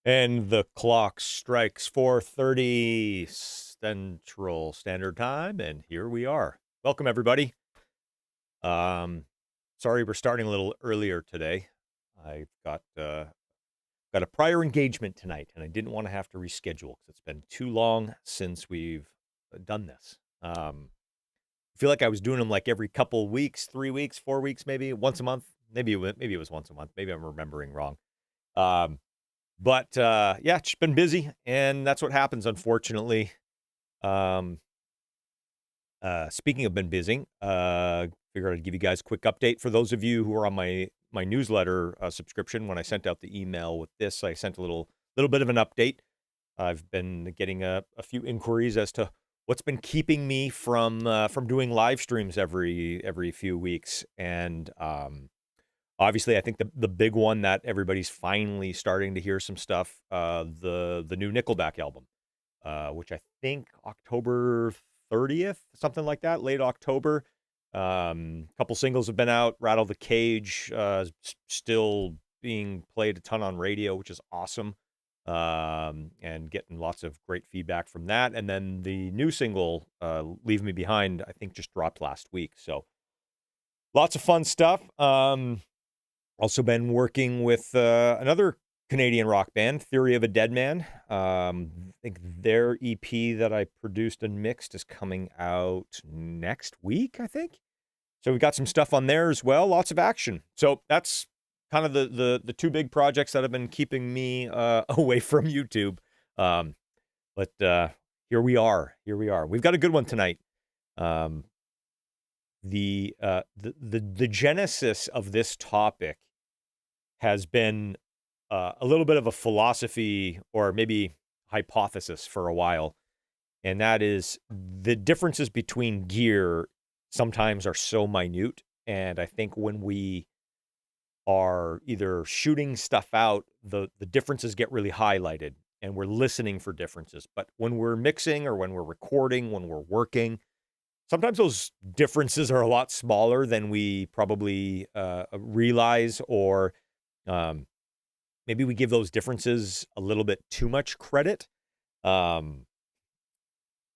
And the clock strikes 4:30 Central Standard Time, and here we are. Welcome, everybody. Um, Sorry we're starting a little earlier today. I've got a prior engagement tonight, and I didn't want to have to reschedule because it's been too long since we've done this. I feel like I was doing them like every couple weeks, 3 weeks, 4 weeks, maybe once a month. Maybe it was once a month. Maybe I'm remembering wrong. Um, But yeah, it's been busy, and that's what happens, unfortunately. Um, Speaking of been busy, figured I'd give you guys a quick update for those of you who are on my newsletter subscription. When I sent out the email with this, I sent a little bit of an update. I've been getting a few inquiries as to what's been keeping me from doing live streams every few weeks, and obviously, I think the big one that everybody's finally starting to hear some stuff, the new Nickelback album, which I think October 30th, something like that, late October. Couple singles have been out. Rattle the Cage, still being played a ton on radio, which is awesome. And getting lots of great feedback from that. And then the new single, Leave Me Behind, I think just dropped last week. So lots of fun stuff. Also been working with another Canadian rock band, Theory of a Dead Man. I think their EP that I produced and mixed is coming out next week, I think. So we've got some stuff on there as well. Lots of action. So that's kind of the two big projects that have been keeping me away from YouTube. But here we are. Here we are. We've got a good one tonight. The genesis of this topic has been a little bit of a philosophy or maybe hypothesis for a while, and that is the differences between gear sometimes are so minute, and I think when we are either shooting stuff out, the differences get really highlighted, and we're listening for differences. But when we're mixing or when we're recording, when we're working, sometimes those differences are a lot smaller than we probably realize, or maybe we give those differences a little bit too much credit.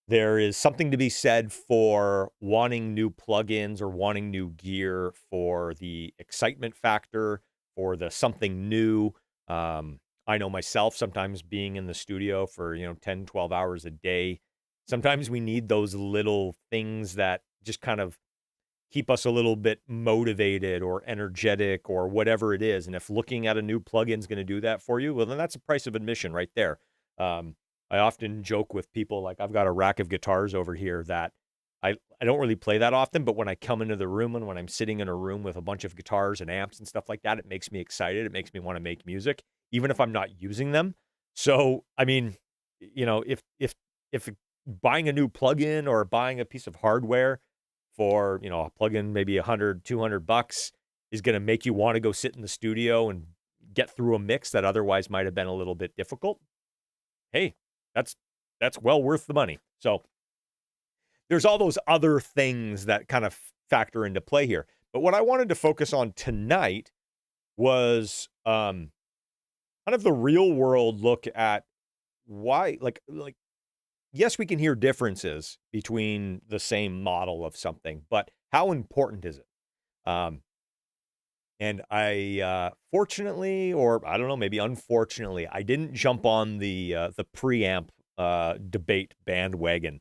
There is something to be said for wanting new plugins or wanting new gear for the excitement factor, for the something new. I know myself, sometimes being in the studio for, 10, 12 hours a day, sometimes we need those little things that just kind of keep us a little bit motivated or energetic or whatever it is. And if looking at a new plugin is going to do that for you, well, then that's a price of admission right there. I often joke with people, like I've got a rack of guitars over here that I don't really play that often, but when I come into the room and when I'm sitting in a room with a bunch of guitars and amps and stuff like that, it makes me excited. It makes me want to make music, even if I'm not using them. So, I mean, if buying a new plugin or buying a piece of hardware for, a plug-in maybe 100, 200 bucks is going to make you want to go sit in the studio and get through a mix that otherwise might have been a little bit difficult. Hey, that's well worth the money. So there's all those other things that kind of factor into play here. But what I wanted to focus on tonight was kind of the real world look at why, like yes, we can hear differences between the same model of something, but how important is it? And I, fortunately, or I don't know, maybe unfortunately, I didn't jump on the preamp debate bandwagon.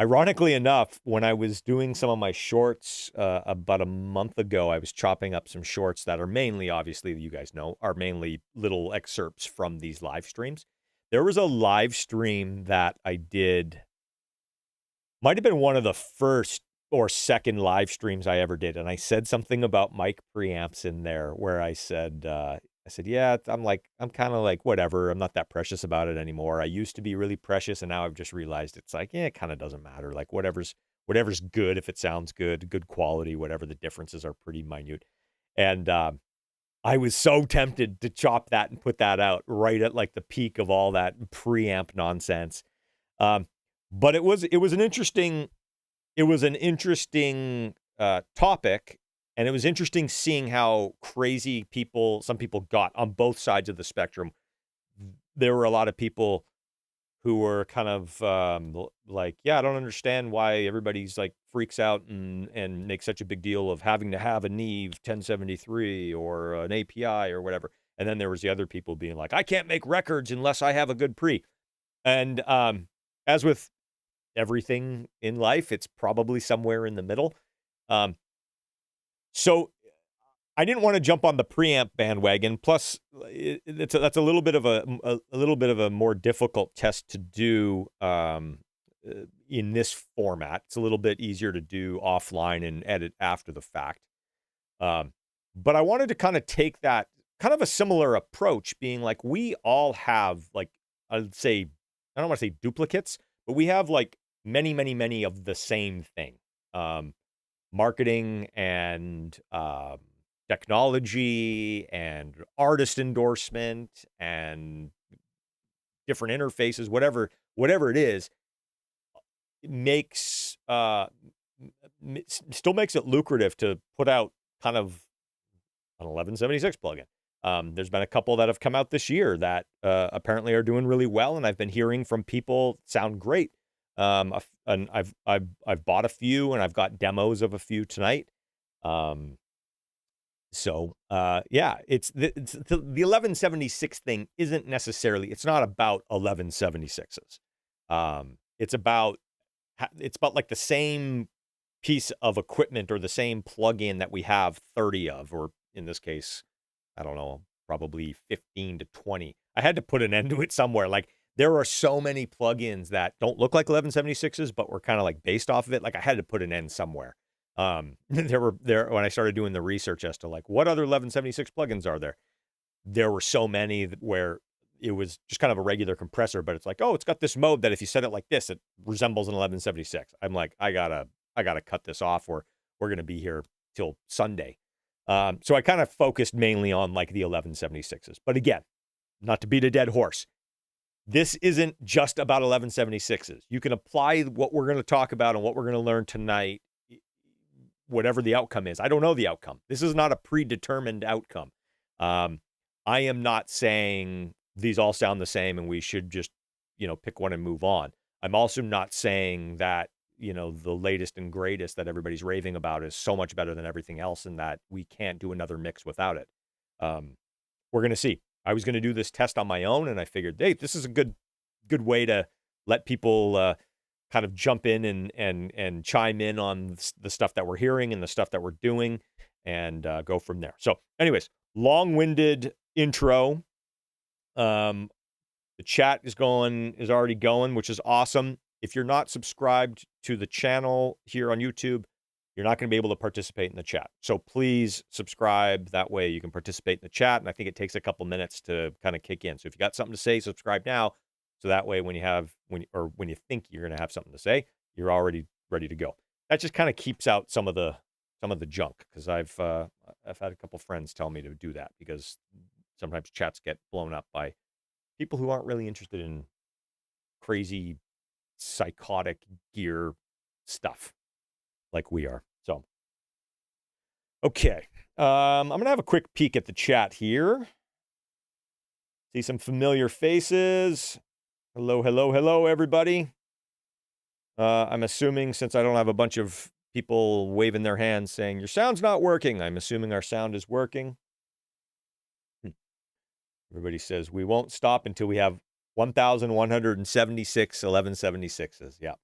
Ironically enough, when I was doing some of my shorts about a month ago, I was chopping up some shorts that are mainly, obviously, you guys know, are mainly little excerpts from these live streams. There was a live stream that I did, might have been one of the first or second live streams I ever did. And I said something about mic preamps in there where I said, yeah, I'm kind of like, whatever. I'm not that precious about it anymore. I used to be really precious. And now I've just realized it's like, yeah, it kind of doesn't matter. Like whatever's good. If it sounds good quality, whatever, the differences are pretty minute. And, I was so tempted to chop that and put that out right at like the peak of all that preamp nonsense. But it was an interesting topic And it was interesting seeing how crazy some people got on both sides of the spectrum. There were a lot of people who were kind of like, yeah, I don't understand why everybody's like freaks out and makes such a big deal of having to have a Neve 1073 or an API or whatever. And then there was the other people being like, I can't make records unless I have a good pre. And as with everything in life, it's probably somewhere in the middle. So I didn't want to jump on the preamp bandwagon. Plus, that's a little bit of a more difficult test to do in this format. It's a little bit easier to do offline and edit after the fact. But I wanted to kind of take that kind of a similar approach, being like, we all have, like, I'd say, I don't want to say duplicates, but we have like many, many, many of the same thing. Marketing and technology and artist endorsement and different interfaces, whatever it is, makes still makes it lucrative to put out kind of an 1176 plugin. There's been a couple that have come out this year that apparently are doing really well, and I've been hearing from people sound great. And I've bought a few, and I've got demos of a few tonight. So yeah, it's the 1176 thing isn't necessarily, it's not about 1176s. It's about like the same piece of equipment or the same plugin that we have 30 of, or in this case, I don't know, probably 15 to 20. I had to put an end to it somewhere. Like, there are so many plugins that don't look like 1176s, but were kind of like based off of it. Like, I had to put an end somewhere. When I started doing the research as to like what other 1176 plugins are there were so many where it was just kind of a regular compressor, but it's like, oh, it's got this mode that if you set it like this, it resembles an 1176. I'm like, I gotta cut this off, or we're gonna be here till Sunday. So I kind of focused mainly on like the 1176s. But again, not to beat a dead horse, this isn't just about 1176s. You can apply what we're going to talk about and what we're going to learn tonight, whatever the outcome is. I don't know the outcome. This is not a predetermined outcome. I am not saying these all sound the same and we should just, pick one and move on. I'm also not saying that, the latest and greatest that everybody's raving about is so much better than everything else and that we can't do another mix without it. We're going to see. I was going to do this test on my own, and I figured, hey, this is a good way to let people kind of jump in and chime in on the stuff that we're hearing and the stuff that we're doing, and go from there. So anyways, long-winded intro. The chat is already going, which is awesome. If you're not subscribed to the channel here on YouTube, you're not going to be able to participate in the chat. So please subscribe. That way you can participate in the chat. And I think it takes a couple minutes to kind of kick in. So if you got something to say, subscribe now. So that way when you think you're going to have something to say, you're already ready to go. That just kind of keeps out some of the junk, because I've had a couple friends tell me to do that, because sometimes chats get blown up by people who aren't really interested in crazy psychotic gear stuff like we are. So, okay. I'm going to have a quick peek at the chat here. See some familiar faces. Hello, everybody. I'm assuming, since I don't have a bunch of people waving their hands saying, your sound's not working, I'm assuming our sound is working. Everybody says, we won't stop until we have 1,176 1176s. Yeah.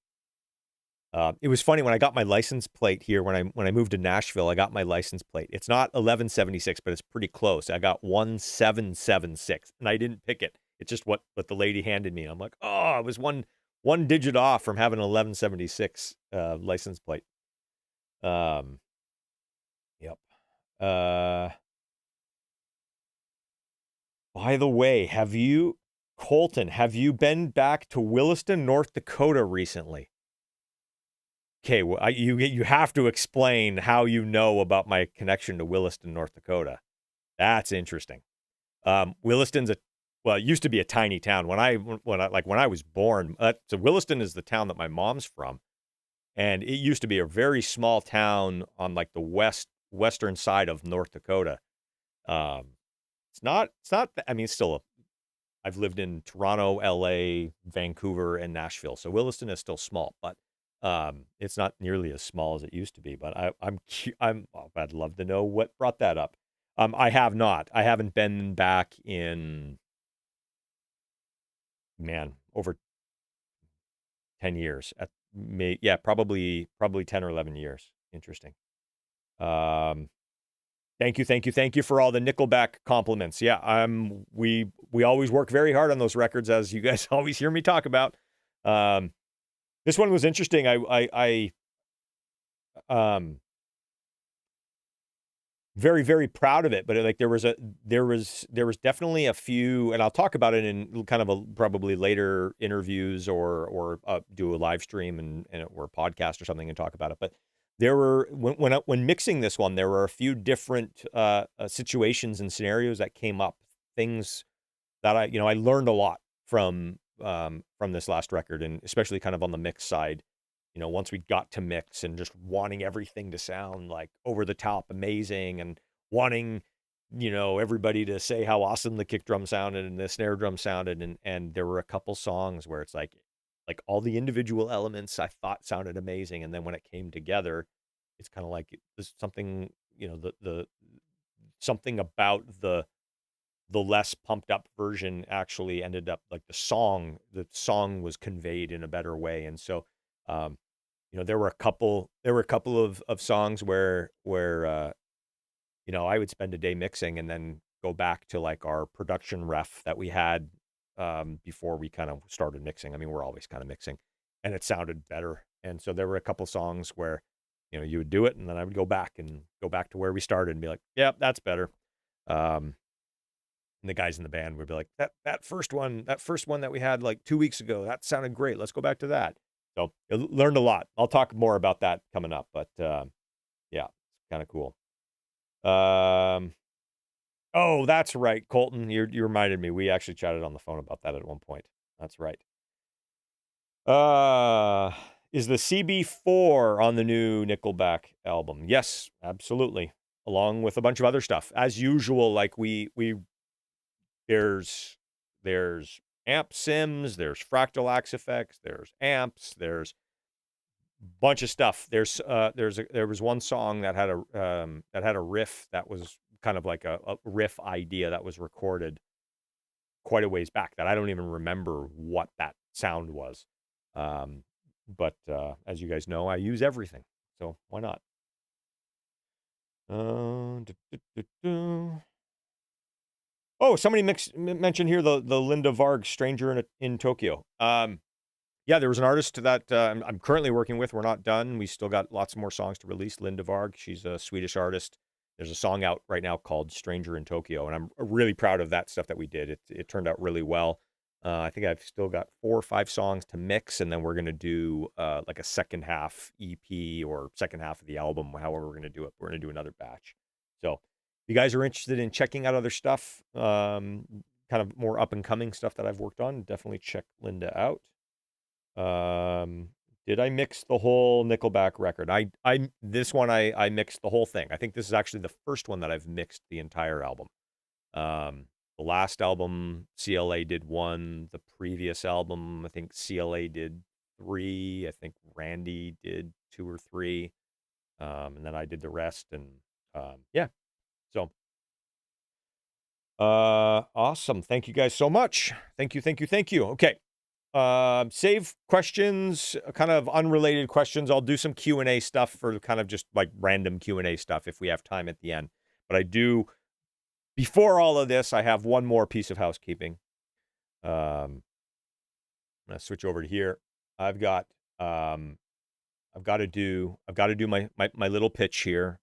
It was funny when I got my license plate here, when I moved to Nashville, I got my license plate. It's not 1176, but it's pretty close. I got 1776, and I didn't pick it. It's just what the lady handed me. And I'm like, oh, I was one digit off from having an 1176 license plate. Yep. By the way, Colton, have you been back to Williston, North Dakota recently? Okay, well, you have to explain how you know about my connection to Williston, North Dakota. That's interesting. Williston's it used to be a tiny town when I was born. So Williston is the town that my mom's from, and it used to be a very small town on like the west western side of North Dakota. It's not, I mean, it's still I've lived in Toronto, LA, Vancouver, and Nashville. So Williston is still small, but it's not nearly as small as it used to be. But I'd love to know what brought that up. I have not. I haven't been back in, man, over 10 years. Yeah, probably 10 or 11 years. Interesting. Thank you for all the Nickelback compliments. Yeah, we always work very hard on those records, as you guys always hear me talk about. This one was interesting. I very, very proud of it, but like there was definitely a few, and I'll talk about it in kind of probably later interviews or do a live stream and or podcast or something and talk about it. But there were when mixing this one, there were a few different situations and scenarios that came up, things that I learned a lot from this last record, and especially kind of on the mix side. Once we got to mix and just wanting everything to sound like over the top amazing and wanting, everybody to say how awesome the kick drum sounded and the snare drum sounded. And there were a couple songs where it's like all the individual elements I thought sounded amazing. And then when it came together, it's kind of like there's something, the something about the less pumped up version actually ended up like the song was conveyed in a better way. And so, there were a couple of songs where I would spend a day mixing and then go back to like our production ref that we had before we kind of started mixing. I mean, we're always kind of mixing, and it sounded better. And so there were a couple songs where, you would do it, and then I would go back to where we started and be like, yeah, that's better. And the guys in the band would be like, that first one that we had like 2 weeks ago, that sounded great. Let's go back to that. So I learned a lot. I'll talk more about that coming up, but yeah, it's kind of cool. Oh, that's right, Colton. You reminded me. We actually chatted on the phone about that at one point. That's right. Is the CB4 on the new Nickelback album? Yes, absolutely. Along with a bunch of other stuff, as usual. Like there's amp sims, there's fractal axe effects, there's amps, there's bunch of stuff. There was one song that had a riff that was kind of like a riff idea that was recorded quite a ways back that I don't even remember what that sound was. But as you guys know, I use everything, so why not? Oh, somebody mentioned here the Linda Varg Stranger in Tokyo. Yeah, there was an artist that I'm currently working with. We're not done. We still got lots more songs to release. Linda Varg, she's a Swedish artist. There's a song out right now called Stranger in Tokyo, and I'm really proud of that stuff that we did. It turned out really well. I think I've still got 4 or 5 songs to mix, and then we're going to do like a second half EP or second half of the album, however we're going to do it. We're going to do another batch. So if you guys are interested in checking out other stuff, kind of more up-and-coming stuff that I've worked on, definitely check Linda out. Did I mix the whole Nickelback record? This one I mixed the whole thing. I think this is actually the first one that I've mixed the entire album. The last album, CLA did 1. The previous album, I think CLA did 3. I think Randy did 2 or 3. And then I did the rest. And yeah, so awesome. Thank you guys so much. Thank you. Okay. Save questions, kind of unrelated questions. I'll do some Q&A stuff for kind of just like random Q&A stuff if we have time at the end. But before all of this, I have one more piece of housekeeping. I'm gonna switch over to here. I've got to do my little pitch here.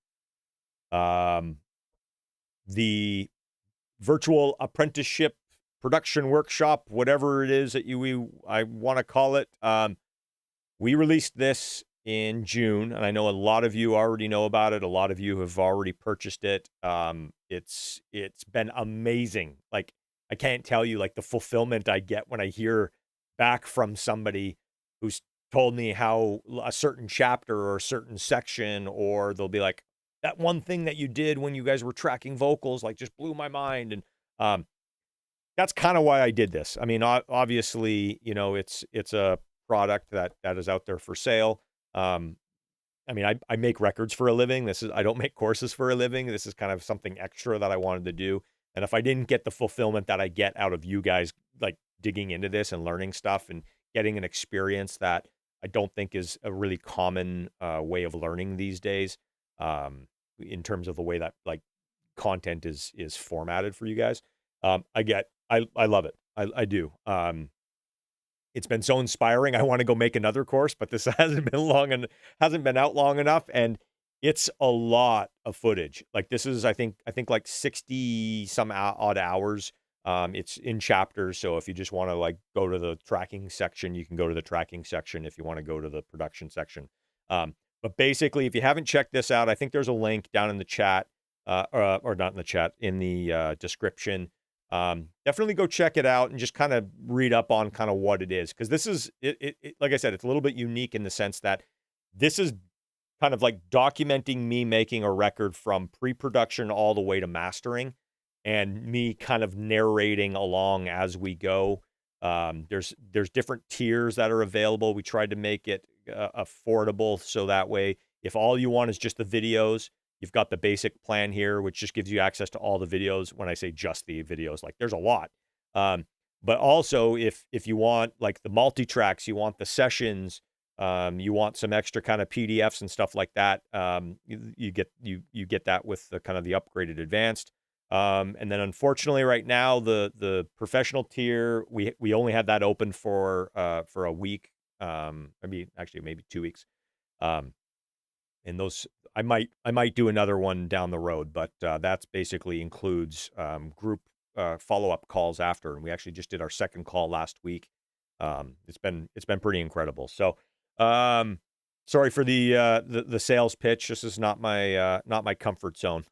The virtual apprenticeship production workshop, whatever it is that I want to call it. We released this in June, and I know a lot of you already know about it. A lot of you have already purchased it. It's been amazing. Like, I can't tell you like the fulfillment I get when I hear back from somebody who's told me how a certain chapter or a certain section, or they'll be like, that one thing that you did when you guys were tracking vocals, like, just blew my mind. And that's kind of why I did this. I mean, obviously, you know, it's a product that is out there for sale. I mean, I make records for a living. I don't make courses for a living. This is kind of something extra that I wanted to do. And if I didn't get the fulfillment that I get out of you guys, like digging into this and learning stuff and getting an experience that I don't think is a really common way of learning these days, in terms of the way that like content is formatted for you guys. I love it. I do. It's been so inspiring. I want to go make another course, but this hasn't been out long enough, and it's a lot of footage. Like this is, I think like 60 some odd hours. It's in chapters, so if you just want to like go to the tracking section, you can go to the tracking section. If you want to go to the production section, but basically, if you haven't checked this out, I think there's a link down in the chat, or not in the chat, in the description. Definitely go check it out and just kind of read up on kind of what it is. Cause this is, like I said, it's a little bit unique in the sense that this is kind of like documenting me making a record from pre-production all the way to mastering, and me kind of narrating along as we go. There's different tiers that are available. We tried to make it affordable. So that way, if all you want is just the videos, you've got the basic plan here, which just gives you access to all the videos. When I say just the videos, like there's a lot. But also if you want like the multi-tracks, you want the sessions, you want some extra kind of PDFs and stuff like that, you get that with the kind of the upgraded advanced. And then unfortunately right now, the professional tier, we only had that open for a week. I mean, actually maybe 2 weeks. And those, I might do another one down the road, but that's basically includes group follow-up calls after. And we actually just did our second call last week. It's been pretty incredible. So sorry for the sales pitch. This is not my comfort zone.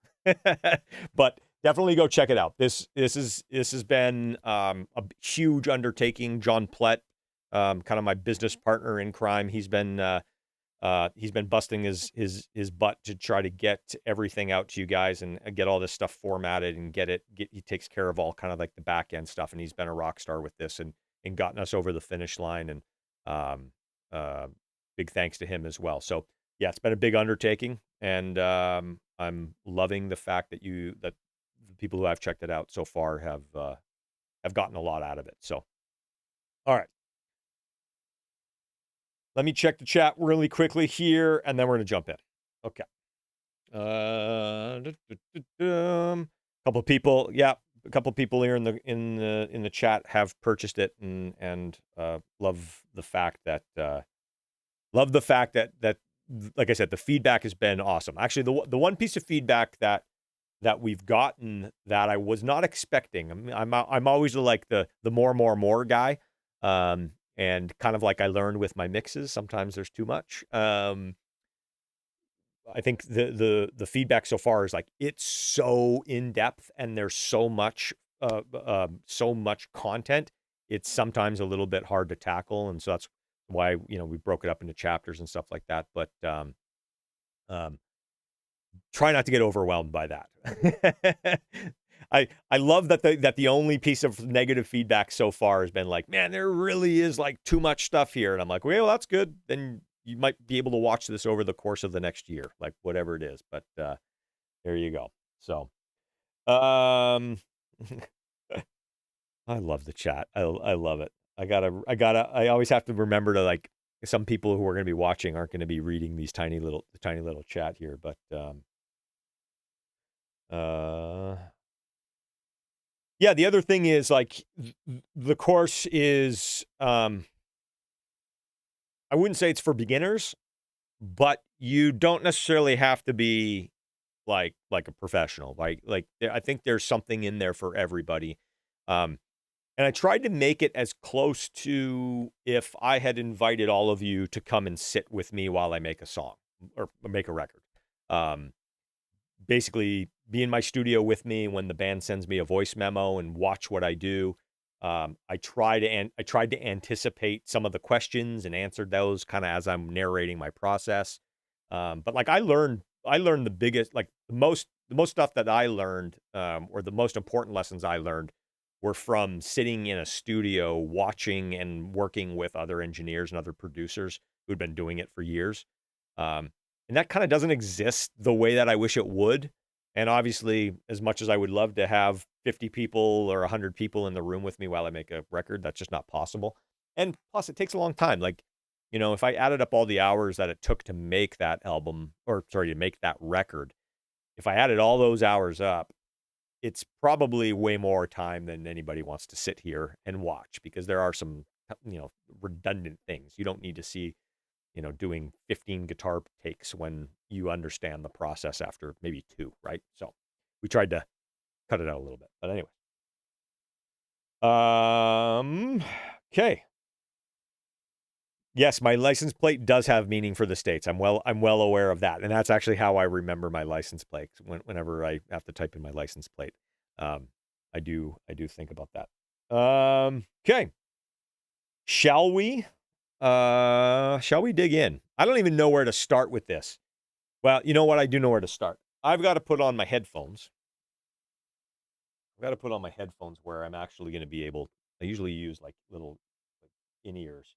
But definitely go check it out. This has been a huge undertaking. John Plett, kind of my business partner in crime, he's been busting his butt to try to get everything out to you guys and get all this stuff formatted and he takes care of all kind of like the back end stuff. And he's been a rock star with this and gotten us over the finish line. And big thanks to him as well. So yeah, it's been a big undertaking, and I'm loving the fact that the people who have checked it out so far have gotten a lot out of it. So, all right. Let me check the chat really quickly here, and then we're going to jump in. Okay. Couple of people, yeah, a couple of people here in the chat have purchased it and love the fact that like I said, the feedback has been awesome. Actually, the one piece of feedback that we've gotten that I was not expecting. I'm always like the more guy. And kind of like I learned with my mixes, sometimes there's too much. I think the feedback so far is like, it's so in depth and there's so much content. It's sometimes a little bit hard to tackle. And so that's why, we broke it up into chapters and stuff like that. But, try not to get overwhelmed by that. I love that the only piece of negative feedback so far has been like, man, there really is like too much stuff here. And I'm like, well, that's good. Then you might be able to watch this over the course of the next year, like whatever it is. But there you go. So I love the chat. I love it. I always have to remember to, like, some people who are going to be watching aren't going to be reading these tiny little chat here, but yeah, the other thing is, like, the course is, I wouldn't say it's for beginners, but you don't necessarily have to be like a professional. Like I think there's something in there for everybody. And I tried to make it as close to if I had invited all of you to come and sit with me while I make a song or make a record. Basically be in my studio with me when the band sends me a voice memo and watch what I do. I tried to anticipate some of the questions and answered those kind of as I'm narrating my process. But like I learned I learned the biggest, like the most stuff that I learned, or the most important lessons I learned were from sitting in a studio, watching and working with other engineers and other producers who'd been doing it for years. And that kind of doesn't exist the way that I wish it would. And obviously, as much as I would love to have 50 people or 100 people in the room with me while I make a record, that's just not possible. And plus, it takes a long time. Like, if I added up all the hours that it took to make that album, or sorry, to make that record, if I added all those hours up, it's probably way more time than anybody wants to sit here and watch, because there are some, redundant things. You don't need to see, doing 15 guitar takes when you understand the process after maybe 2, right? So we tried to cut it out a little bit, but anyway. Okay. Yes, my license plate does have meaning for the States. I'm well aware of that. And that's actually how I remember my license plate whenever I have to type in my license plate. I do think about that. Okay. Shall we dig in? I don't even know where to start with this. Well, you know what? I do know where to start. I've got to put on my headphones. Where I'm actually going to be able, I usually use like little in-ears.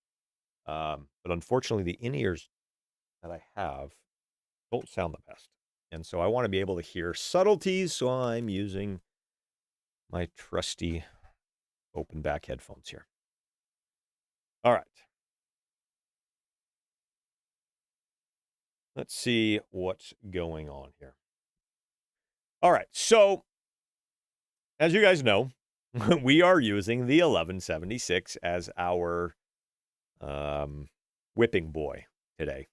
But unfortunately, the in-ears that I have don't sound the best. And so I want to be able to hear subtleties, so I'm using my trusty open back headphones here. All right. Let's see what's going on here. All right. So, as you guys know, we are using the 1176 as our whipping boy today.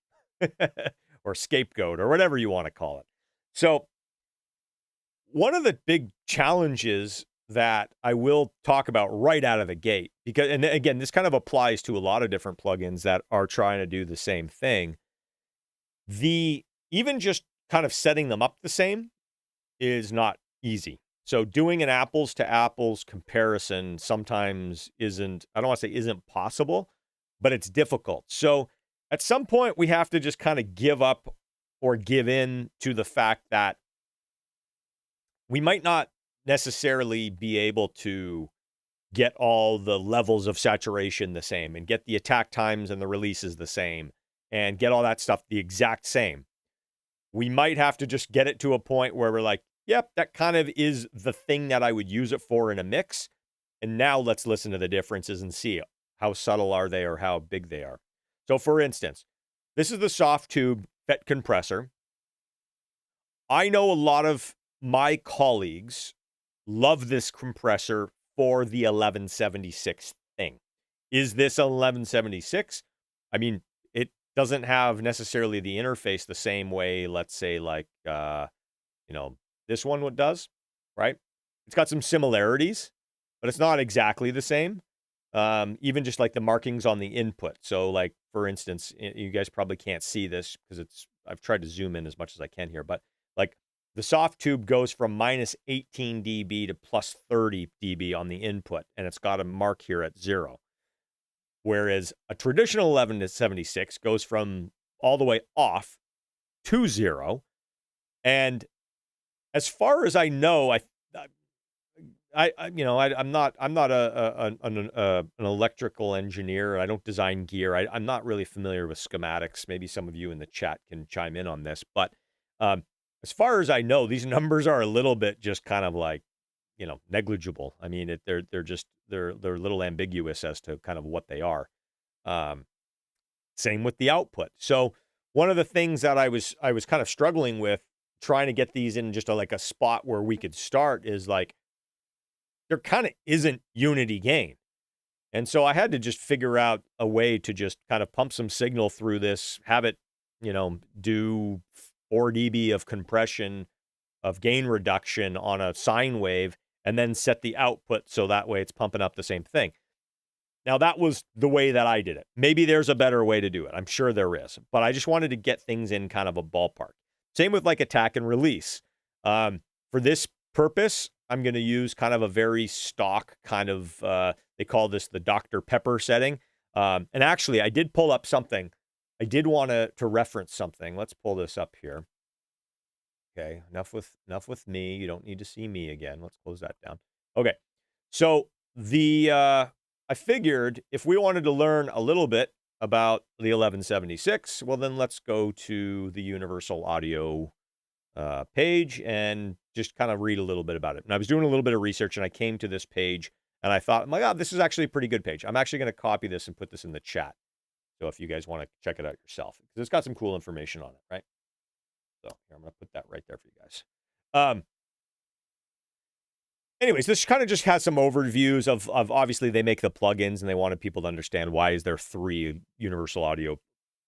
Or scapegoat, or whatever you want to call it. So, one of the big challenges that I will talk about right out of the gate, because, and again, this kind of applies to a lot of different plugins that are trying to do the same thing. Even just kind of setting them up the same is not easy. So doing an apples to apples comparison sometimes isn't, I don't want to say isn't possible, but it's difficult. So at some point we have to just kind of give up or give in to the fact that we might not necessarily be able to get all the levels of saturation the same, and get the attack times and the releases the same, and get all that stuff the exact same. We might have to just get it to a point where we're like, yep, that kind of is the thing that I would use it for in a mix. And now let's listen to the differences and see how subtle are they or how big they are. So for instance, this is the soft tube FET compressor. I know a lot of my colleagues love this compressor for the 1176 thing. Is this 1176? I mean, it doesn't have necessarily the interface the same way, let's say, like, this one does, right? It's got some similarities, but it's not exactly the same. Even just like the markings on the input. So, like, for instance, you guys probably can't see this because I've tried to zoom in as much as I can here, but like the soft tube goes from minus 18 dB to plus 30 dB on the input, and it's got a mark here at 0. Whereas a traditional 1176 goes from all the way off to 0. And as far as I know, I'm not an electrical engineer. I don't design gear. I'm not really familiar with schematics. Maybe some of you in the chat can chime in on this. But as far as I know, these numbers are a little bit just kind of like, negligible. I mean, they're a little ambiguous as to kind of what they are. Same with the output. So one of the things that I was kind of struggling with trying to get these in just like a spot where we could start is like, there kind of isn't unity gain. And so I had to just figure out a way to just kind of pump some signal through this, have it, do 4 dB of compression, of gain reduction on a sine wave, and then set the output so that way it's pumping up the same thing. Now, that was the way that I did it. Maybe there's a better way to do it. I'm sure there is. But I just wanted to get things in kind of a ballpark. Same with like attack and release. For this purpose, I'm going to use kind of a very stock kind of, they call this the Dr. Pepper setting. And actually, I did pull up something. I did want to reference something. Let's pull this up here. Okay, enough with me. You don't need to see me again. Let's close that down. Okay. So I figured if we wanted to learn a little bit about the 1176, well then let's go to the Universal Audio page and just kind of read a little bit about it. And I was doing a little bit of research and I came to this page and I thought, my God, this is actually a pretty good page. I'm actually going to copy this and put this in the chat. So if you guys want to check it out yourself, because it's got some cool information on it, right? So here, I'm going to put that right there for you guys. Anyways, this kind of just has some overviews of obviously they make the plugins and they wanted people to understand why is there 3 Universal Audio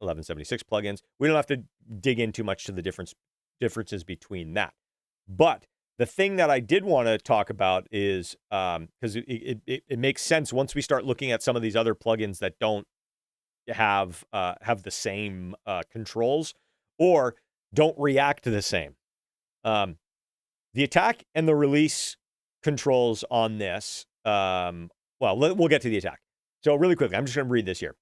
1176 plugins. We don't have to dig in too much to the differences between that. But the thing that I did want to talk about is because it makes sense once we start looking at some of these other plugins that don't have the same controls or don't react the same. The attack and the release controls on this. Well, we'll get to the attack. So really quickly, I'm just going to read this here.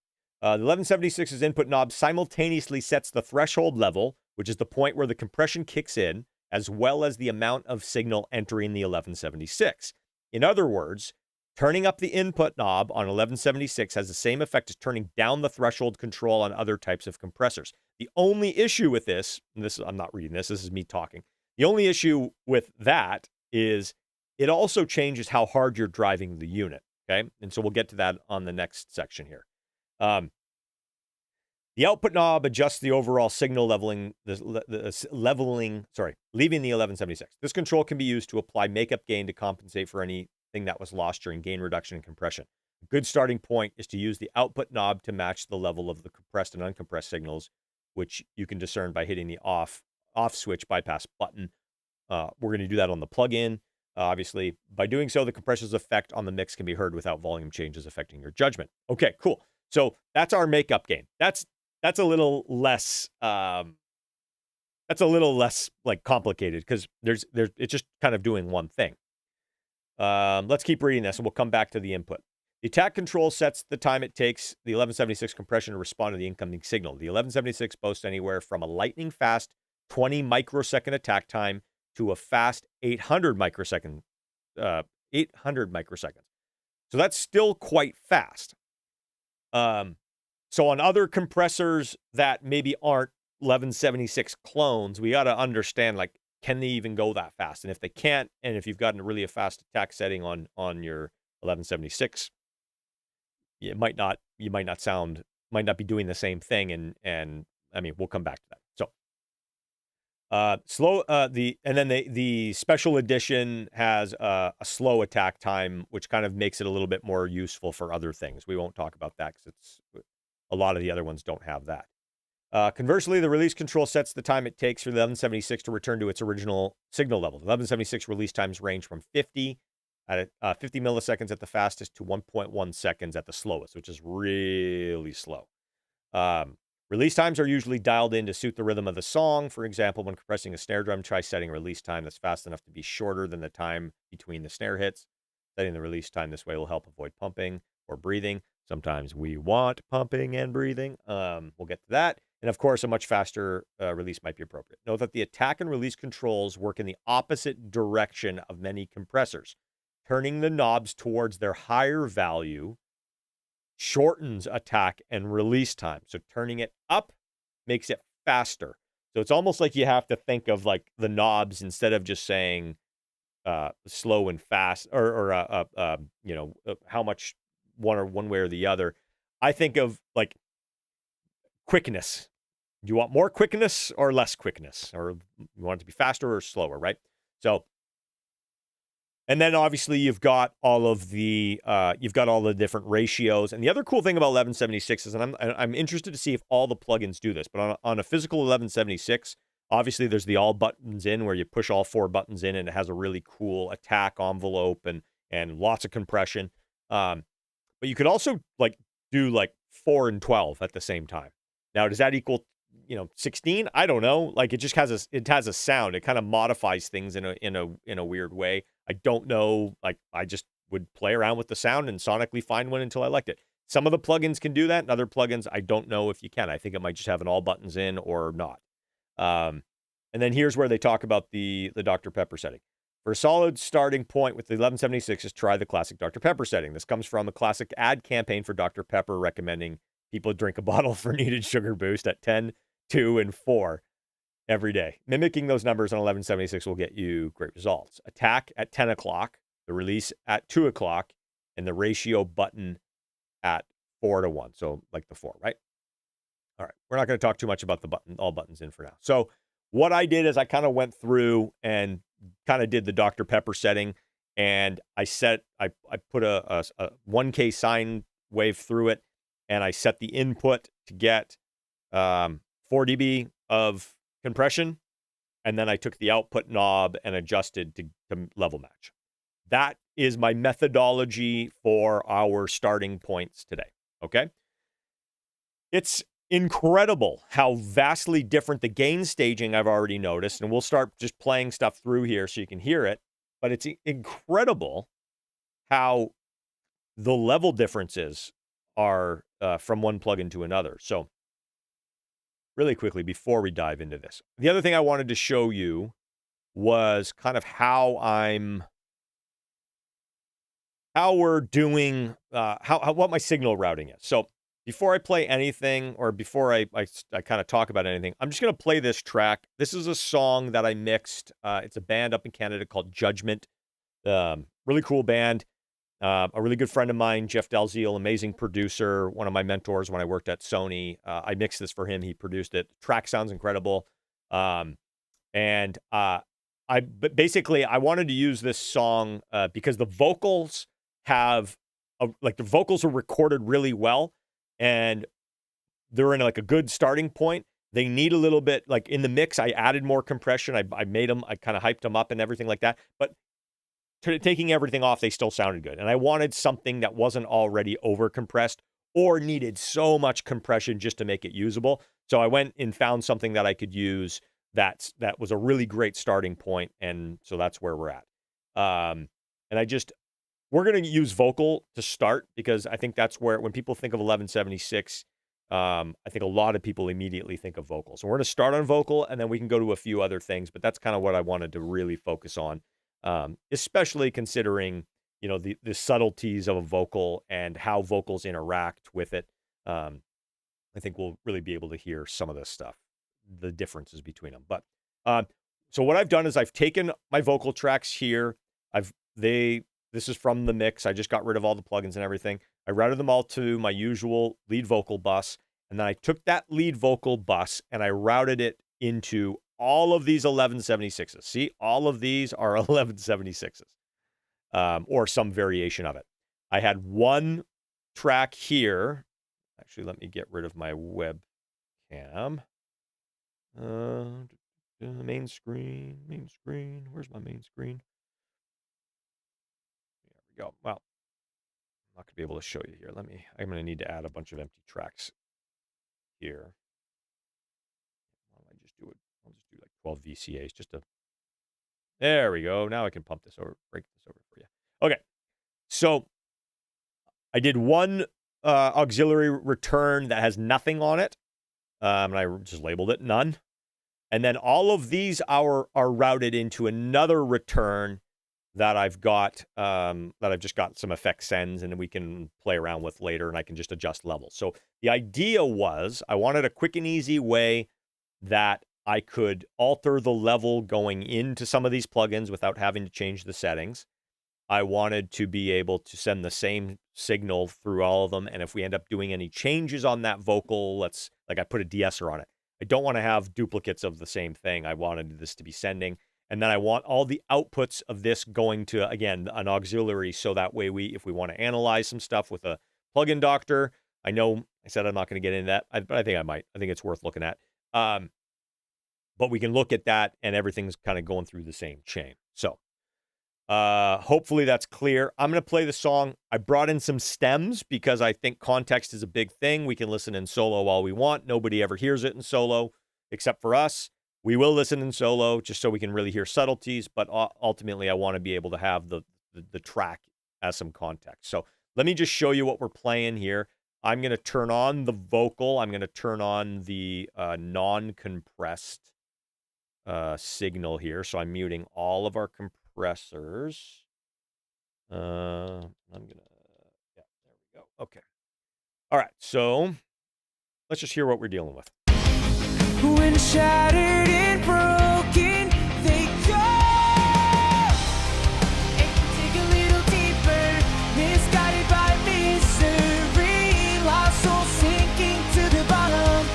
The 1176's input knob simultaneously sets the threshold level, which is the point where the compression kicks in, as well as the amount of signal entering the 1176. In other words, turning up the input knob on 1176 has the same effect as turning down the threshold control on other types of compressors. The only issue with this, and I'm not reading this, this is me talking. The only issue with that is it also changes how hard you're driving the unit, okay? And so we'll get to that on the next section here. The output knob adjusts the overall signal leveling, leaving the 1176. This control can be used to apply makeup gain to compensate for anything that was lost during gain reduction and compression. A good starting point is to use the output knob to match the level of the compressed and uncompressed signals, which you can discern by hitting the off switch bypass button. We're going to do that on the plugin. Obviously, by doing so, the compressor's effect on the mix can be heard without volume changes affecting your judgment. Okay, cool. So that's our makeup gain. That's a little less like complicated because it's just kind of doing one thing. Let's keep reading this and we'll come back to the input. The attack control sets the time it takes the 1176 compression to respond to the incoming signal. The 1176 boasts anywhere from a lightning fast 20 microsecond attack time to a fast 800 microseconds. So that's still quite fast. So on other compressors that maybe aren't 1176 clones, we got to understand, like, can they even go that fast? And if they can't, and if you've gotten really a fast attack setting on your 1176, you might not be doing the same thing. And I mean, we'll come back to that. So the special edition has a slow attack time, which kind of makes it a little bit more useful for other things. We won't talk about that because a lot of the other ones don't have that. Conversely, the release control sets the time it takes for the 1176 to return to its original signal level. The 1176 release times range from 50 milliseconds at the fastest to 1.1 seconds at the slowest, which is really slow. Release times are usually dialed in to suit the rhythm of the song. For example, when compressing a snare drum, try setting a release time that's fast enough to be shorter than the time between the snare hits. Setting the release time this way will help avoid pumping or breathing. Sometimes we want pumping and breathing. We'll get to that. And of course, a much faster release might be appropriate. Note that the attack and release controls work in the opposite direction of many compressors. Turning the knobs towards their higher value shortens attack and release time. So turning it up makes it faster. So it's almost like you have to think of like the knobs instead of just saying slow and fast or how much one way or the other. I think of like quickness. Do you want more quickness or less quickness? Or you want it to be faster or slower, right? So, and then obviously you've got all of the different ratios. And the other cool thing about 1176 is, and I'm interested to see if all the plugins do this, but on a physical 1176, obviously there's the all buttons in where you push all 4 buttons in and it has a really cool attack envelope and lots of compression. But you could also like do like 4 and 12 at the same time. Now, does that equal 16? I don't know. Like it just has a sound. It kind of modifies things in a weird way. I don't know. Like I just would play around with the sound and sonically find one until I liked it. Some of the plugins can do that, and other plugins I don't know if you can. I think it might just have an all buttons in or not. And then here's where they talk about the Dr. Pepper setting. For a solid starting point with the 1176s, try the classic Dr. Pepper setting. This comes from a classic ad campaign for Dr. Pepper recommending people drink a bottle for needed sugar boost at 10, 2, and 4 every day. Mimicking those numbers on 1176 will get you great results. Attack at 10 o'clock, the release at 2 o'clock, and the ratio button at 4 to 1. So like the 4, right? All right. We're not going to talk too much about the button, all buttons in for now. So what I did is I kind of went through and kind of did the Dr. Pepper setting, and I put a 1K sine wave through it, and I set the input to get 4 dB of compression, and then I took the output knob and adjusted to level match. That is my methodology for our starting points today, okay? It's incredible how vastly different the gain staging I've already noticed, and we'll start just playing stuff through here so you can hear it, but it's incredible how the level differences are from one plugin to another. So really quickly before we dive into this, the other thing I wanted to show you was kind of how we're doing, what my signal routing is. So before I play anything, or before I kind of talk about anything, I'm just going to play this track. This is a song that I mixed. It's a band up in Canada called Judgment. Really cool band. A really good friend of mine, Jeff Dalziel, amazing producer, one of my mentors when I worked at Sony. I mixed this for him. He produced it. The track sounds incredible. But basically I wanted to use this song because the vocals the vocals are recorded really well, and they're in like a good starting point. They need a little bit, like in the mix, I added more compression. I made them, I kind of hyped them up and everything like that. But taking everything off, they still sounded good. And I wanted something that wasn't already over compressed or needed so much compression just to make it usable. So I went and found something that I could use that was a really great starting point. And so that's where we're at. We're going to use vocal to start, because I think that's where, when people think of 1176, I think a lot of people immediately think of vocal. So we're going to start on vocal, and then we can go to a few other things, but that's kind of what I wanted to really focus on, especially considering, the subtleties of a vocal and how vocals interact with it. I think we'll really be able to hear some of this stuff, the differences between them. But so what I've done is I've taken my vocal tracks here. This is from the mix. I just got rid of all the plugins and everything. I routed them all to my usual lead vocal bus. And then I took that lead vocal bus and I routed it into all of these 1176s. See, all of these are 1176s, or some variation of it. I had one track here. Actually, let me get rid of my webcam. Main screen. Where's my main screen? Go. Well, I'm not gonna be able to show you here. I'm gonna need to add a bunch of empty tracks here. I'll just do like 12 VCAs just to. There we go. Now I can break this over for you. Okay. So I did one auxiliary return that has nothing on it. And I just labeled it none. And then all of these are routed into another return that I've got, that I've just got some effect sends, and we can play around with later, and I can just adjust levels. So the idea was I wanted a quick and easy way that I could alter the level going into some of these plugins without having to change the settings. I wanted to be able to send the same signal through all of them. And if we end up doing any changes on that vocal, like I put a de-esser on it. I don't want to have duplicates of the same thing. I wanted this to be sending. And then I want all the outputs of this going to, again, an auxiliary. So that way if we want to analyze some stuff with a plugin doctor, I know I said I'm not going to get into that, but I think I might. I think it's worth looking at. But we can look at that, and everything's kind of going through the same chain. So hopefully that's clear. I'm going to play the song. I brought in some stems because I think context is a big thing. We can listen in solo all we want. Nobody ever hears it in solo except for us. We will listen in solo just so we can really hear subtleties, but ultimately I want to be able to have the track as some context. So let me just show you what we're playing here. I'm going to turn on the vocal. I'm going to turn on the non-compressed signal here. So I'm muting all of our compressors. I'm going to, yeah, there we go. Okay. All right. So let's just hear what we're dealing with. When shattered and broken, they go and dig a little deeper, misguided by misery, lost soul sinking to the bottom,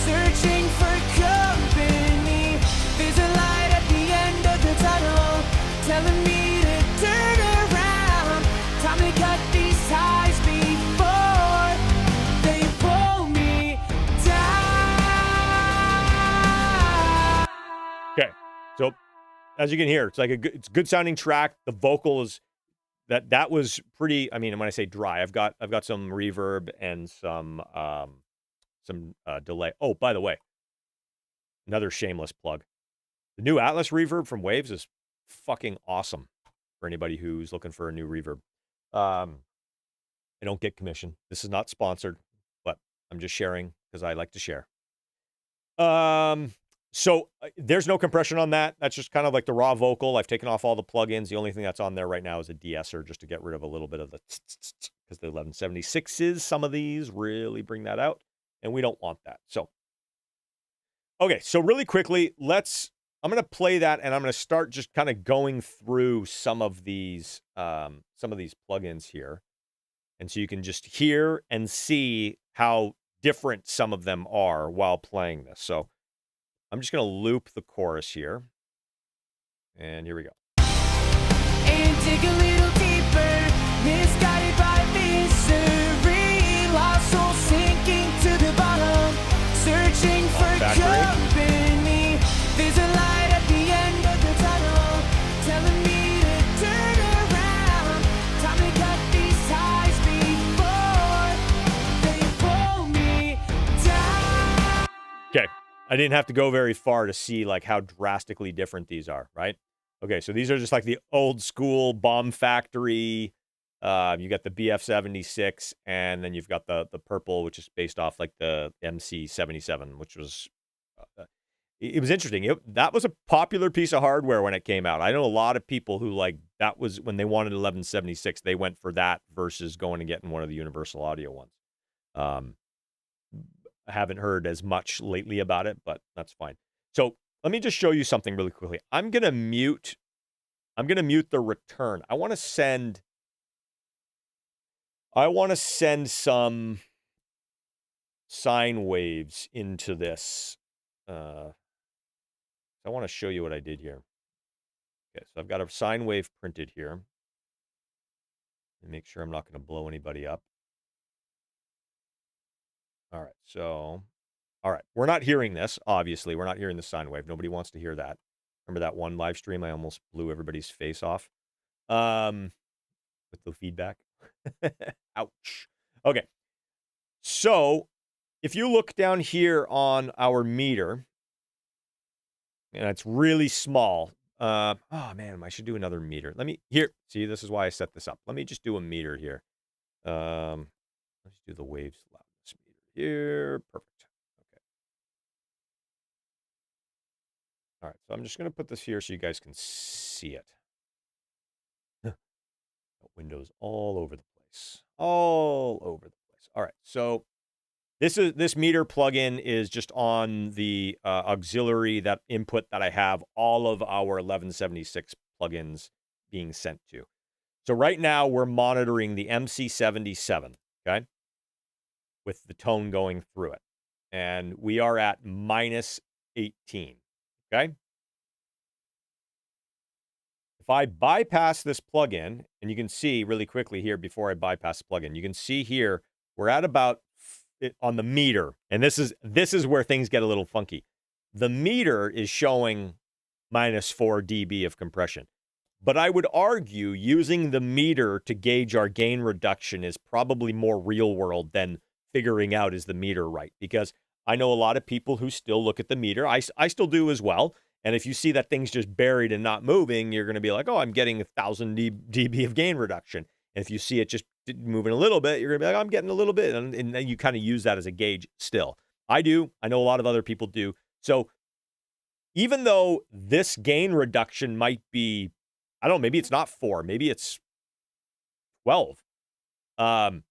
searching for company. There's a light at the end of the tunnel, telling me to turn around. Time to cut these ties before they pull me down. Okay, so as you can hear, it's like it's a good sounding track. The vocal is that was pretty. I mean, when I say dry, I've got some reverb and some delay. Oh, by the way, another shameless plug. The new Atlas reverb from Waves is fucking awesome for anybody who's looking for a new reverb. I don't get commission. This is not sponsored, but I'm just sharing because I like to share. So there's no compression on that. That's just kind of like the raw vocal. I've taken off all the plugins. The only thing that's on there right now is a de-esser just to get rid of a little bit of the because the 1176s, some of these really bring that out, and we don't want that. So, okay, so really quickly, I'm going to play that, and I'm going to start just kind of going through some of these plugins here, and so you can just hear and see how different some of them are while playing this. So I'm just going to loop the chorus here. And here we go. And dig a little deeper, misguided by misery, lost soul sinking to the bottom, searching for company. There's a light at the end of the tunnel, telling me to turn around. Time to cut these ties before they pull me down. Okay. I didn't have to go very far to see like how drastically different these are, right? Okay, so these are just like the old school Bomb Factory. You got the BF-76, and then you've got the purple, which is based off like the MC-77, which was it was interesting. That was a popular piece of hardware when it came out. I know a lot of people who like that was when they wanted 1176, they went for that versus going and getting one of the Universal Audio ones. I haven't heard as much lately about it, but that's fine. So let me just show you something really quickly. I'm gonna mute the return. I want to send some sine waves into this. I want to show you what I did here. Okay, so I've got a sine wave printed here. And make sure I'm not going to blow anybody up. All right, so, all right. We're not hearing this, obviously. We're not hearing the sine wave. Nobody wants to hear that. Remember that one live stream? I almost blew everybody's face off with the feedback. Ouch. Okay. So if you look down here on our meter, and it's really small. Oh, man, I should do another meter. See, this is why I set this up. Let me just do a meter here. Let's do the waves loudness meter here. Perfect. Okay. All right, so I'm just going to put this here so you guys can see it. Windows all over the place. All over the place. All right, so this meter plugin is just on the auxiliary, that input that I have all of our 1176 plugins being sent to. So right now we're monitoring the MC77, okay, with the tone going through it. And we are at minus 18, okay? If I bypass this plugin, and you can see really quickly here before I bypass the plugin, you can see here we're at about on the meter, and this is where things get a little funky. The meter is showing minus 4 dB of compression, but I would argue using the meter to gauge our gain reduction is probably more real world than figuring out is the meter right, because I know a lot of people who still look at the meter. I still do as well. And if you see that thing's just buried and not moving, you're going to be like, oh, I'm getting 1,000 dB of gain reduction. And if you see it just moving a little bit, you're going to be like, I'm getting a little bit. And then you kind of use that as a gauge still. I do. I know a lot of other people do. So even though this gain reduction might be, I don't know, maybe it's not 4, maybe it's 12. I'm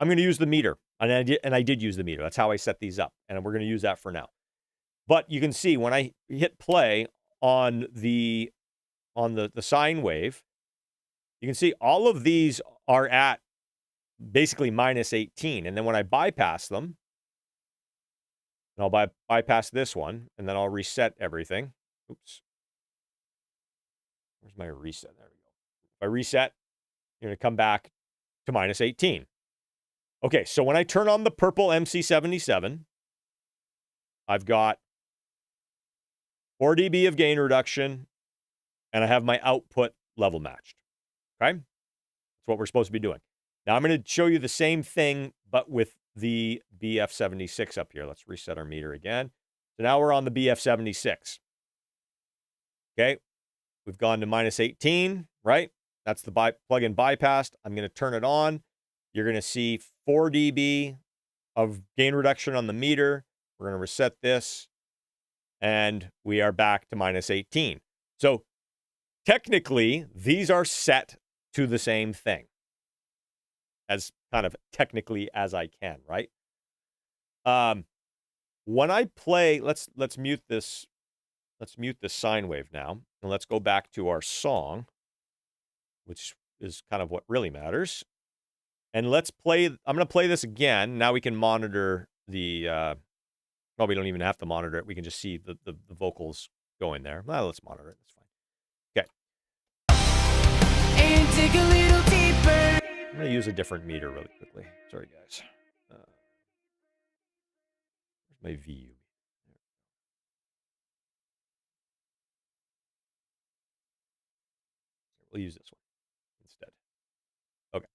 going to use the meter, and I did use the meter. That's how I set these up, and we're going to use that for now. But you can see when I hit play on the sine wave, you can see all of these are at basically minus 18. And then when I bypass them, and I'll bypass this one, and then I'll reset everything. Oops. Where's my reset? There we go. If I reset, you're going to come back to minus 18. Okay, so when I turn on the purple MC77, I've got 4 dB of gain reduction, and I have my output level matched. Okay? That's what we're supposed to be doing. Now I'm going to show you the same thing, but with the BF76 up here. Let's reset our meter again. So now we're on the BF76. Okay? We've gone to minus 18, right? That's the plug-in bypassed. I'm going to turn it on. You're going to see 4 dB of gain reduction on the meter. We're going to reset this, and we are back to minus 18. So technically, these are set to the same thing, as kind of technically as I can, right? When I play, let's mute this. Let's mute this sine wave now, and let's go back to our song, which is kind of what really matters. And let's play. I'm going to play this again. Now we can monitor the. Well, we don't even have to monitor it. We can just see the vocals going there. Well, let's monitor it. That's fine. Okay. And dig a little deeper. I'm going to use a different meter really quickly. Sorry, guys. Where's my VU? We'll use this one instead. Okay.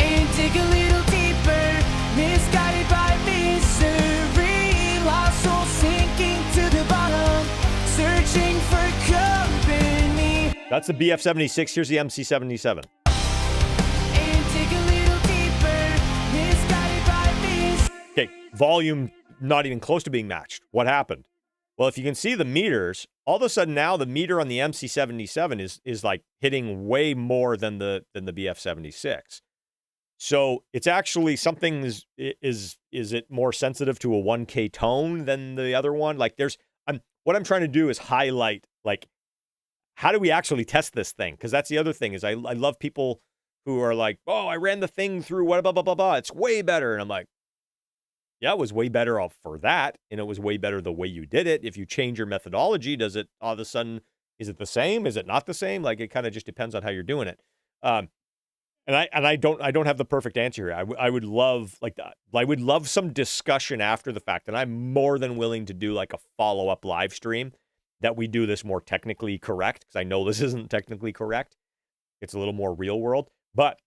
And dig a little deeper. Misguided by misery. Lost soul sinking to the bottom. Searching for company. That's the BF76. Here's the MC77. Okay, volume not even close to being matched. What happened? Well, if you can see the meters, all of a sudden now the meter on the MC77 is like hitting way more than the BF76. So it's actually something is it more sensitive to a 1K tone than the other one? Like what I'm trying to do is highlight, like, how do we actually test this thing? Because that's the other thing is I love people who are like, oh, I ran the thing through what blah blah blah blah. It's way better, and I'm like, yeah, it was way better for that, and it was way better the way you did it. If you change your methodology, does it all of a sudden, is it the same? Is it not the same? Like, it kind of just depends on how you're doing it. And I don't have the perfect answer here. I would love I would love some discussion after the fact, and I'm more than willing to do like a follow-up live stream that we do this more technically correct, because I know this isn't technically correct. It's a little more real world, but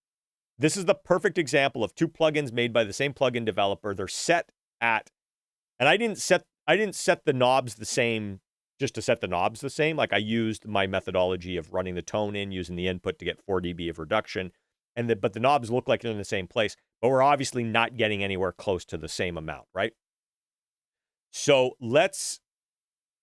this is the perfect example of 2 plugins made by the same plugin developer. They're set at, and I didn't set the knobs the same just to set the knobs the same. Like, I used my methodology of running the tone in, using the input to get 4 dB of reduction, but the knobs look like they're in the same place, but we're obviously not getting anywhere close to the same amount, right? So let's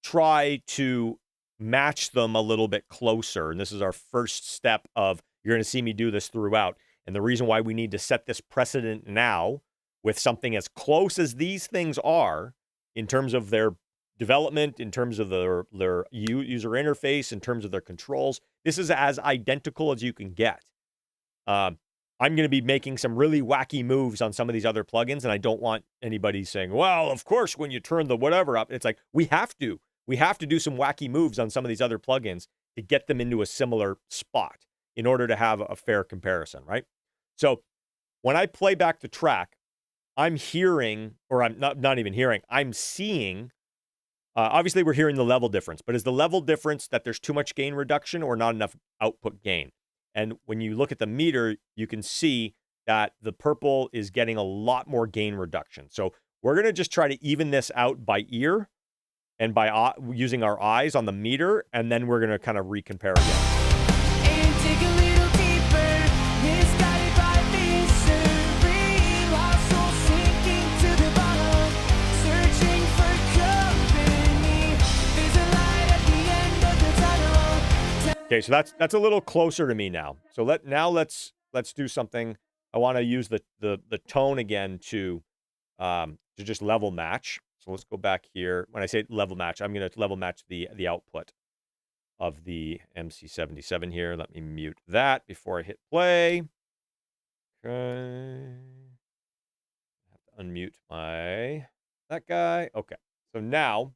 try to match them a little bit closer, and this is our first step of, you're going to see me do this throughout. And the reason why we need to set this precedent now with something as close as these things are in terms of their development, in terms of their user interface, in terms of their controls, this is as identical as you can get. I'm going to be making some really wacky moves on some of these other plugins, and I don't want anybody saying, well, of course, when you turn the whatever up, it's like, we have to do some wacky moves on some of these other plugins to get them into a similar spot in order to have a fair comparison, right? So when I play back the track, I'm hearing, or I'm not even hearing, I'm seeing, obviously we're hearing the level difference, but is the level difference that there's too much gain reduction or not enough output gain? And when you look at the meter, you can see that the purple is getting a lot more gain reduction. So we're going to just try to even this out by ear and by using our eyes on the meter, and then we're going to kind of recompare again. And dig a little deeper, misguided by misery, lost soul sinking to the bottom, searching for Okay, so that's a little closer to me now. So let's do something. I want to use the tone again to just level match. So let's go back here. When I say level match, I'm going to level match the output of the MC77 here. Let me mute that before I hit play. Okay. I have to unmute that guy. Okay. So now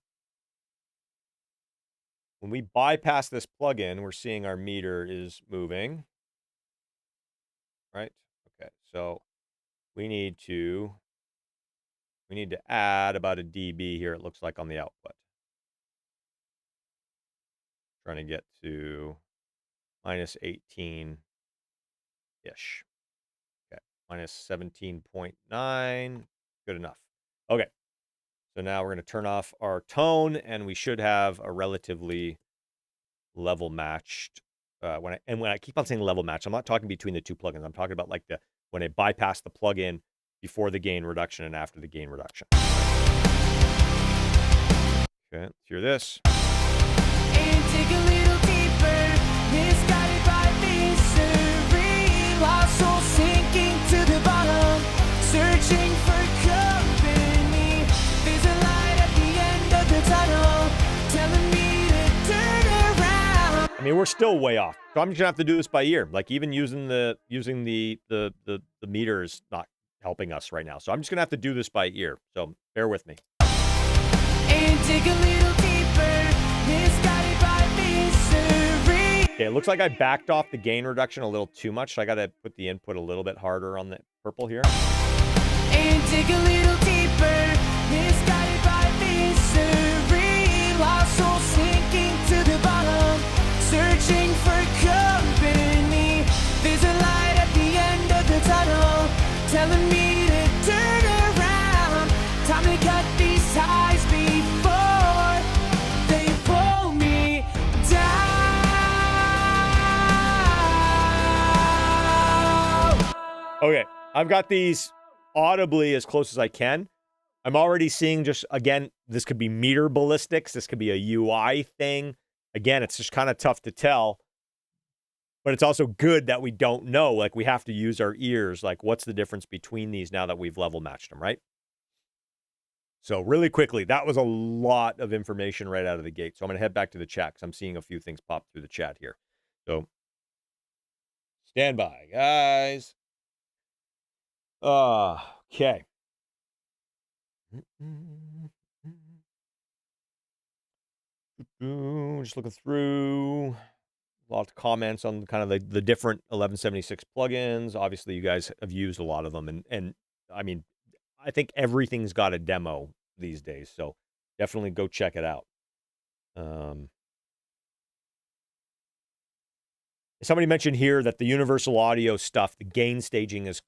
when we bypass this plugin, we're seeing our meter is moving. Right? Okay. So we need to add about a dB here, it looks like, on the output. Trying to get to minus 18-ish. Okay, minus 17.9, good enough. Okay, so now we're going to turn off our tone, and we should have a relatively level matched. When I keep on saying level match, I'm not talking between the two plugins. I'm talking about like when I bypass the plugin before the gain reduction and after the gain reduction. Okay, let's hear this. And dig a little deeper, misguided by misery, lost soul sinking to the bottom, searching for company. There's a light at the end of the tunnel, telling me to turn around. I mean, we're still way off. So I'm just gonna have to do this by ear. Like even using the meter is not helping us right now. So I'm just gonna have to do this by ear. So bear with me. And dig a little deeper, misguided by misery. Okay, it looks like I backed off the gain reduction a little too much. So I gotta put the input a little bit harder on the purple here. And dig a little deeper, misguided by misery, lost soul sinking to the bottom, searching for company. There's a light at the end of the tunnel, telling me to turn around. Time to cut these ties before they pull me down. Okay, I've got these audibly as close as I can. I'm already seeing just, again, this could be meter ballistics. This could be a UI thing. Again, it's just kind of tough to tell. But it's also good that we don't know. Like, we have to use our ears. Like, what's the difference between these now that we've level matched them, right? So really quickly, that was a lot of information right out of the gate. So I'm going to head back to the chat because I'm seeing a few things pop through the chat here. So stand by, guys. Okay. Just looking through. Lots of comments on kind of the different 1176 plugins. Obviously, you guys have used a lot of them. And I mean, I think everything's got a demo these days. So definitely go check it out. Somebody mentioned here that the universal audio stuff, the gain staging is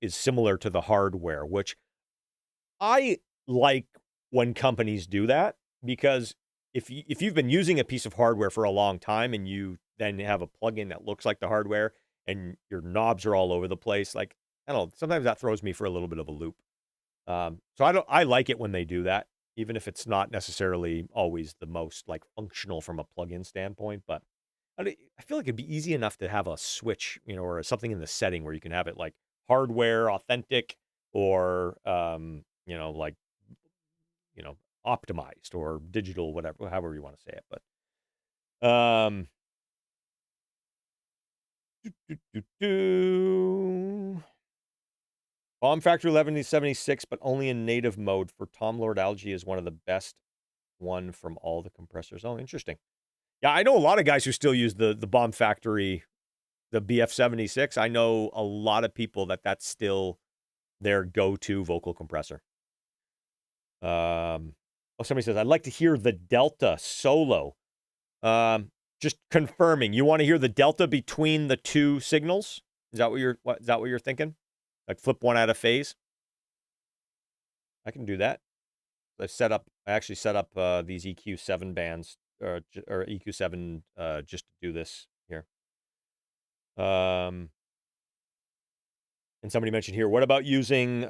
similar to the hardware, which I like when companies do that, because if you've been using a piece of hardware for a long time and you then have a plugin that looks like the hardware and your knobs are all over the place, like, I don't know, sometimes that throws me for a little bit of a loop. So I like it when they do that, even if it's not necessarily always the most like functional from a plugin standpoint. But I feel like it'd be easy enough to have a switch, or something in the setting where you can have it like hardware authentic or like optimized or digital, whatever, however you want to say it. But Bomb Factory 1176, but only in native mode for Tom Lord Algae is one of the best one from all the compressors. Oh, interesting. Yeah, I know a lot of guys who still use the Bomb Factory, the BF76. I know a lot of people that's still their go-to vocal compressor. Somebody says, I'd like to hear the Delta solo. Just confirming, you want to hear the Delta between the two signals? Is that what you're thinking? Like flip one out of phase? I can do that. I actually set up these EQ7 bands or EQ7 just to do this here. And somebody mentioned here, what about using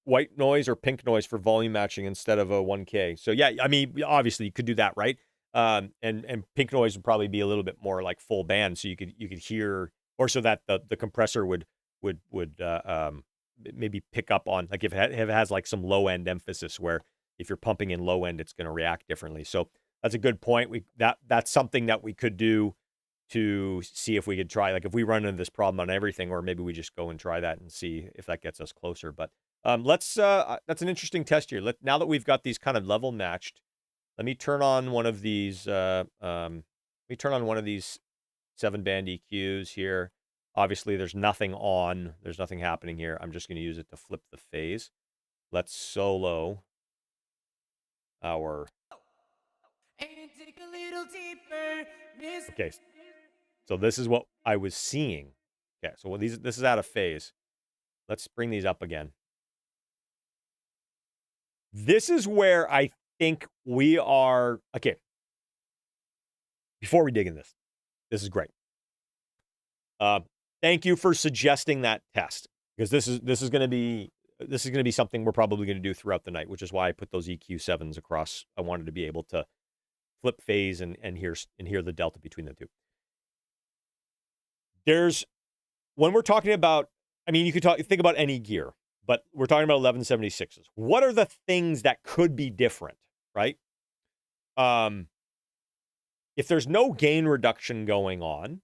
white noise or pink noise for volume matching instead of a 1K? So yeah, I mean, obviously you could do that, right? And pink noise would probably be a little bit more like full band, so you could hear, or so that the compressor would maybe pick up on, like if it has like some low end emphasis, where if you're pumping in low end, it's going to react differently. So that's a good point. That's something that we could do to see if we could try, like if we run into this problem on everything, or maybe we just go and try that and see if that gets us closer. But that's an interesting test here. Now that we've got these kind of level matched, let me turn on one of these. Let me turn on one of these 7-band EQs here. Obviously, there's nothing on. There's nothing happening here. I'm just going to use it to flip the phase. Let's solo our. Okay, so this is what I was seeing. Okay, so this is out of phase. Let's bring these up again. This is where I think we are. Okay, before we dig in this is great. Thank you for suggesting that test, because this is going to be something we're probably going to do throughout the night, which is why I put those EQ7s across. I wanted to be able to flip phase and hear the delta between the two. When we're talking about, I mean, you could think about any gear, but we're talking about 1176s. What are the things that could be different, right? If there's no gain reduction going on,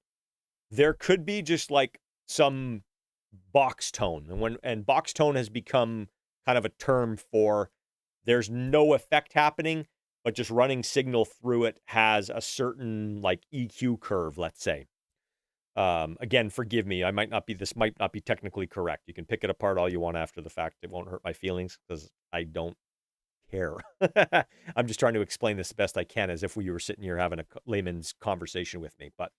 there could be just like some box tone. And box tone has become kind of a term for there's no effect happening, but just running signal through it has a certain like EQ curve, let's say. Again, forgive me. This might not be technically correct. You can pick it apart all you want after the fact. It won't hurt my feelings because I don't care. I'm just trying to explain this the best I can, as if we were sitting here having a layman's conversation with me. But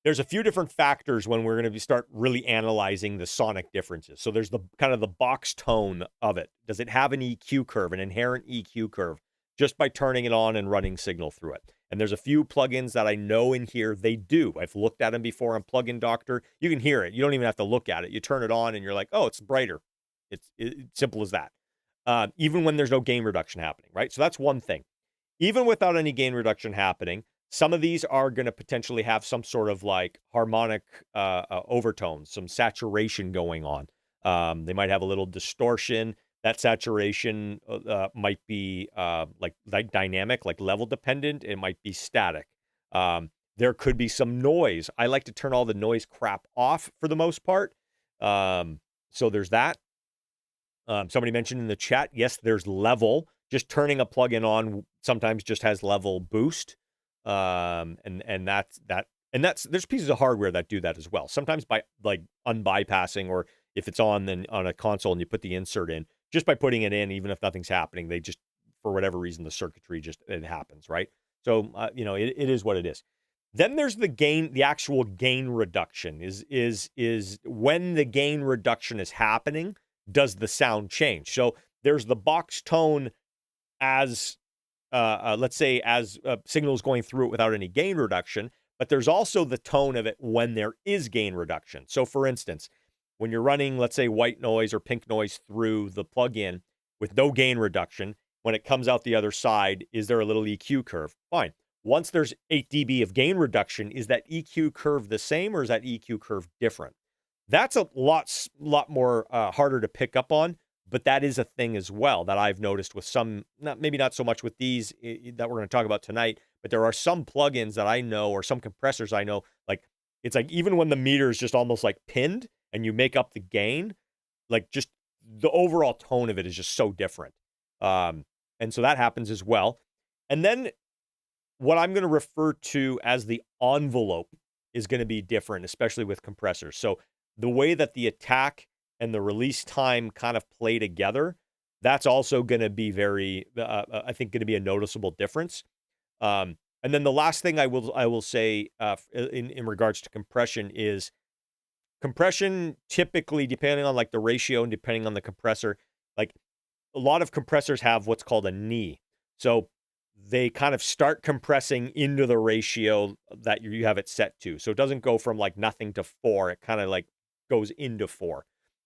there's a few different factors when we're going to start really analyzing the sonic differences. So there's the kind of the box tone of it. Does it have an EQ curve, an inherent EQ curve, just by turning it on and running signal through it? And there's a few plugins that I know in here they do. I've looked at them before on Plugin Doctor. You can hear it. You don't even have to look at it. You turn it on and you're like, oh, it's brighter. It's simple as that. Even when there's no gain reduction happening, right? So that's one thing. Even without any gain reduction happening, some of these are going to potentially have some sort of like harmonic overtones, some saturation going on. They might have a little distortion. That saturation might be like dynamic, like level dependent. It might be static. There could be some noise. I like to turn all the noise crap off for the most part. So there's that. Somebody mentioned in the chat, yes, there's level. Just turning a plugin on sometimes just has level boost. And that's there's pieces of hardware that do that as well. Sometimes by like unbypassing, or if it's on then on a console and you put the insert in, just by putting it in, even if nothing's happening, they just, for whatever reason, the circuitry just, it happens, right? So, it is what it is. Then there's the actual gain reduction is when the gain reduction is happening, does the sound change? So there's the box tone as, let's say, as signals going through it without any gain reduction, but there's also the tone of it when there is gain reduction. So for instance, when you're running, let's say, white noise or pink noise through the plugin with no gain reduction, when it comes out the other side, is there a little EQ curve? Fine. Once there's 8 dB of gain reduction, is that EQ curve the same, or is that EQ curve different? That's a lot more harder to pick up on, but that is a thing as well that I've noticed with some, maybe not so much with these that we're going to talk about tonight, but there are some plugins that I know, or some compressors I know, like it's like even when the meter is just almost like pinned and you make up the gain, like just the overall tone of it is just so different. And so that happens as well. And then what I'm going to refer to as the envelope is going to be different, especially with compressors. So the way that the attack and the release time kind of play together, that's also going to be very, I think, going to be a noticeable difference. And then the last thing I will say in regards to compression is compression typically, depending on like the ratio and depending on the compressor, like a lot of compressors have what's called a knee. So they kind of start compressing into the ratio that you have it set to. So it doesn't go from like nothing to 4. It kind of like goes into 4.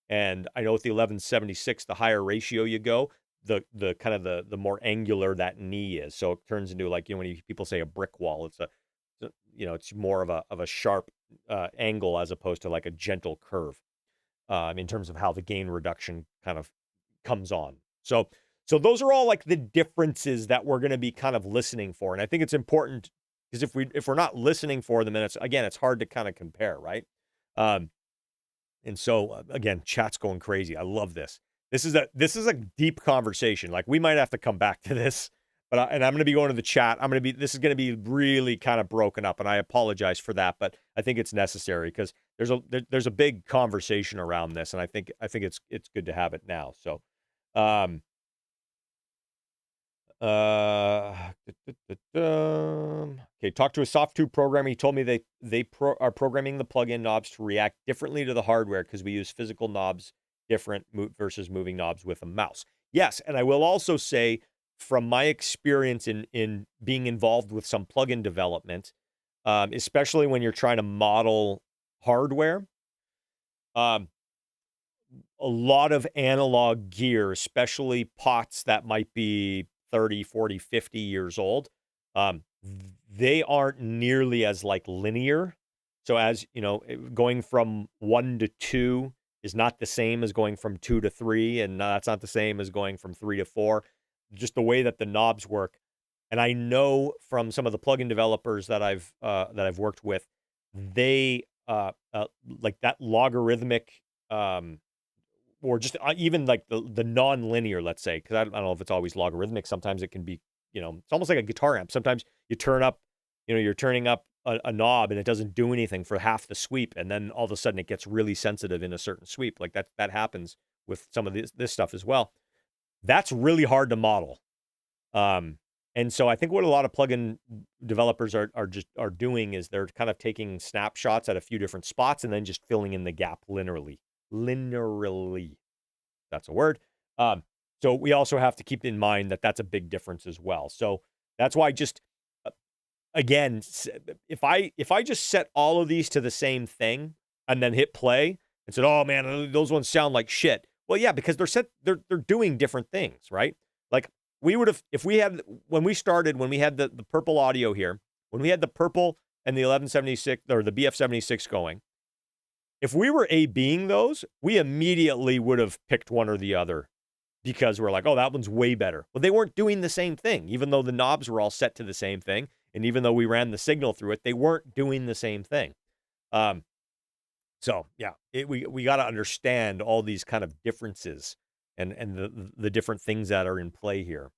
And I know with the 1176, the higher ratio you go, the kind of the more angular that knee is. So it turns into like, when people say a brick wall, it's it's more of a sharp angle as opposed to like a gentle curve in terms of how the gain reduction kind of comes on. So those are all like the differences that we're going to be kind of listening for. And I think it's important because if we're not listening for them, then it's hard to kind of compare, right? And so again, chat's going crazy. I love this. This is a deep conversation. Like we might have to come back to this, but and I'm going to be going to the chat. This is going to be really kind of broken up, and I apologize for that, but I think it's necessary because there's a big conversation around this, and I think it's good to have it now. So, okay, talk to a soft tube programmer. He told me they are programming the plug-in knobs to react differently to the hardware because we use physical knobs different versus moving knobs with a mouse. Yes, and I will also say from my experience in being involved with some plug-in development, especially when you're trying to model hardware, a lot of analog gear, especially pots that might be 30, 40, 50 years old, they aren't nearly as like linear. So as going from 1 to 2 is not the same as going from 2 to 3, and that's not the same as going from 3 to 4. Just the way that the knobs work. And I know from some of the plugin developers that I've worked with, they like that logarithmic or just even like the non-linear, let's say, because I don't know if it's always logarithmic. Sometimes it can be, it's almost like a guitar amp. Sometimes you turn up, you're turning up a knob and it doesn't do anything for half the sweep, and then all of a sudden it gets really sensitive in a certain sweep. Like that happens with some of this stuff as well. That's really hard to model. And so I think what a lot of plugin developers are doing is they're kind of taking snapshots at a few different spots and then just filling in the gap linearly. That's a word. So we also have to keep in mind that that's a big difference as well. So that's why just again, if I just set all of these to the same thing and then hit play and said, "Oh man, those ones sound like shit." Well, yeah, because they're doing different things, right? Like we would have if we had when we had the purple audio here, when we had the purple and the 1176 or the BF76 going. If we were A-Bing those, we immediately would have picked one or the other because we're like, oh, that one's way better. Well, they weren't doing the same thing, even though the knobs were all set to the same thing. And even though we ran the signal through it, they weren't doing the same thing. So, yeah, we got to understand all these kind of differences and the different things that are in play here.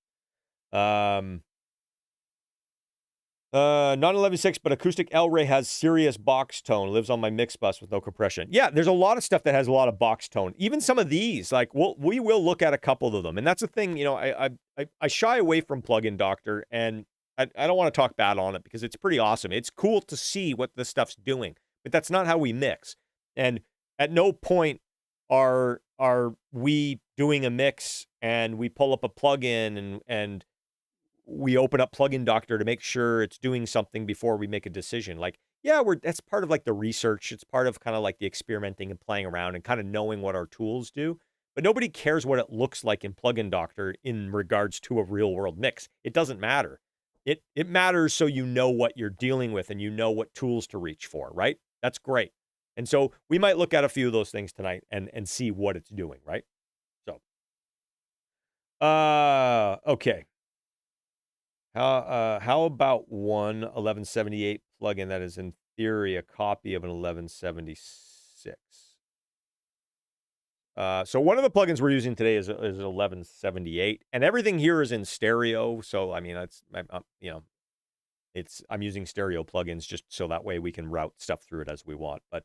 Not 11.6, but acoustic L-Ray has serious box tone. Lives on my mix bus with no compression. Yeah, there's a lot of stuff that has a lot of box tone. Even some of these, like we will look at a couple of them, and that's the thing. I shy away from Plugin Doctor, and I don't want to talk bad on it because it's pretty awesome. It's cool to see what this stuff's doing, but that's not how we mix. And at no point are we doing a mix and we pull up a plugin and we open up Plugin Doctor to make sure it's doing something before we make a decision. Like, yeah, that's part of like the research. It's part of kind of like the experimenting and playing around and kind of knowing what our tools do. But nobody cares what it looks like in Plugin Doctor in regards to a real world mix. It doesn't matter. It matters so you know what you're dealing with and you know what tools to reach for, right? That's great. And so we might look at a few of those things tonight and see what it's doing, right? So, okay. How about one 1178 plugin that is in theory a copy of an 1176? So one of the plugins we're using today is 1178, and everything here is in stereo. So I mean, I'm using stereo plugins just so that way we can route stuff through it as we want. But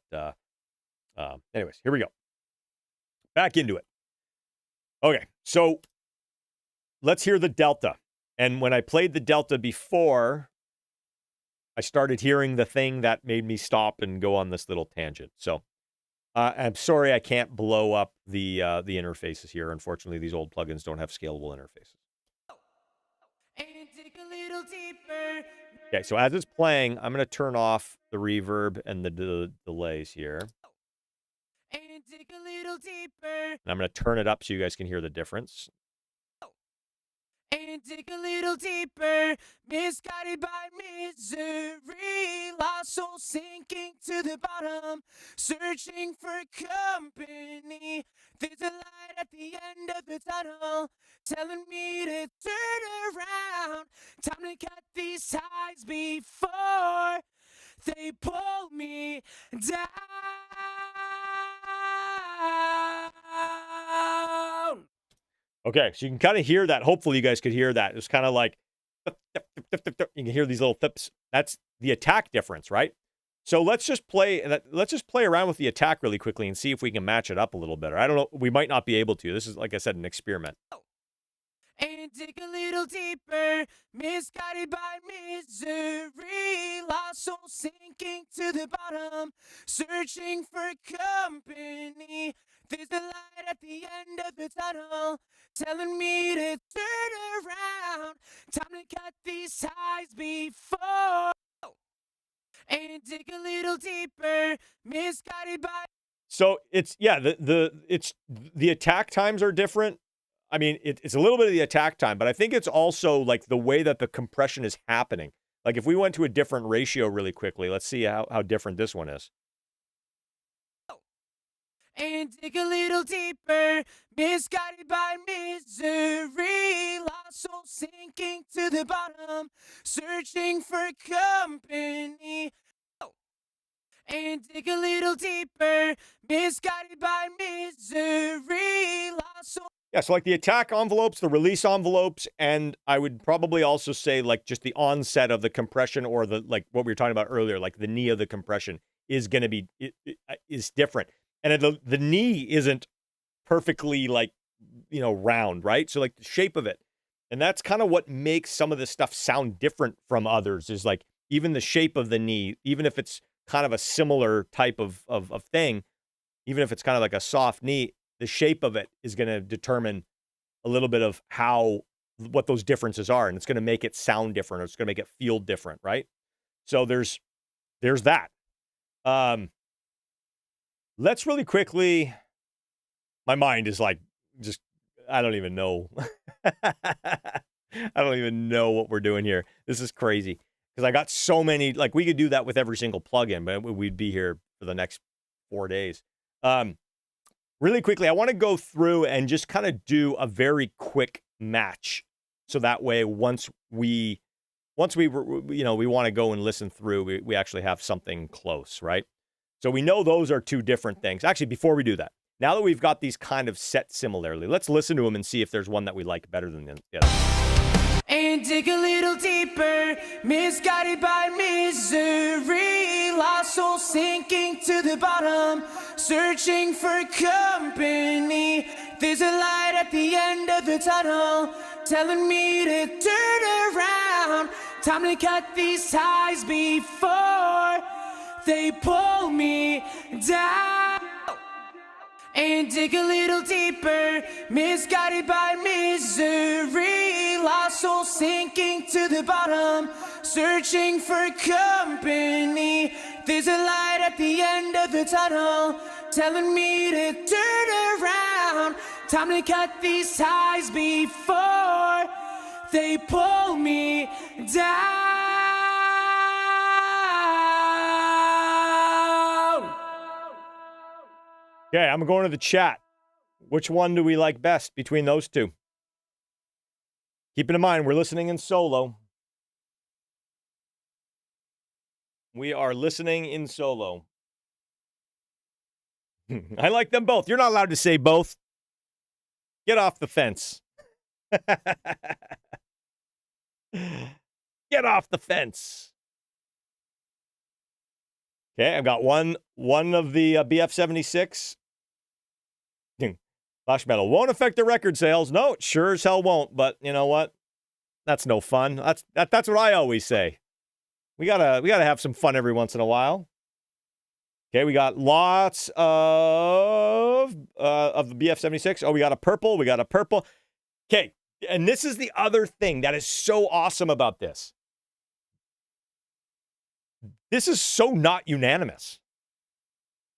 anyways, here we go. Back into it. Okay, so let's hear the Delta. And when I played the Delta before, I started hearing the thing that made me stop and go on this little tangent. So I'm sorry I can't blow up the interfaces here. Unfortunately, these old plugins don't have scalable interfaces. Okay, so as it's playing, I'm going to turn off the reverb and the delays here. And I'm going to turn it up so you guys can hear the difference. dig a little deeper, misguided by misery, lost soul sinking to the bottom, searching for company. There's a light at the end of the tunnel, telling me to turn around. Time to cut these ties before they pull me down. Okay, so you can kind of hear that. Hopefully you guys could hear that. It's kind of like, you can hear these little thips. That's the attack difference, right? So let's just play around with the attack really quickly and see if we can match it up a little better. I don't know. We might not be able to. This is, like I said, an experiment. And dig a little deeper, misguided by misery, lost soul sinking to the bottom, searching for company. There's a light at the end of the tunnel, telling me to turn around. Time to cut these ties before. And dig a little deeper, misguided by. So it's, yeah, the attack times are different. I mean, it's a little bit of the attack time, but I think it's also like the way that the compression is happening. Like if we went to a different ratio really quickly, let's see how different this one is. And dig a little deeper, misguided by misery, lost soul sinking to the bottom, searching for company. And dig a little deeper, misguided by misery, lost soul. Yeah, so like the attack envelopes, the release envelopes, and I would probably also say like just the onset of the compression, or the, like what we were talking about earlier, like the knee of the compression is going to be, is different. And the knee isn't perfectly like, round, right? So like the shape of it. And that's kind of what makes some of this stuff sound different from others, is like even the shape of the knee, even if it's kind of a similar type of thing, even if it's kind of like a soft knee, the shape of it is going to determine a little bit of what those differences are. And it's going to make it sound different, or it's going to make it feel different, right? So there's that. Let's really quickly, my mind is like, just, I don't even know. I don't even know what we're doing here. This is crazy. Because I got so many, like we could do that with every single plugin, but we'd be here for the next 4 days. Really quickly, I want to go through and just kind of do a very quick match. So that way, once we want to go and listen through, we actually have something close, right? So we know those are two different things. Actually, before we do that, now that we've got these kind of set similarly, let's listen to them and see if there's one that we like better than the other. And dig a little deeper, misguided by misery, lost soul sinking to the bottom, searching for company. There's a light at the end of the tunnel, telling me to turn around. Time to cut these ties before they pull me down. And dig a little deeper, misguided by misery, lost soul sinking to the bottom, searching for company. There's a light at the end of the tunnel, telling me to turn around. Time to cut these ties before they pull me down. Okay, I'm going to the chat. Which one do we like best between those two? Keeping in mind, we're listening in solo. We are listening in solo. I like them both. You're not allowed to say both. Get off the fence. Get off the fence. Okay, I've got one of the BF-76. Flash metal won't affect the record sales. No, it sure as hell won't. But you know what? That's no fun. That's what I always say. We gotta have some fun every once in a while. Okay, we got lots of the BF-76. Oh, we got a purple. Okay, and this is the other thing that is so awesome about this. This is so not unanimous.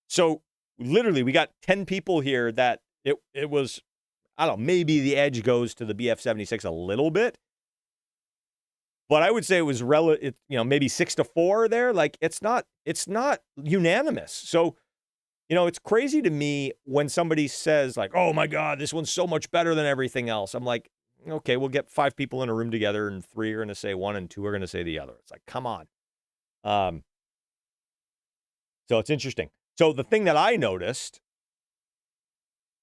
So literally, we got 10 people here that it was, I don't know, maybe the edge goes to the BF-76 a little bit, but I would say it was maybe 6-4 there. Like it's not unanimous. So, it's crazy to me when somebody says like, "Oh my God, this one's so much better than everything else." I'm like, okay, we'll get 5 people in a room together and 3 are going to say one and 2 are going to say the other. It's like, come on. So it's interesting. So the thing that I noticed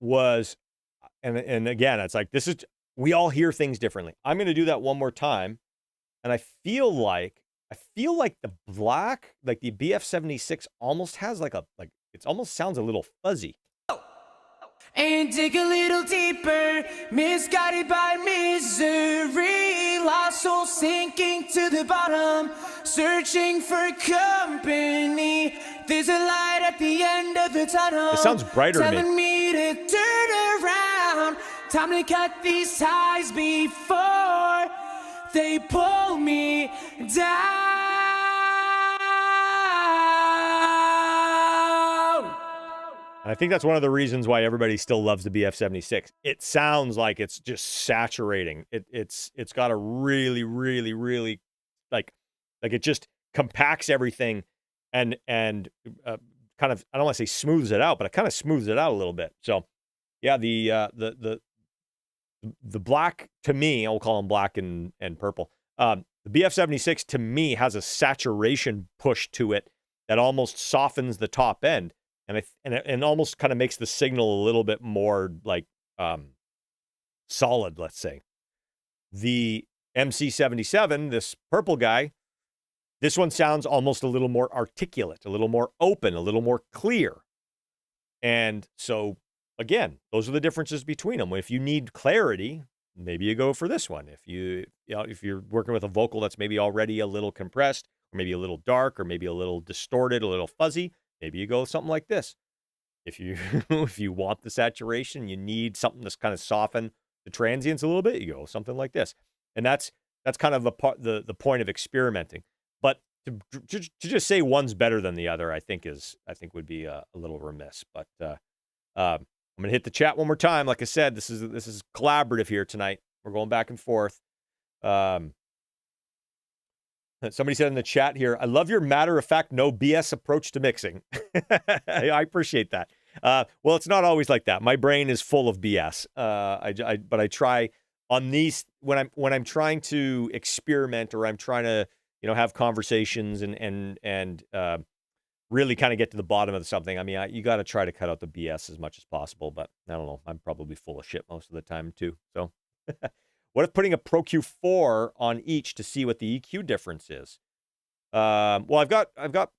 was, and again, it's like, we all hear things differently. I'm going to do that one more time. And I feel like the black, like the BF76 almost has it almost sounds a little fuzzy. And dig a little deeper, misguided by misery, lost soul sinking to the bottom, searching for company. There's a light at the end of the tunnel. It sounds brighter to me. Telling me to turn around. Time to cut these ties before they pull me down. I think that's one of the reasons why everybody still loves the BF76. It sounds like it's just saturating. It's got a really, really, really like it just compacts everything and kind of, I don't want to say smooths it out, but it kind of smooths it out a little bit. So yeah, the black, to me, I'll call them black and purple. The BF76 to me has a saturation push to it that almost softens the top end. And almost kind of makes the signal a little bit more like solid, let's say. The MC77, this purple guy, this one sounds almost a little more articulate, a little more open, a little more clear. And so, again, those are the differences between them. If you need clarity, maybe you go for this one. If you're working with a vocal that's maybe already a little compressed, or maybe a little dark, or maybe a little distorted, a little fuzzy, maybe you go with something like this. If you want the saturation, you need something that's kind of soften the transients a little bit, you go with something like this. And that's kind of the point of experimenting. But to just say one's better than the other, I think would be a little remiss. But I'm gonna hit the chat one more time. Like I said, this is collaborative here tonight. We're going back and forth. Somebody said in the chat here, "I love your matter-of-fact, no BS approach to mixing." I appreciate that. Well, it's not always like that. My brain is full of BS. But I try on these when I'm trying to experiment, or I'm trying to have conversations and really kind of get to the bottom of something. I mean, you got to try to cut out the BS as much as possible. But I don't know. I'm probably full of shit most of the time too. So. What if putting a Pro Q4 on each to see what the EQ difference is? Well, I've got,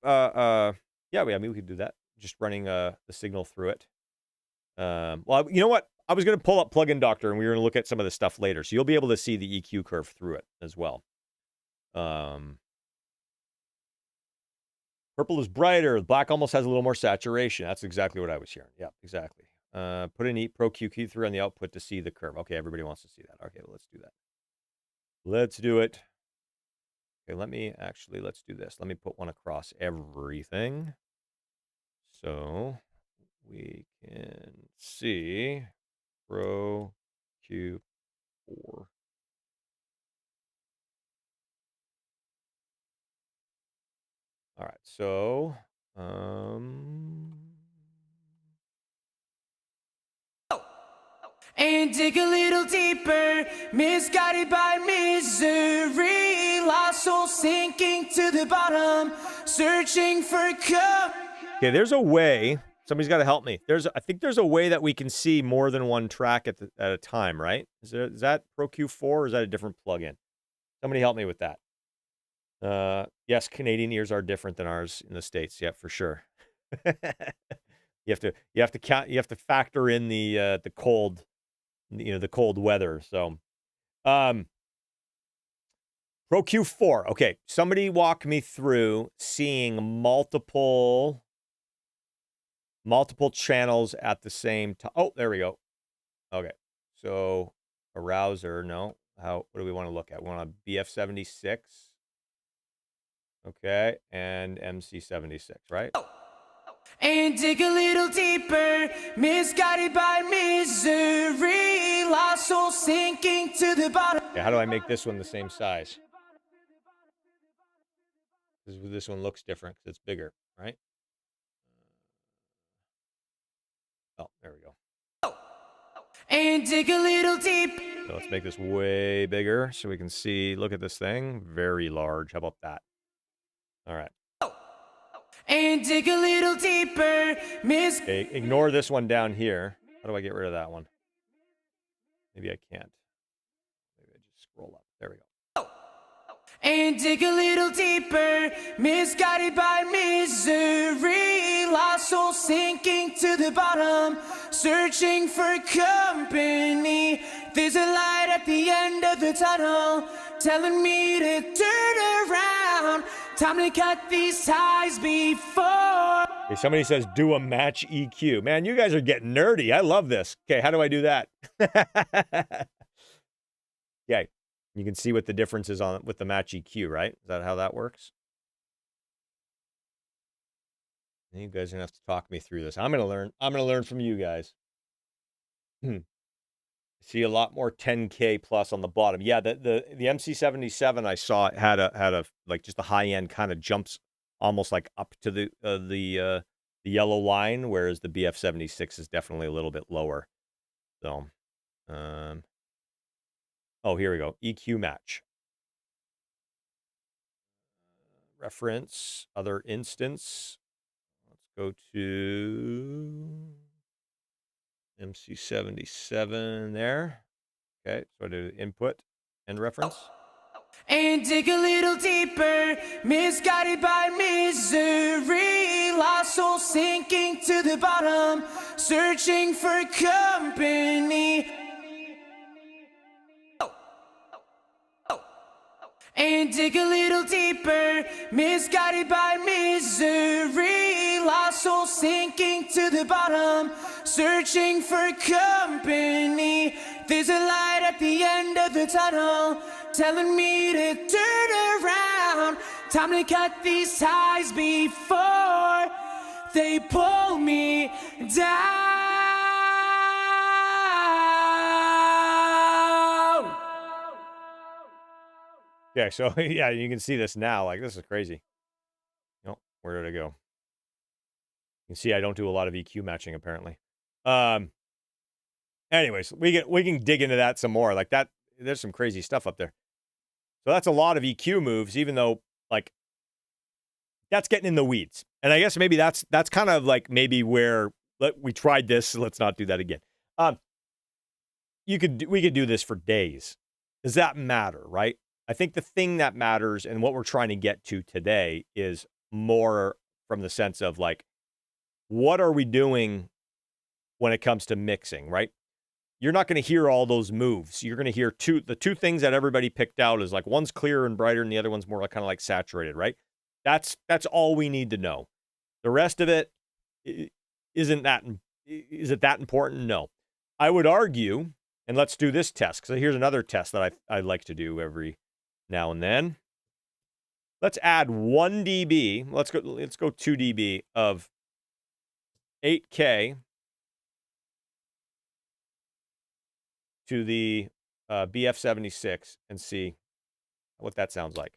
yeah, I mean, we could do that. Just running the signal through it. Well, you know what? I was going to pull up Plugin Doctor, and we were going to look at some of this stuff later. So you'll be able to see the EQ curve through it as well. Purple is brighter. Black almost has a little more saturation. That's exactly what I was hearing. Yeah, exactly. Put an Pro Q3 on the output to see the curve. Okay, everybody wants to see that. Okay, well, let's do that. Let's do it. Okay, let's do this. Let me put one across everything. So we can see Pro Q4. All right, so, And dig a little deeper, misguided by misery, lost soul sinking to the bottom, searching for okay, there's a way. Somebody's got to help me. I think there's a way that we can see more than one track at a time, right? Is that Pro Q4 or is that a different plugin? Somebody help me with that. Yes, Canadian ears are different than ours in the States. Yeah, for sure. You have to factor in the cold. The cold weather. So, Pro Q4. Okay, somebody walk me through seeing multiple channels at the same time. Oh, there we go. Okay, so arouser. No, what do we want to look at? We want a BF76. Okay, and MC76, right? And dig a little deeper, misguided by misery, lost soul sinking to the bottom. Okay, how do I make this one the same size? This one looks different because it's bigger, right? Oh, there we go. And dig a little deep. So let's make this way bigger so we can see. Look at this thing. Very large. How about that? All right. And dig a little deeper. Okay, ignore this one down here. How do I get rid of that one? Maybe I can't. Maybe I just scroll up. There we go. And dig a little deeper, misguided by misery, lost soul sinking to the bottom, searching for company. There's a light at the end of the tunnel, telling me to turn around. Time to cut these ties before. Okay, somebody says do a match EQ. Man, you guys are getting nerdy. I love this. Okay, how do I do that? Okay. You can see what the difference is on with the match EQ, right? Is that how that works? You guys are gonna have to talk me through this. I'm gonna learn from you guys. See a lot more 10K plus on the bottom. Yeah, the MC77 I saw had a like just a high end kind of jumps almost like up to the yellow line, whereas the BF76 is definitely a little bit lower. So, oh, here we go. EQ match. Reference, other instance. Let's go to MC77 there. Okay, so I do input and reference. And dig a little deeper, misguided by misery, lost soul sinking to the bottom, searching for company. And dig a little deeper, misguided by misery, lost soul sinking to the bottom, searching for company. There's a light at the end of the tunnel, telling me to turn around. Time to cut these ties before they pull me down. Yeah, so yeah, you can see this now. Like, this is crazy. Oh, where did I go? You can see I don't do a lot of EQ matching apparently. Anyways, we can dig into that some more. Like that, there's some crazy stuff up there. So that's a lot of EQ moves, even though like that's getting in the weeds. And I guess maybe that's kind of like maybe where we tried this. So let's not do that again. We could do this for days. Does that matter, right? I think the thing that matters and what we're trying to get to today is more from the sense of like, what are we doing when it comes to mixing, right? You're not going to hear all those moves. You're going to hear the two things that everybody picked out is like one's clearer and brighter and the other one's more like kind of like saturated, right? That's all we need to know. The rest of it is it that important? No. I would argue, and let's do this test because here's another test that I like to do every now and then. Let's add 1 dB. Let's go 2 dB of 8K to the BF76 and see what that sounds like.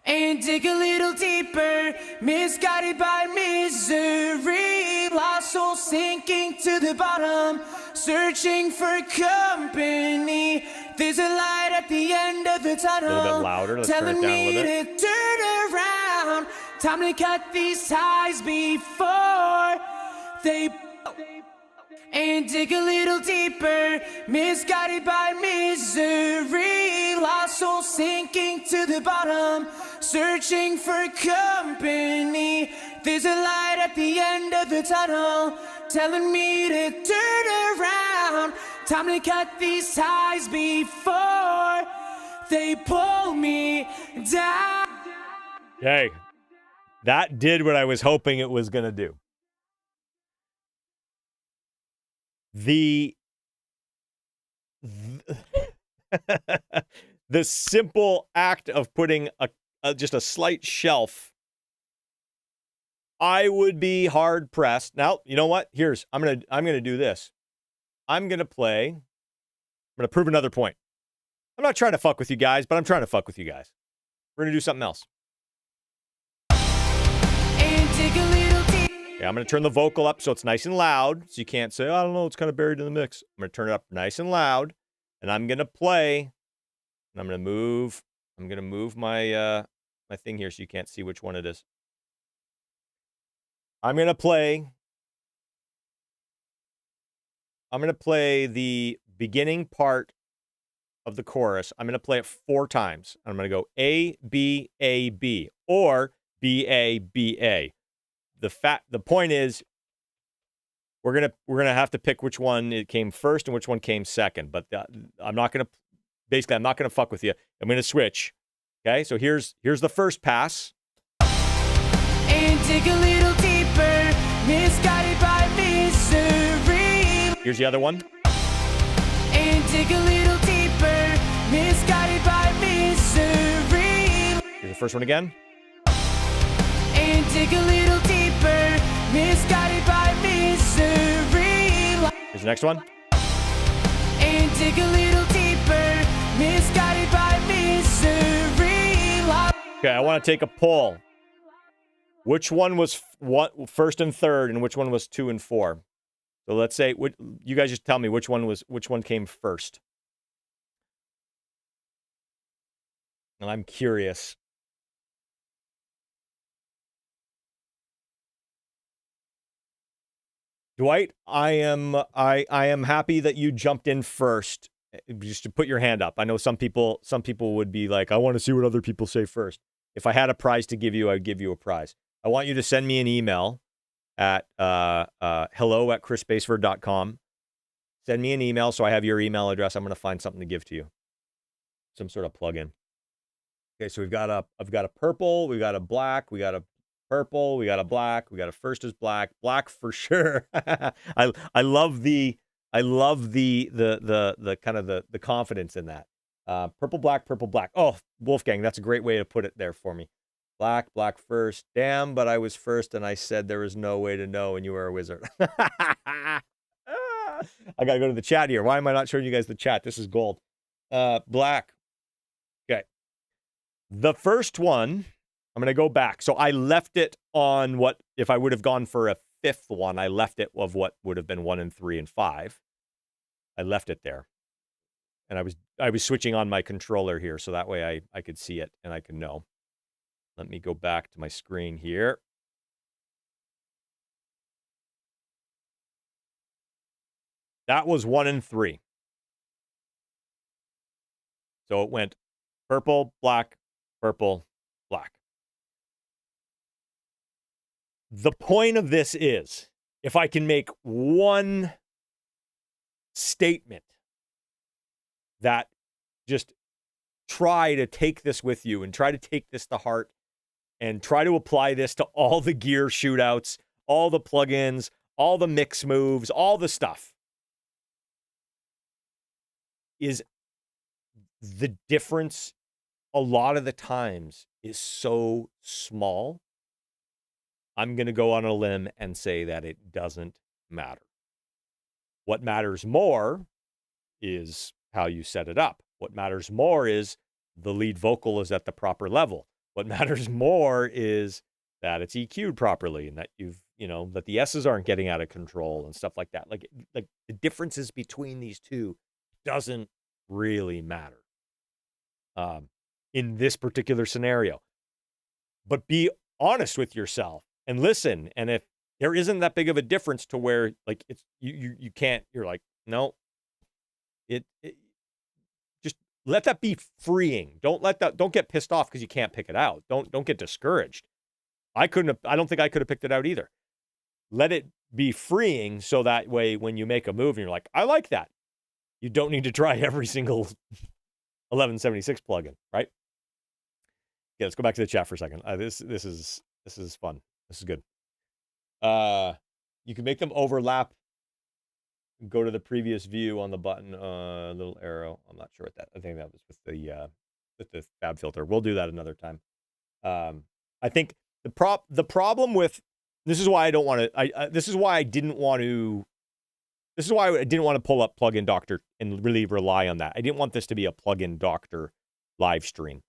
And dig a little deeper, misguided by misery, lost soul sinking to the bottom, searching for company. There's a light at the end of the tunnel, a little bit louder. Let's turn it down a little bit. To turn around. Time to cut these ties before they. And dig a little deeper, misguided by misery, lost soul sinking to the bottom, searching for company. There's a light at the end of the tunnel, telling me to turn around. Time to cut these ties before they pull me down. Okay, that did what I was hoping it was going to do. The simple act of putting just a slight shelf, I would be hard pressed. Now, you know what? I'm gonna do this. I'm gonna prove another point. I'm not trying to fuck with you guys, but I'm trying to fuck with you guys. We're gonna do something else. Okay, I'm going to turn the vocal up so it's nice and loud, so you can't say, oh, I don't know, it's kind of buried in the mix. I'm going to turn it up nice and loud, and I'm going to play, and I'm going to move my my thing here so you can't see which one it is. I'm going to play the beginning part of the chorus. I'm going to play it 4 times. I'm going to go A, B, A, B, or B, A, B, A. The point is, we're gonna have to pick which one it came first and which one came second. But I'm not gonna fuck with you. I'm gonna switch. Okay, so here's the first pass. And dig a little deeper, misguided by misery. Here's the other one. And dig a little deeper, misguided by misery. Here's the first one again. And dig a little deeper, misguided by misery. Here's the next one. And dig a little deeper, misguided by misery. Okay, I want to take a poll. Which one was first and third, and which one was 2 and 4? So let's say, you guys just tell me which one came first. And I'm curious. Dwight, I am happy that you jumped in first. Just to put your hand up. I know some people would be like, I want to see what other people say first. If I had a prize to give you, I'd give you a prize. I want you to send me an email at hello@chrisbaseford.com. Send me an email so I have your email address. I'm going to find something to give to you. Some sort of plugin. Okay, so I've got a purple, we've got a black, we got a purple, we got a black, we got a first is black for sure. I love the kind of the confidence in that. Purple, black. Oh, Wolfgang, that's a great way to put it there for me. Black first. Damn, but I was first and I said there was no way to know and you were a wizard. I got to go to the chat here. Why am I not showing you guys the chat? This is gold. Black. Okay. The first one, I'm going to go back. So I left it on what, if I would have gone for a 5th one, I left it of what would have been 1 and 3 and 5. I left it there. And I was switching on my controller here, so that way I could see it and I could know. Let me go back to my screen here. That was 1 and 3. So it went purple, black, purple, black. The point of this is, if I can make one statement that just try to take this with you and try to take this to heart and try to apply this to all the gear shootouts, all the plugins, all the mix moves, all the stuff, is the difference a lot of the times is so small. I'm going to go on a limb and say that it doesn't matter. What matters more is how you set it up. What matters more is the lead vocal is at the proper level. What matters more is that it's EQ'd properly and that that the S's aren't getting out of control and stuff like that. Like the differences between these two doesn't really matter in this particular scenario. But be honest with yourself and listen. And if there isn't that big of a difference to where like it's you can't, you're like, no, it just let that be freeing. Don't get pissed off because you can't pick it out. Don't get discouraged. I don't think I could have picked it out either. Let it be freeing so that way when you make a move and you're like, I like that, you don't need to try every single 1176 plugin, right? Yeah, let's go back to the chat for a second. This is fun. This is good. You can make them overlap. Go to the previous view on the button, little arrow. I'm not sure what that. I think that was with the fab filter. We'll do that another time. I think the problem with this is why I don't want to. This is why I didn't want to. This is why I didn't want to pull up Plugin Doctor and really rely on that. I didn't want this to be a Plugin Doctor live stream.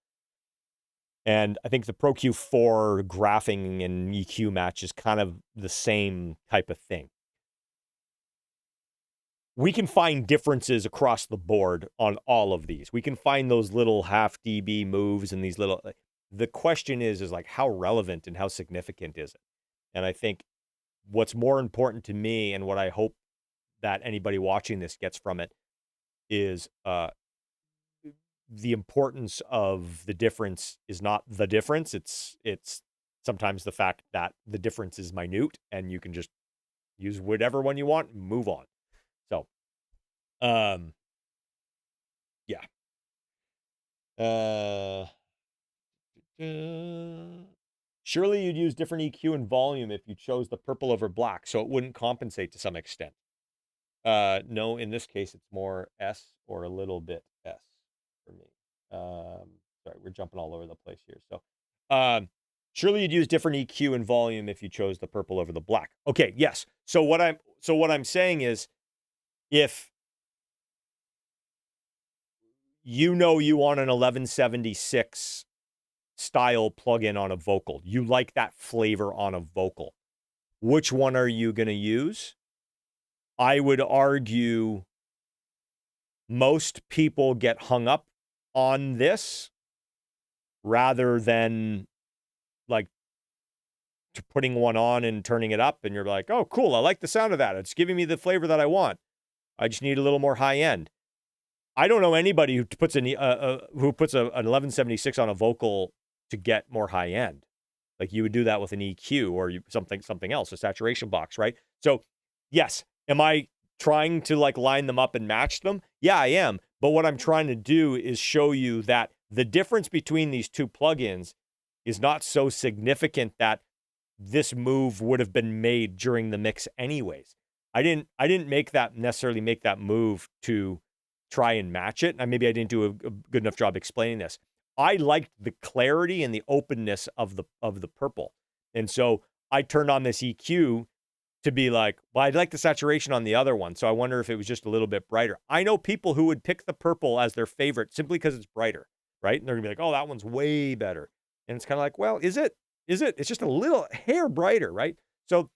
And I think the Pro Q4 graphing and EQ match is kind of the same type of thing. We can find differences across the board on all of these. We can find those little half dB moves and these little, the question is like, how relevant and how significant is it? And I think what's more important to me, and what I hope that anybody watching this gets from it, is the importance of the difference is not the difference. It's sometimes the fact that the difference is minute and you can just use whatever one you want and move on. So, yeah. Surely you'd use different EQ and volume if you chose the purple over black, so it wouldn't compensate to some extent. No, in this case, it's more S or a little bit S for me. Sorry, we're jumping all over the place here. So, surely you'd use different EQ and volume if you chose the purple over the black. Okay, yes. So what I'm saying is, if you want an 1176 style plugin on a vocal, you like that flavor on a vocal, which one are you going to use? I would argue most people get hung up on this rather than like putting one on and turning it up and you're like, oh, cool, I like the sound of that. It's giving me the flavor that I want. I just need a little more high end. I don't know anybody who puts an 1176 on a vocal to get more high end. Like you would do that with an EQ or something else, a saturation box, right? So yes, am I trying to like line them up and match them? Yeah, I am. But what I'm trying to do is show you that the difference between these two plugins is not so significant that this move would have been made during the mix anyways. I didn't necessarily make that move to try and match it. And maybe I didn't do a good enough job explaining this. I liked the clarity and the openness of the purple. And so I turned on this EQ to be like, well, I'd like the saturation on the other one. So I wonder if it was just a little bit brighter. I know people who would pick the purple as their favorite simply because it's brighter, right? And they're gonna be like, oh, that one's way better. And it's kind of like, well, is it? It's just a little hair brighter, right? So,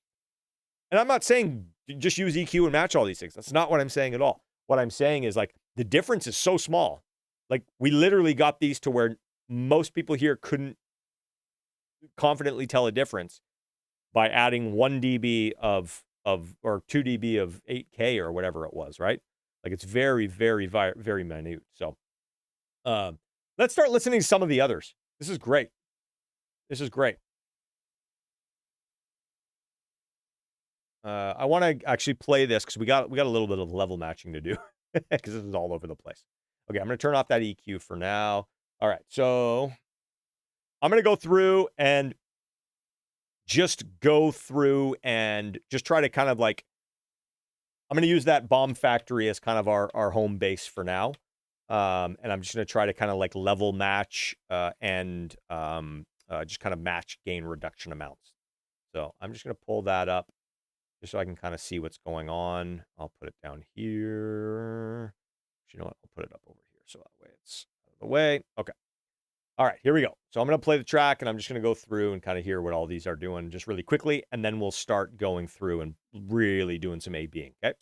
and I'm not saying just use EQ and match all these things. That's not what I'm saying at all. What I'm saying is like, the difference is so small. Like we literally got these to where most people here couldn't confidently tell a difference by adding 1 dB or 2 dB of 8K or whatever it was, right? Like it's very, very, very minute. So let's start listening to some of the others. This is great. This is great. I want to actually play this because we got a little bit of level matching to do because this is all over the place. Okay, I'm going to turn off that EQ for now. All right, so I'm going to go through and just try to kind of like, I'm going to use that Bomb Factory as kind of our home base for now. And I'm just going to try to kind of like level match and just kind of match gain reduction amounts. So I'm just going to pull that up just so I can kind of see what's going on. I'll put it down here. You know what? I'll put it up over here so that way it's out of the way. Okay. All right, here we go. So I'm going to play the track and I'm just going to go through and kind of hear what all these are doing just really quickly. And then we'll start going through and really doing some A-Bing, okay?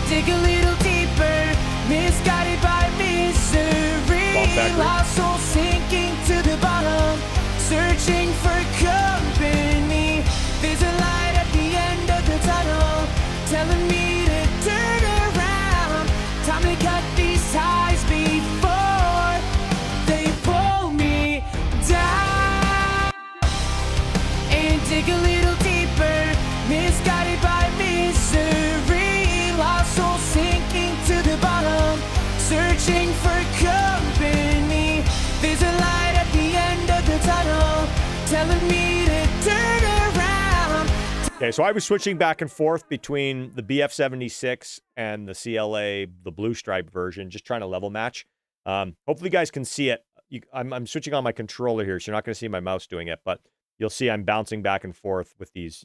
Dig a little deeper, misguided by misery. Lost soul sinking to the bottom, searching for company. There's a light at the end of the tunnel, telling me to turn around. Time to cut these ties before they pull me down. And dig a little deeper, misguided by misery. Lost soul sinking to the bottom, searching for company. There's a light at the end of the tunnel, telling me to turn around. Okay, so I was switching back and forth between the BF76 and the CLA, the blue stripe version, just trying to level match. Hopefully you guys can see it. I'm switching on my controller here, so you're not going to see my mouse doing it, but you'll see I'm bouncing back and forth with these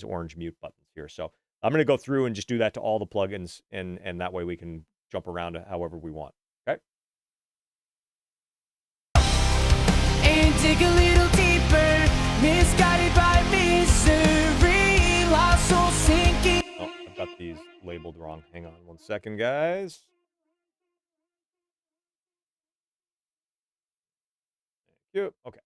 orange mute buttons here. So I'm going to go through and just do that to all the plugins, and that way we can jump around however we want. Okay. dig a little deeper, misguided by misery, lost soul sinking. Oh, I've got these labeled wrong. Hang on 1 second, guys. Thank you. Okay.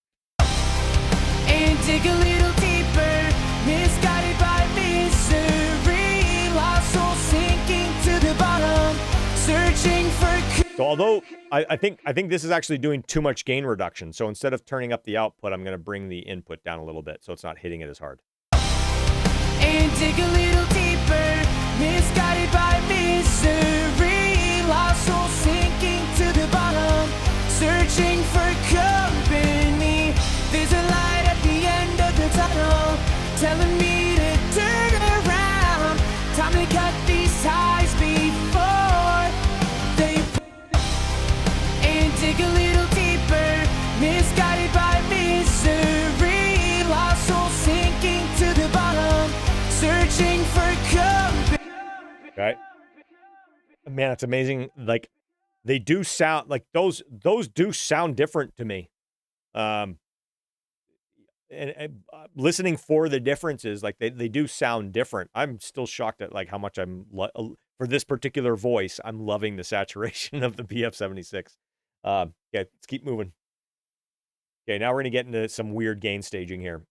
And dig a little deeper, misguided by misery, lost soul sinking to the bottom, searching for. So although I think this is actually doing too much gain reduction. So instead of turning up the output, I'm going to bring the input down a little bit so it's not hitting it as hard. And dig a little deeper, misguided by misery, lost soul sinking to the bottom, searching for company. There's a light at the end of the tunnel, telling me to turn around. Time to cut these ties before they. And dig a little deeper, misguided by misery, lost soul sinking to the bottom, searching for company. Okay. Man, it's amazing. Like they do sound like those do sound different to me. And listening for the differences, like they do sound different. I'm still shocked at like how much I'm for this particular voice. I'm loving the saturation of the BF76. Okay, let's keep moving. Okay, now we're gonna get into some weird gain staging here.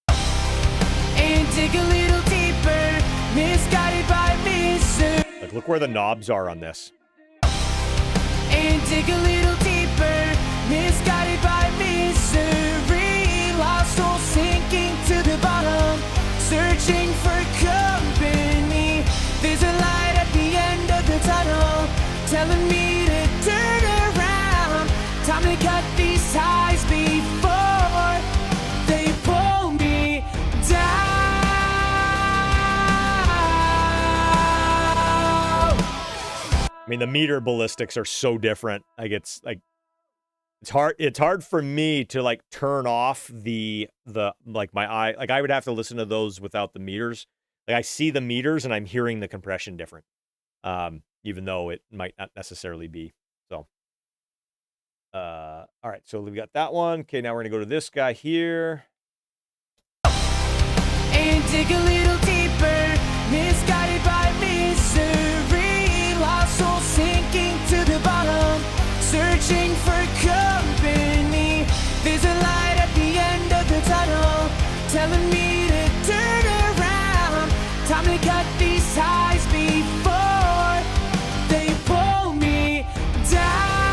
And dig a little deeper, misguided by misery. Like, look where the knobs are on this. And dig a little deeper, misguided by misery, lost soul sinking to the bottom, searching for company. There's a light at the end of the tunnel, telling me to turn around. Time to cut these ties before they pull me down. I mean, the meter ballistics are so different. Like it's hard for me to like turn off the like my eye. Like I would have to listen to those without the meters. Like I see the meters and I'm hearing the compression different. Even though it might not necessarily be. So all right, so we've got that one. Okay, now we're gonna go to this guy here. And dig a little deeper, misguided by misery, lost soul sinking to the bottom, searching for company. There's a light at the end of the tunnel, telling me to turn around. Time to cut these ties before they pull me down.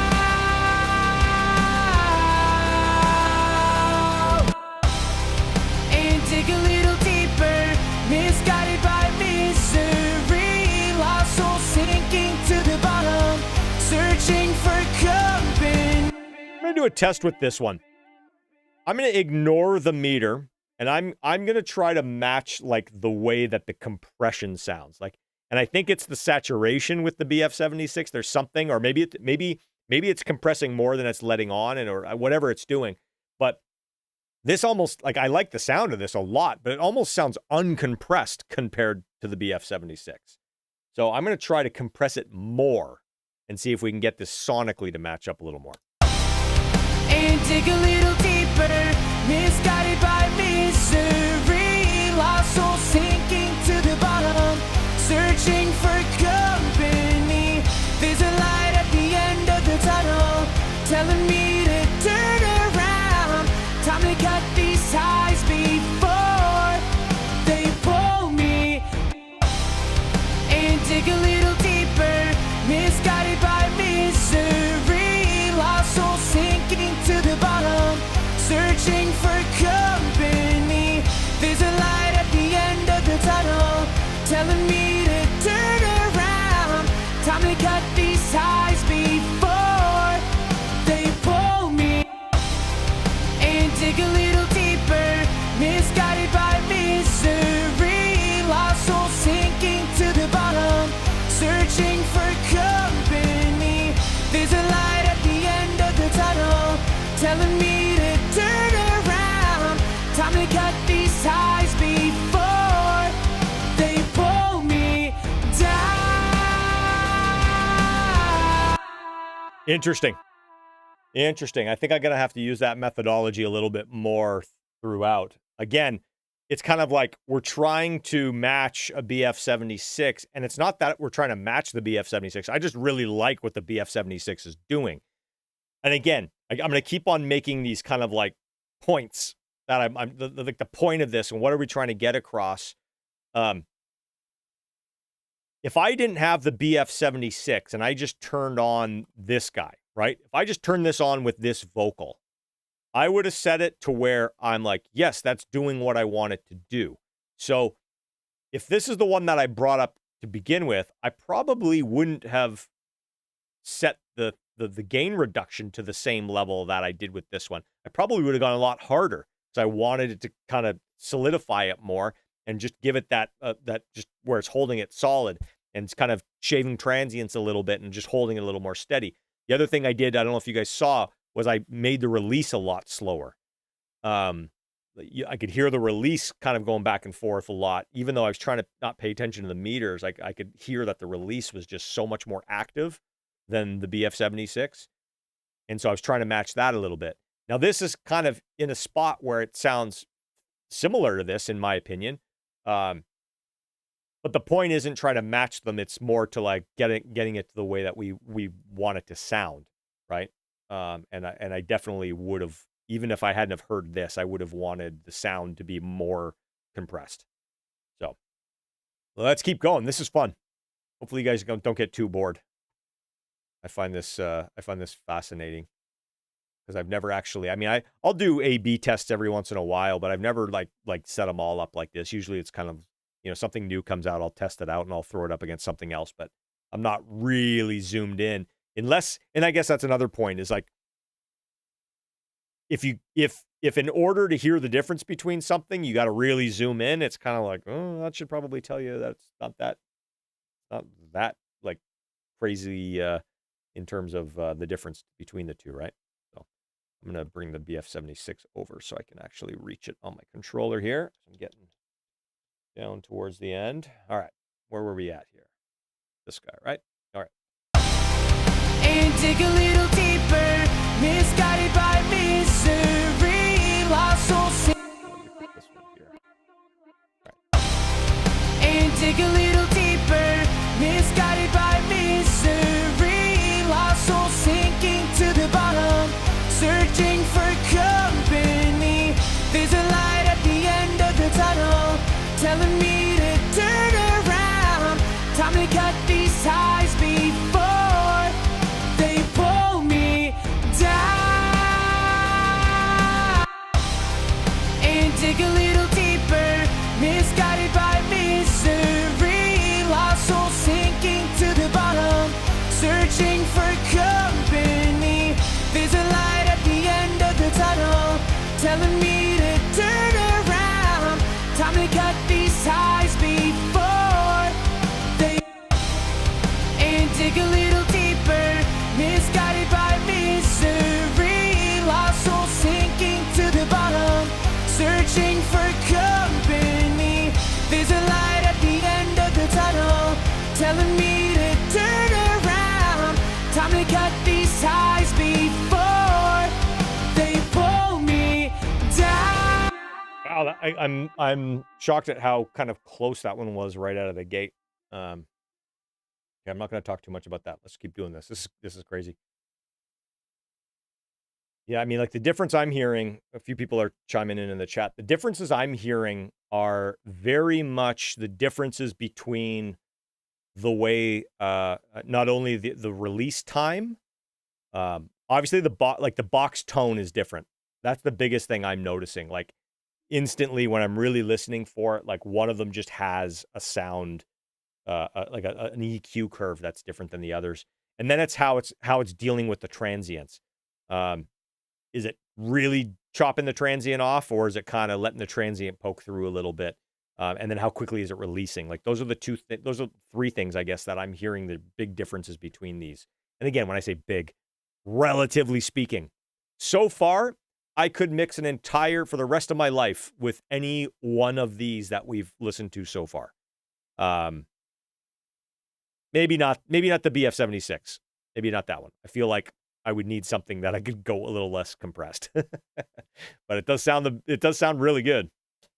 And dig a little deeper, misguided by misery, lost soul sinking to the bottom, searching for company. I'm gonna do a test with this one. I'm gonna ignore the meter, and I'm gonna try to match like the way that the compression sounds like. And I think it's the saturation with the BF76. There's something, or maybe it's compressing more than it's letting on, and or whatever it's doing. But this almost like I like the sound of this a lot, but it almost sounds uncompressed compared to the BF76. So I'm gonna try to compress it more and see if we can get this sonically to match up a little more. And dig a little deeper, misguided by misery, lost soul sinking to the bottom, searching for company. There's a light at the end of the tunnel, telling me to turn around. Time to cut these ties before they pull me. And dig a little deeper, misguided by misery, lost soul sinking to the bottom, searching for company. There's a light at the end of the tunnel, telling me to turn around. Time to cut these ties before they pull me. And dig a little deeper, misguided by misery, lost soul sinking to the bottom, searching for company. There's a light at the end of the tunnel, telling me to turn around. Time to cut these ties before they pull me down. Interesting. Interesting. I think I'm gonna have to use that methodology a little bit more throughout. Again, it's kind of like we're trying to match a BF-76, and it's not that we're trying to match the BF-76. I just really like what the BF-76 is doing. And again, I'm going to keep on making these kind of like points that I'm like the point of this and what are we trying to get across. Um, if I didn't have the BF-76 and I just turned on this guy, right? If I just turned this on with this vocal, I would have set it to where I'm like, yes, that's doing what I want it to do. So if this is the one that I brought up to begin with, I probably wouldn't have set the gain reduction to the same level that I did with this one. I probably would have gone a lot harder because I wanted it to kind of solidify it more and just give it that just where it's holding it solid and it's kind of shaving transients a little bit and just holding it a little more steady. The other thing I did, I don't know if you guys saw, was I made the release a lot slower. I could hear the release kind of going back and forth a lot, even though I was trying to not pay attention to the meters. I could hear that the release was just so much more active than the BF-76. And so I was trying to match that a little bit. Now, this is kind of in a spot where it sounds similar to this, in my opinion. But the point isn't trying to match them. It's more to like getting it to the way that we want it to sound, right? And I definitely would have, even if I hadn't have heard this, I would have wanted the sound to be more compressed. So let's keep going. This is fun. Hopefully you guys don't get too bored. I find this fascinating because I've never actually, I mean, I'll do A/B tests every once in a while, but I've never like set them all up like this. Usually it's kind of, something new comes out, I'll test it out and I'll throw it up against something else, but I'm not really zoomed in unless, and I guess that's another point is like, if in order to hear the difference between something, you got to really zoom in, it's kind of like, oh, that should probably tell you that's not that like crazy, in terms of the difference between the two, right? So I'm going to bring the BF-76 over so I can actually reach it on my controller here. I'm getting down towards the end. All right, where were we at here? This guy, right? All right. And dig a little deeper, misguided by misery, lost soul. This one here. All right. And dig a little deeper, misguided by misery, lost soul sinking to the bottom, searching for company. There's a light at the end of the tunnel, telling me to turn around. Time to cut these ties before they pull me down. And dig a little deeper, misguided by misery, lost soul sinking to the bottom, searching for company. There's a light at the end of the tunnel, telling me to turn around. Time to cut these ties before they. And dig a little deeper, misguided by misery, lost soul sinking to the bottom, searching for company. There's a light at the end of the tunnel, telling me to turn around. Time to cut these ties before they pull me down. Wow, I'm shocked at how kind of close that one was right out of the gate. Yeah, I'm not going to talk too much about that. Let's keep doing this. This is crazy. Yeah, I mean, like the difference I'm hearing, a few people are chiming in the chat. The differences I'm hearing are very much the differences between the way, not only the release time, obviously the box tone is different. That's the biggest thing I'm noticing. Like instantly when I'm really listening for it, like one of them just has a sound, like an EQ curve that's different than the others. And then it's how it's dealing with the transients. Is it really chopping the transient off, or is it kind of letting the transient poke through a little bit? And then how quickly is it releasing? Like those are those are three things, I guess, that I'm hearing the big differences between these. And again, when I say big, relatively speaking, so far I could mix an entire for the rest of my life with any one of these that we've listened to so far. Maybe not the BF-76. Maybe not that one. I feel like I would need something that I could go a little less compressed. But it does sound really good.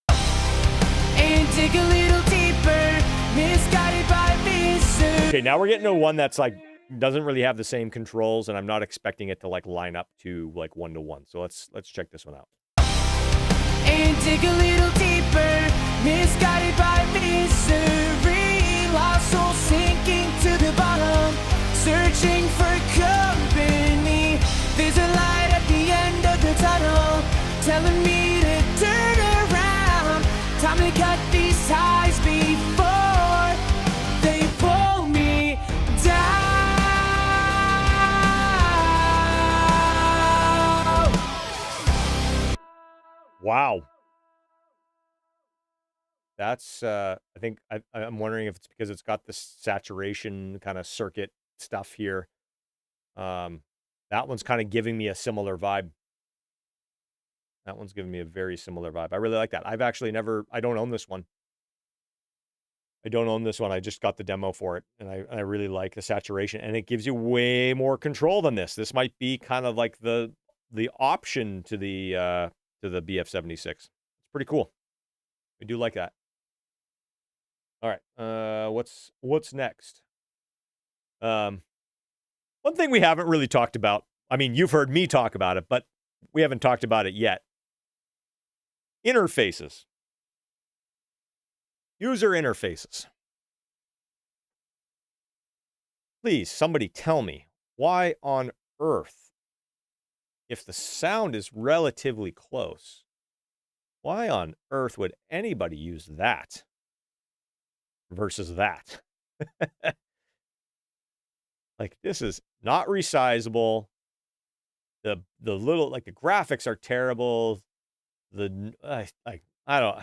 And dig a little deeper, misguided by misery. Okay, now we're getting to one that's like doesn't really have the same controls, and I'm not expecting it to like line up to like 1-to-1. So let's check this one out. And dig a little deeper, misguided by misery. Lost soul sinking to the bottom, searching for company. There's a light at the end of the tunnel, telling me to turn around. Time to cut these ties before they pull me down. Wow. That's I think I'm wondering if it's because it's got this saturation kind of circuit stuff here. That one's kind of giving me a similar vibe. That one's giving me a very similar vibe. I really like that. I've actually I don't own this one. I don't own this one. I just got the demo for it, and I really like the saturation, and it gives you way more control than this. This might be kind of like the option to the BF-76. It's pretty cool. I do like that. All right. What's next? One thing we haven't really talked about. I mean, you've heard me talk about it, but we haven't talked about it yet. Interfaces. User interfaces. Please, somebody tell me, why on earth, if the sound is relatively close, why on earth would anybody use that versus that? Like, this is not resizable. The little, like, the graphics are terrible. I don't,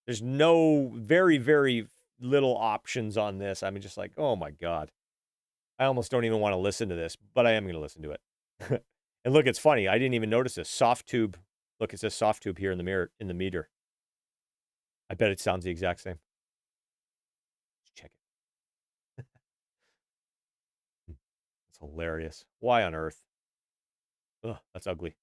there's no very, very little options on this. I mean, just like, oh my God. I almost don't even want to listen to this, but I am going to listen to it. And look, it's funny. I didn't even notice this. Soft tube. Look, it says soft tube here in the meter. I bet it sounds the exact same. Let's check it. It's hilarious. Why on earth? Ugh, that's ugly.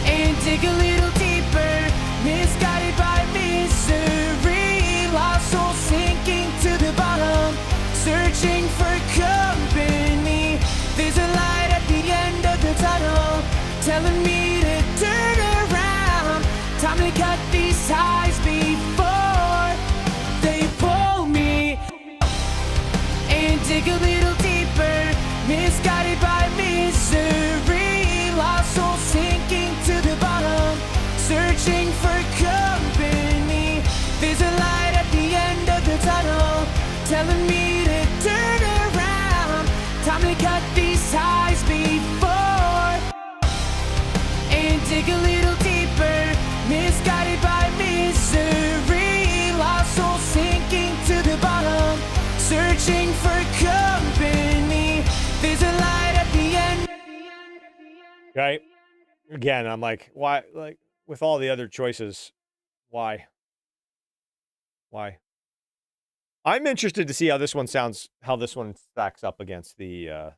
And dig a little deeper, misguided by misery. Lost soul sinking to the bottom, searching for company. There's a light at the end of the tunnel, telling me to turn around. Time to cut these ties before they pull me. And dig a little deeper, misguided by misery. Lost soul sinking to the bottom, searching for company. There's a light at the end of the tunnel, telling me to turn around. Time to cut these ties before. And dig a little deeper, misguided by misery. Lost soul sinking to the bottom, searching for company. There's a light at the end. Right? Again, I'm like, why? Like, with all the other choices, why? Why? I'm interested to see how this one sounds, how this one stacks up against the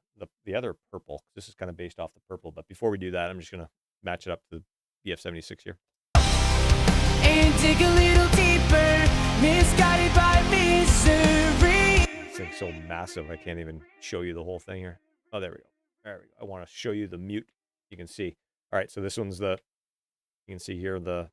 other purple. This is kind of based off the purple, but before we do that, I'm just gonna match it up to the BF-76 here. And dig a little deeper, misguided by misery. This thing's so massive, I can't even show you the whole thing here. Oh, there we go. There we go. I want to show you the mute. You can see. All right, so this one's you can see here the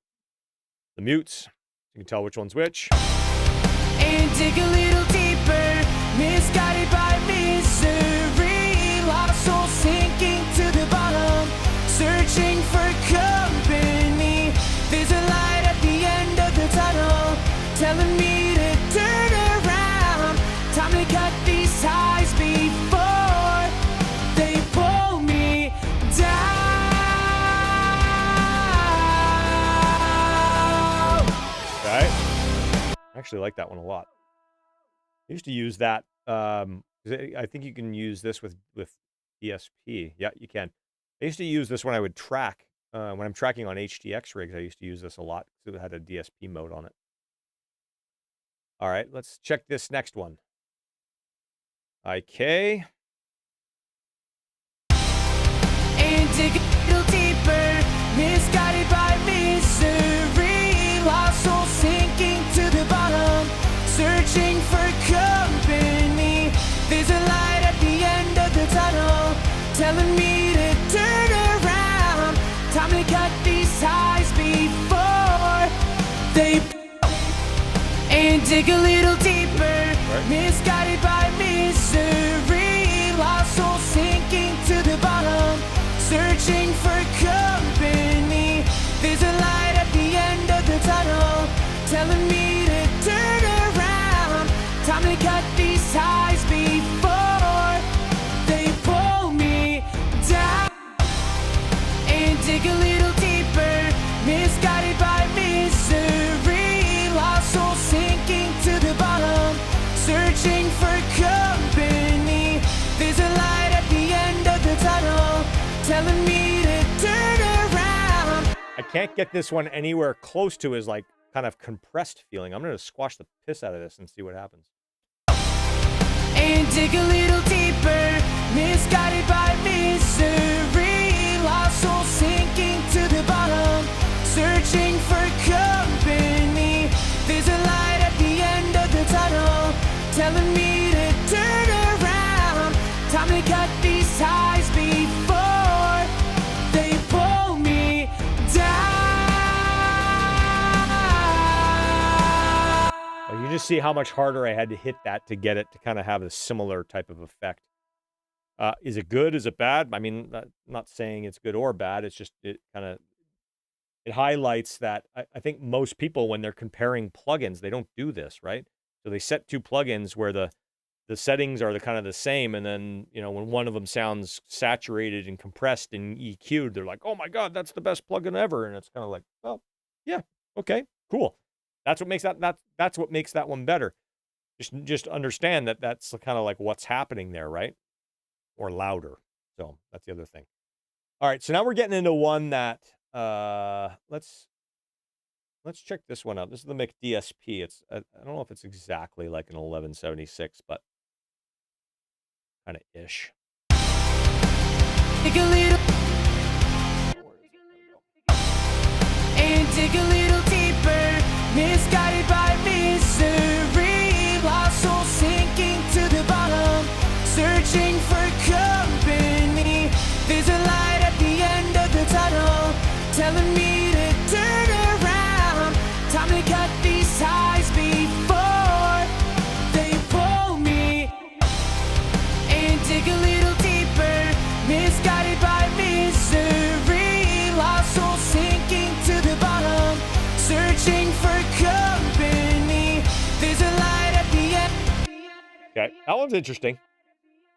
mutes. You can tell which one's which. And dig a little deeper, misguided by misery. Lost soul sinking to the bottom, searching for company. There's a light at the end of the tunnel, telling me to turn around. Time to cut these ties before they pull me down. Okay. I actually like that one a lot. I used to use that. I think you can use this with ESP. Yeah, you can. I used to use this when I would track. When I'm tracking on HTX rigs, I used to use this a lot because it had a DSP mode on it. All right, let's check this next one. IK. deeper, misguided by misery, lost soul sinking to the bottom, searching for company. There's a light at the end of the tunnel, telling me to turn around. Time to cut these ties before they and dig a little deeper, misguided by misery, lost soul sinking to the bottom, searching for company. There's a light at the end of the tunnel, telling me to turn around. Time to cut these ties before they pull me down. And dig a little deeper, misguided by misery, lost soul sinking to the bottom, searching for company. There's a light at the end of the tunnel, telling me to turn around. I can't get this one anywhere close to his like kind of compressed feeling. I'm gonna squash the piss out of this and see what happens. And dig a little deeper, misguided by misery, lost soul sinking to the bottom, searching for company. There's a light at the end of the tunnel, telling me to turn around. Time to cut these ties before they pull me down. You just see how much harder I had to hit that to get it to kind of have a similar type of effect. Is it good? Is it bad? I mean, I'm not saying it's good or bad. It's just it highlights that I think most people, when they're comparing plugins, they don't do this, right? So they set two plugins where the settings are the kind of the same, and then when one of them sounds saturated and compressed and EQ'd, they're like, "Oh my God, that's the best plugin ever!" And it's kind of like, well, yeah, okay, cool. That's what makes that's what makes that one better. Just understand that that's kind of like what's happening there, right? Or louder. So that's the other thing. All right, so now we're getting into one that let's check this one out. This is the Mic DSP. It's I don't know if it's exactly like an 1176, but kind of ish. Dig a little and dig a little deeper, misguided by misery, lost soul sinking to the bottom, searching for company. There's a light at the end of the tunnel, telling me to turn around. Time to cut these ties before they pull me. And dig a little deeper, misguided by misery, lost soul sinking to the bottom, searching for company. There's a light at the end. Okay, that one's interesting.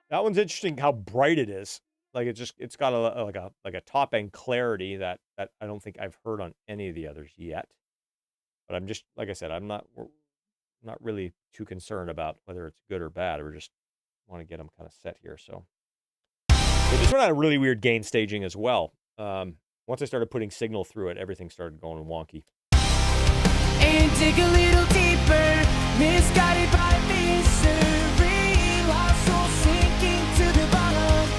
That one's interesting how bright it is. Like it's got a top end clarity that I don't think I've heard on any of the others yet. But I'm just, like I said, we're not really too concerned about whether it's good or bad. We just want to get them kind of set here. So this one had a really weird gain staging as well. Once I started putting signal through it, everything started going wonky. And dig a little deeper, misguided by misery, lost soul sinking to the bottom.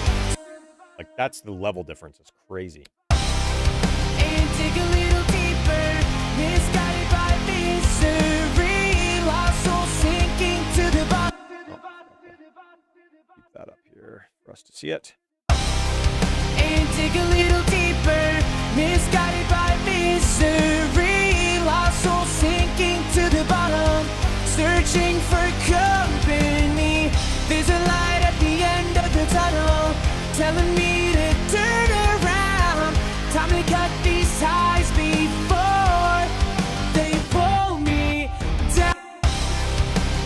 Like that's the level difference. It's crazy. And dig a little deeper, misguided by misery, lost soul sinking to the bottom. Keep that up here for us to see it. And dig a little deeper, misguided by misery, lost soul sinking to the bottom, searching for company. There's a light at the end of the tunnel, telling me to turn around. Time to cut these ties before they pull me down.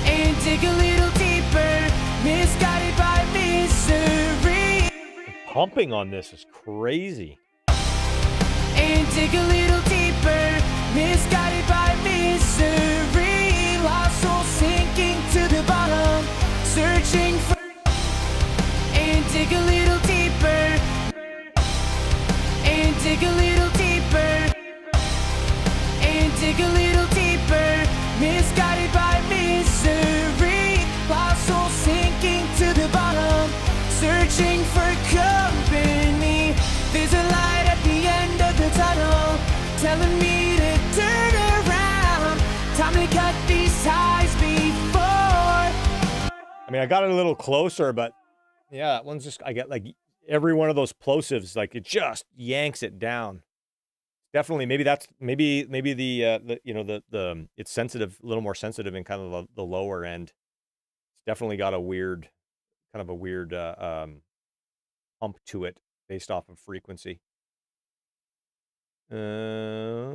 And dig a little deeper, misguided by misery. Pumping on this is crazy. And dig a little deeper, misguided by misery, lost soul sinking to the bottom, searching for. And dig a little deeper, and dig a little deeper, and dig a little deeper, misguided by misery, lost soul sinking to the bottom, searching for company. There's a light at the Time to cut these ties before. I mean, I got it a little closer, but yeah, that one's just, I get like every one of those plosives, like it just yanks it down. Definitely, maybe that's maybe the you know the it's sensitive, a little more sensitive in kind of the lower end. It's definitely got a weird kind of a weird pump to it based off of frequency. Where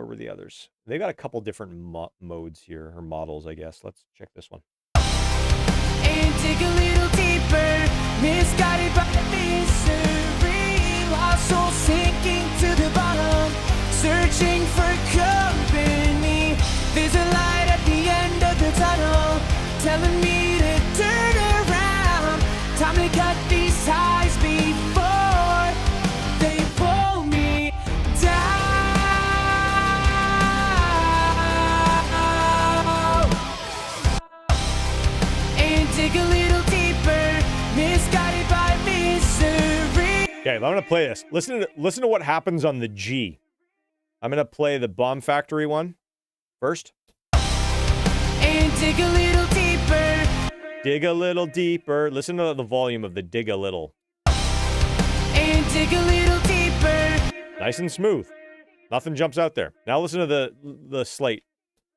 were the others? They got a couple different modes here, or models, I guess. Let's check this one. And dig a little deeper, misguided by misery, lost soul sinking to the bottom, searching for company. There's a light at the end of the tunnel, telling me to turn around. Time to cut these ties before they pull me down. And dig a little deeper, misguided by misery. Okay, I'm gonna play this. Listen to what happens on the G. I'm gonna play the Bomb Factory one first. And dig a little deeper. Dig a little deeper. Listen to the volume of the dig a little. And dig a little deeper. Nice and smooth. Nothing jumps out there. Now listen to the slate.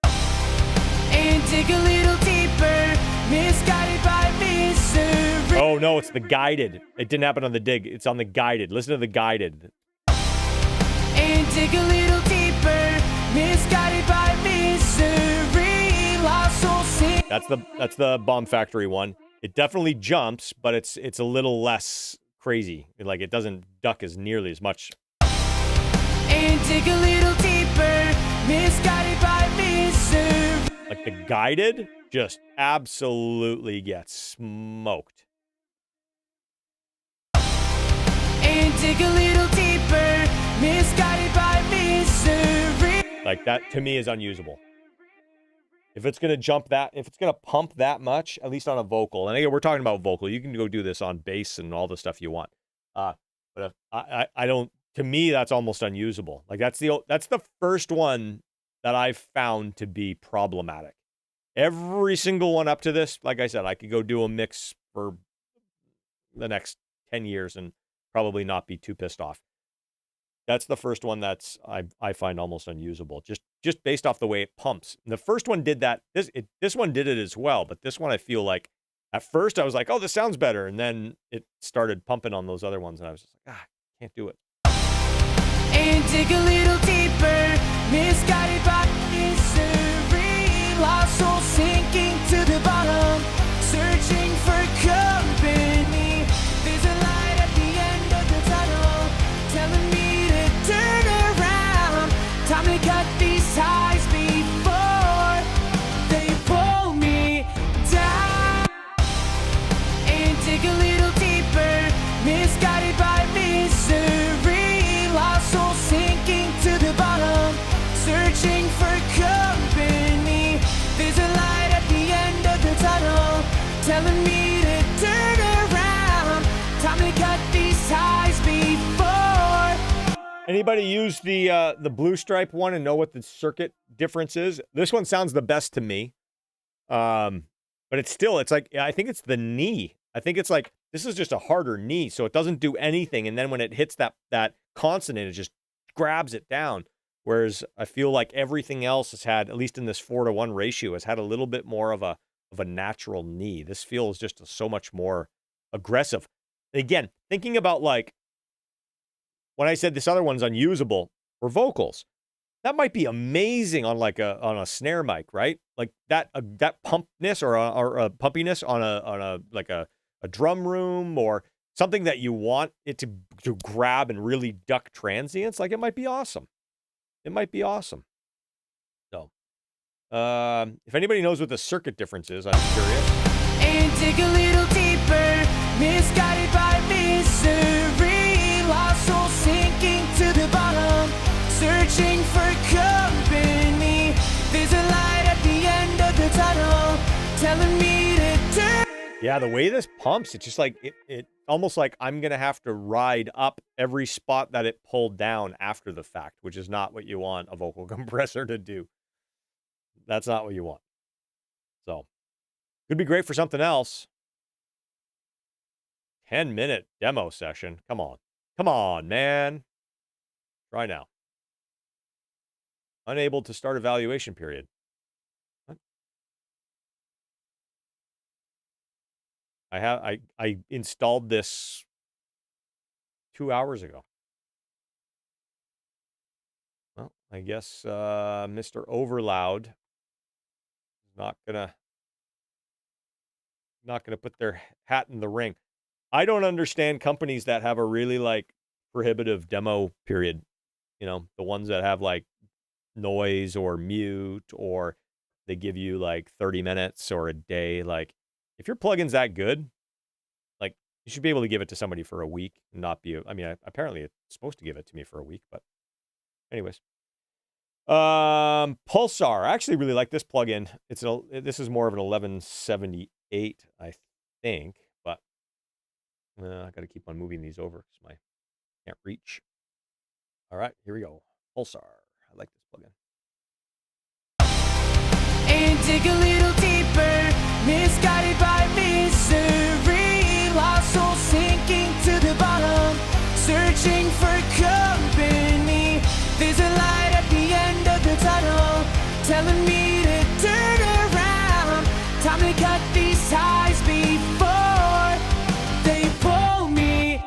And dig a little deeper, misguided by misery. Oh no, it's the guided. It didn't happen on the dig. It's on the guided. Listen to the guided. And dig a little deeper, misguided by misery, lost soul sing. That's the Bomb Factory one. It definitely jumps, but it's a little less crazy. Like it doesn't duck as nearly as much. And dig a little deeper, misguided by misery. Like the guided just absolutely gets smoked. And dig a little deeper, misguided by misery. Like that to me is unusable. If it's gonna jump that, if it's gonna pump that much, at least on a vocal, and again, we're talking about vocal. You can go do this on bass and all the stuff you want. But if, I don't. To me, that's almost unusable. Like that's the first one that I've found to be problematic. Every single one up to this, like I said, I could go do a mix for the next 10 years and probably not be too pissed off. That's the first one that's I find almost unusable, just based off the way it pumps. And the first one did that. This one did it as well, but this one I feel like at first I was like, oh, this sounds better, and then it started pumping on those other ones, and I was just like, can't do it. And dig a little deeper, misguided by misery, lost soul sinking to the bottom, searching for company. There's a light at the end of the tunnel, telling me to turn around. Time to cut these ties before they pull me down. And dig a little deeper, misguided by misery, lost soul sinking to the bottom, searching for company. There's a light at the end of the tunnel, telling me to turn around. Time to cut these ties before. Anybody use the Blue Stripe one and know what the circuit difference is? This one sounds the best to me. But it's like, I think it's the knee. I think it's like, this is just a harder knee, so it doesn't do anything. And then when it hits that consonant, it just grabs it down. Whereas I feel like everything else has had, at least in this 4-to-1 ratio, has had a little bit more of a natural knee. This feels just so much more aggressive. Again, thinking about like, when I said this other one's unusable for vocals, that might be amazing on like on a snare mic, right? Like that pumpness or a pumpiness on a drum room or something that you want it to grab and really duck transients. Like it might be awesome. It might be awesome. So, if anybody knows what the circuit difference is, I'm curious. And dig a little deeper, misguided by misery, lost soul sinking to the bottom, searching for company. There's a light at the end of the tunnel, telling me to turn. Yeah, the way this pumps, it's just like it almost like I'm gonna have to ride up every spot that it pulled down after the fact, which is not what you want a vocal compressor to do. That's not what you want. So, could be great for something else. 10-minute demo session. Come on. Come on, man. Try now. Unable to start evaluation period. What? I installed this 2 hours ago. Well, I guess Mr. Overloud is not gonna put their hat in the ring. I don't understand companies that have a really like prohibitive demo period. You know, the ones that have like noise or mute, or they give you like 30 minutes or a day. Like, if your plugin's that good, like, you should be able to give it to somebody for a week and not be, I mean, apparently it's supposed to give it to me for a week, but anyways. Pulsar. I actually really like this plugin. This is more of an 1178, I think, but I got to keep on moving these over because I can't reach. All right, here we go. Pulsar. I like this plugin. And dig a little deeper, misguided by misery, lost soul sinking to the bottom, searching for company. There's a light at the end of the tunnel, telling me to turn around. Time to cut these ties before they pull me.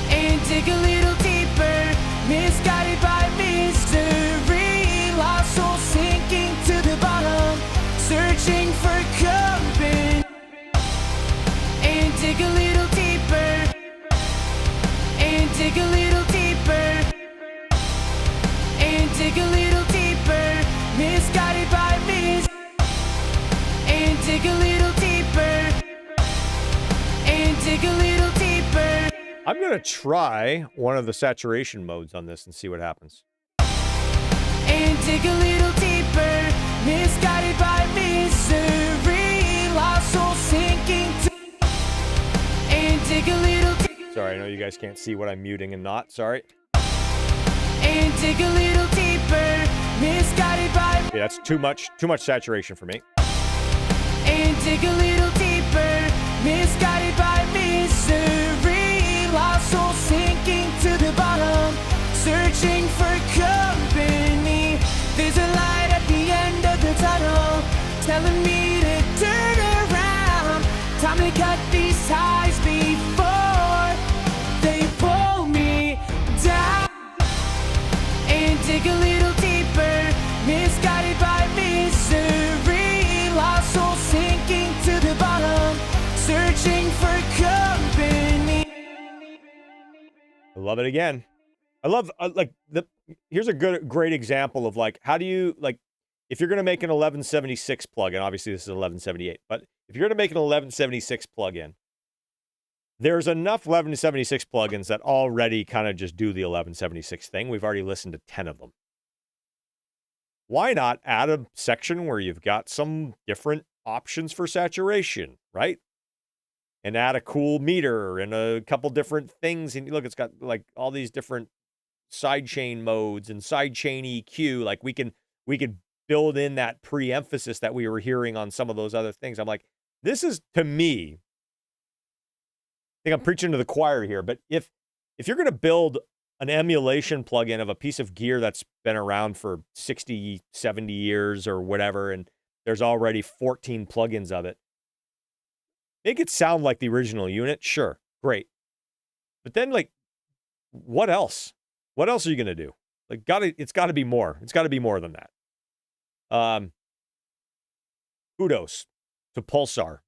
And dig a little deeper, misguided by misery, lost soul sinking to the bottom, searching for company. And dig a little deeper, and dig a little deeper, and dig a little deeper, misguided by and dig a little deeper, and dig a little deeper. I'm going to try one of the saturation modes on this and see what happens. And dig a little deeper, misguided by misery, lost soul sinking to. And dig a little deeper. Sorry, I know you guys can't see what I'm muting and not. Sorry. And dig a little deeper, misguided by. Yeah, that's too much saturation for me. And dig a little deeper, misguided by misery, lost soul sinking to the bottom, searching for company. There's a light at the end of the tunnel, telling me to turn around. Time to cut these ties before they pull me down. And dig a little deeper, misguided by misery, lost soul sinking to the bottom, searching for company. I love it again. I love here's a great example of like, how do you, like, if you're going to make an 1176 plugin, obviously this is 1178, but if you're going to make an 1176 plugin, there's enough 1176 plugins that already kind of just do the 1176 thing. We've already listened to 10 of them. Why not add a section where you've got some different options for saturation, right? And add a cool meter and a couple different things. And look, it's got like all these different sidechain modes and sidechain EQ. Like we could build in that pre-emphasis that we were hearing on some of those other things. I'm like, this is, to me, I think I'm preaching to the choir here, but if you're going to build an emulation plugin of a piece of gear that's been around for 60, 70 years or whatever, and there's already 14 plugins of it, make it sound like the original unit. Sure, great. But then, like, what else? What else are you going to do? Like, it's got to be more. It's got to be more than that. Kudos to Pulsar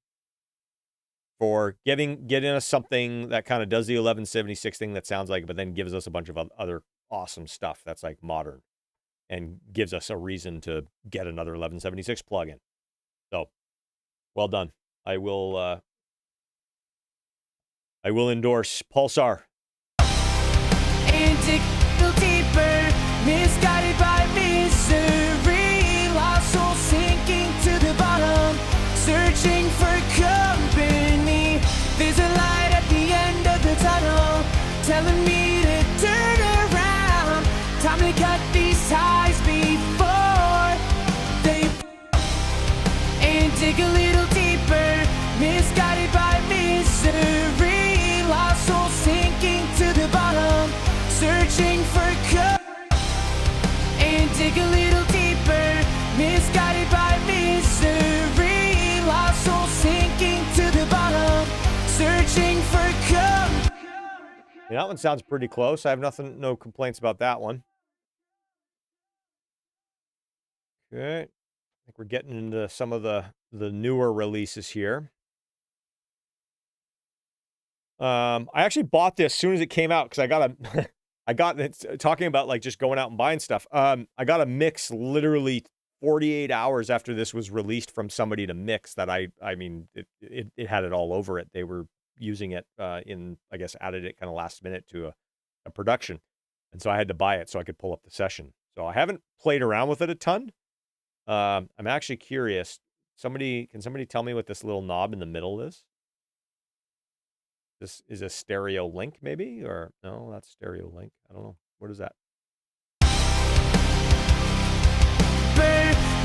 for getting us something that kind of does the 1176 thing that sounds like it, but then gives us a bunch of other awesome stuff that's like modern and gives us a reason to get another 1176 plugin. So, well done. I will endorse Pulsar. And dig a little deeper, misguided by misery, lost soul sinking to the bottom, searching for company. There's a light at the end of the tunnel, telling me to turn around. Time to cut these ties before that one sounds pretty close. I have no complaints about that one. Okay. I think we're getting into some of the newer releases here. I actually bought this as soon as it came out because I got a I got it's talking about like just going out and buying stuff. I got a mix literally 48 hours after this was released from somebody to mix that I mean it had it all over it. They were using it in, I guess, added it kind of last minute to a production. And so I had to buy it so I could pull up the session. So I haven't played around with it a ton. I'm actually curious. Can somebody tell me what this little knob in the middle is? This is a stereo link, maybe? Or no, that's stereo link. I don't know. What is that?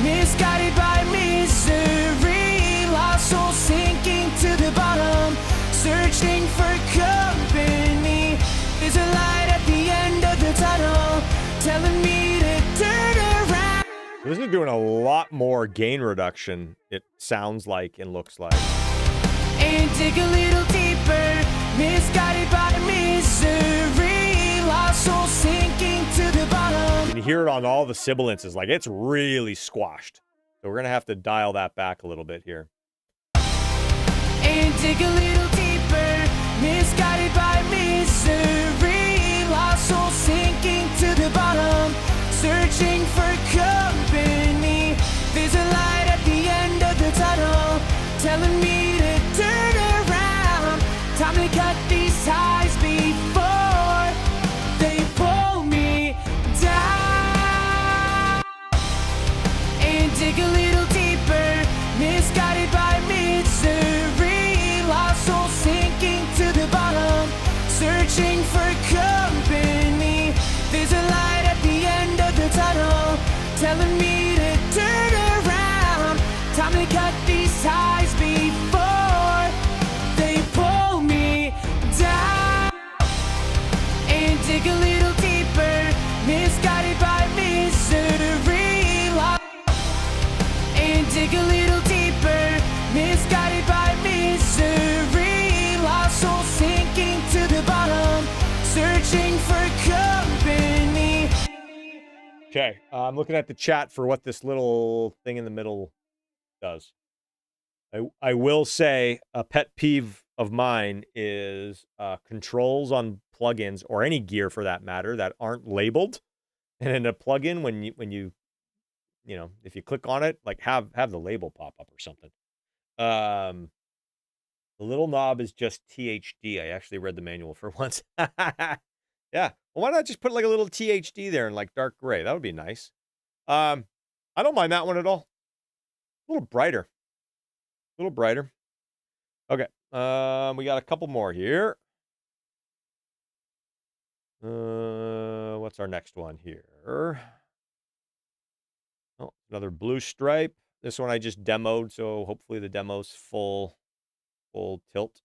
Misguided by misery, lost soul sinking to the bottom, searching for company. There's a light at the end of the tunnel, telling me to turn around. This is doing a lot more gain reduction, it sounds like and looks like. And dig a little deeper, misguided by misery, lost soul sinking to the bottom. You can hear it on all the sibilances, like it's really squashed. So we're gonna have to dial that back a little bit here. And dig a little deeper, misguided by misery, lost soul sinking to the bottom, searching for company. There's a light at the end of the tunnel, telling me to turn around. Time to cut these ties before they pull me down. And dig a little deeper, misguided by misery, lost soul sinking to the bottom, searching for company. There's a light at the end of the tunnel, telling me to turn around. Time to cut these ties before they pull me down. And dig a little deeper, misguided by misery. And dig a little deeper, misguided by misery, lost soul sinking to the bottom, searching for company. Okay, I'm looking at the chat for what this little thing in the middle does. I will say a pet peeve of mine is controls on plugins or any gear for that matter that aren't labeled. And in a plugin, when you know, if you click on it, like have the label pop up or something. The little knob is just THD. I actually read the manual for once. Yeah. Well, why not just put like a little THD there in like dark gray? That would be nice. I don't mind that one at all. A little brighter. A little brighter. Okay. We got a couple more here. What's our next one here? Oh, another blue stripe. This one I just demoed, so hopefully the demo's full tilt.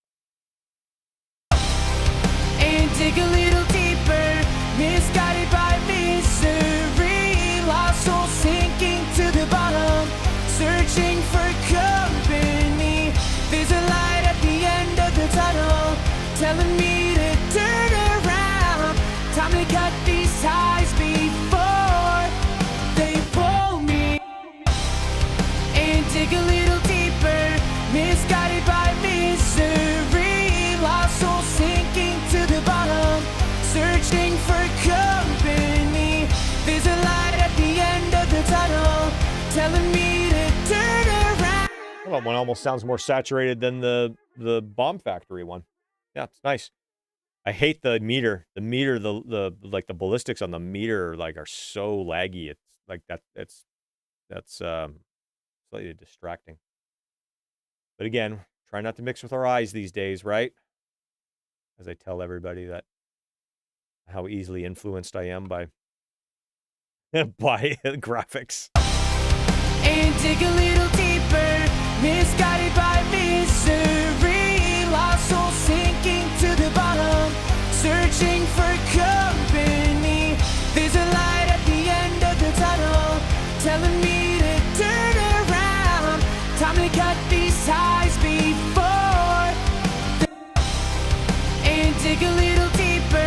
And dig a little deeper, misguided by misery, lost soul sinking to the bottom, searching for company. There's a light at the end of the tunnel, telling me to turn around. Time to cut these ties before they pull me. And dig a little deeper, misguided by misery, lost soul sinking to the bottom, searching for company. There's a light at the end of the tunnel, telling me to turn around. Well, that one almost sounds more saturated than the Bomb Factory one. Yeah, it's nice. I hate the meter. The meter, the like the ballistics on the meter like are so laggy. It's like that's slightly distracting. But again, try not to mix with our eyes these days, right? As I tell everybody that how easily influenced I am by by graphics. And dig a little deeper, misguided by misery, lost soul sinking to the bottom, searching for company. There's a light at the end of the tunnel, telling me to turn around. Time to cut these ties before. And dig a little deeper,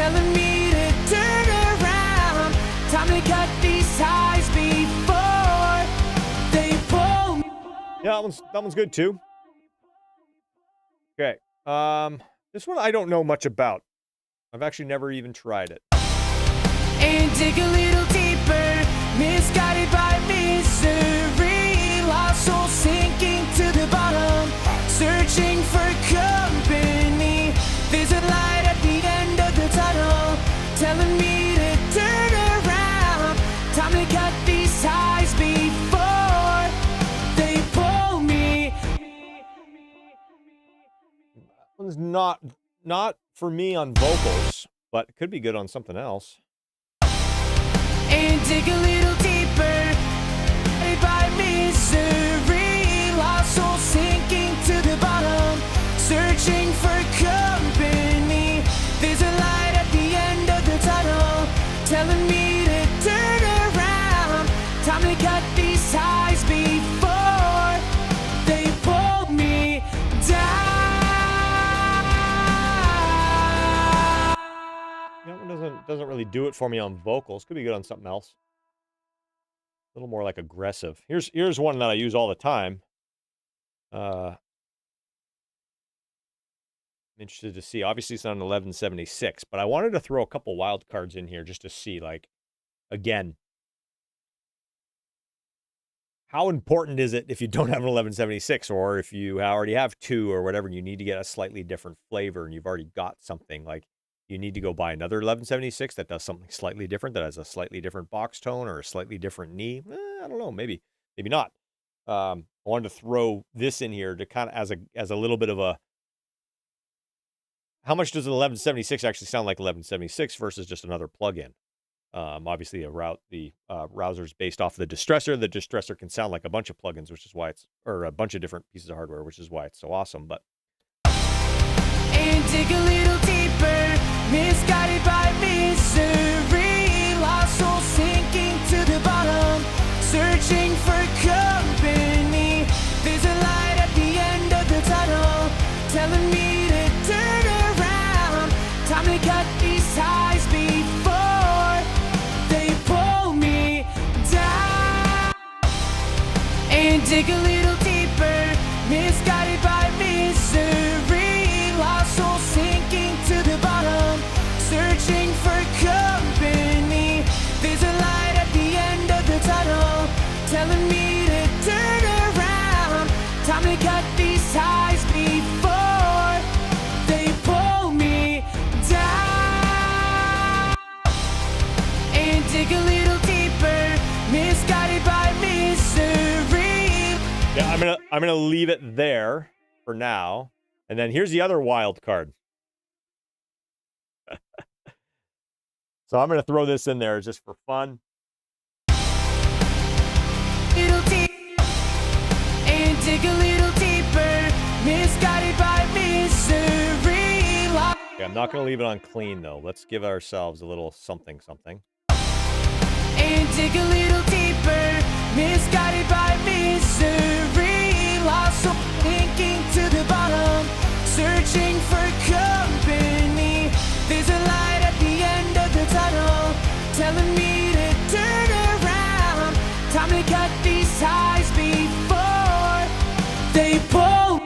telling me to turn around. Time to cut these ties before they pull me. Yeah, that one's good too. Okay. This one I don't know much about. I've actually never even tried it. And dig a little deeper, misguided by misery, lost soul sinking to the bottom, searching for company. There's a light at the end of the tunnel, telling me to turn around. Time to cut these ties before they pull me. That one's not for me on vocals, but it could be good on something else. And dig a little deeper, by misery, lost soul sinking to the bottom, searching for company. There's a light at the end of the tunnel, telling me to turn around. Time to cut these ties before they pull me down. That one doesn't really do it for me on vocals. Could be good on something else. A little more like aggressive. Here's one that I use all the time. I'm interested to see. Obviously, it's on 1176, but I wanted to throw a couple wild cards in here just to see, like, again, how important is it if you don't have an 1176, or if you already have two or whatever, and you need to get a slightly different flavor, and you've already got something, like, you need to go buy another 1176 that does something slightly different, that has a slightly different box tone or a slightly different knee. I don't know, maybe not. I wanted to throw this in here to kind of as a little bit of a, how much does an 1176 actually sound like 1176 versus just another plug-in? Obviously, the router's based off of the distressor. The distressor can sound like a bunch of plugins, which is why or a bunch of different pieces of hardware, which is why it's so awesome. But and dig a little deeper, misguided by misery, lost soul sinking to the bottom, searching for company. There's a light at the end of the tunnel, telling me to turn around. Time to cut these ties before they pull me down. And dig a little deeper, misguided by misery, lost soul sinking to the bottom, searching for company. There's a light at the end of the tunnel, telling me to turn around. Time to cut these ties before they pull me down. And dig a little deeper, misguided by misery. yeah, I'm gonna leave it there for now. And then here's the other wild card. So I'm gonna throw this in there just for fun. And dig a little deeper, misguided by misery. Okay, I'm not gonna leave it on clean though. Let's give ourselves a little something. And dig a little deeper, misguided by misery, lost soul sinking to the bottom, searching for company. There's a light at the end of the tunnel, telling me to turn around. Time to cut these ties before they pull.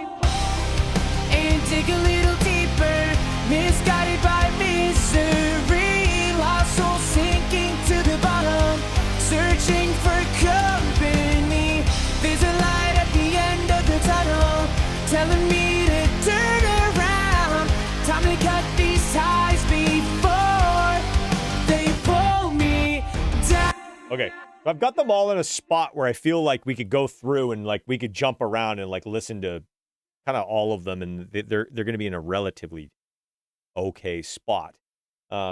And dig a little deeper, misguided by misery, lost soul sinking to the bottom, searching for company. There's a light at the end of the tunnel, telling me to turn around. Time to cut these ties before they pull me down. Okay, so I've got them all in a spot where I feel like we could go through and like we could jump around and like listen to kind of all of them, and they're going to be in a relatively okay spot.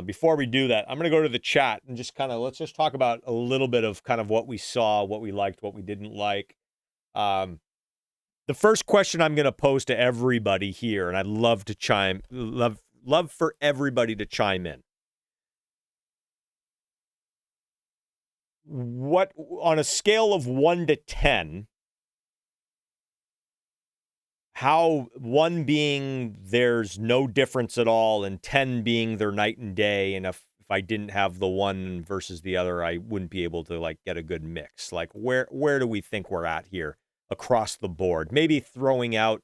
Before we do that, I'm going to go to the chat and just kind of let's just talk about a little bit of kind of what we saw, what we liked, what we didn't like. The first question I'm going to pose to everybody here, and I'd love to love for everybody to chime in. What, on a scale of 1 to 10, how 1 being there's no difference at all and 10 being their night and day, and if I didn't have the one versus the other, I wouldn't be able to, like, get a good mix. Like, where do we think we're at here across the board? Maybe throwing out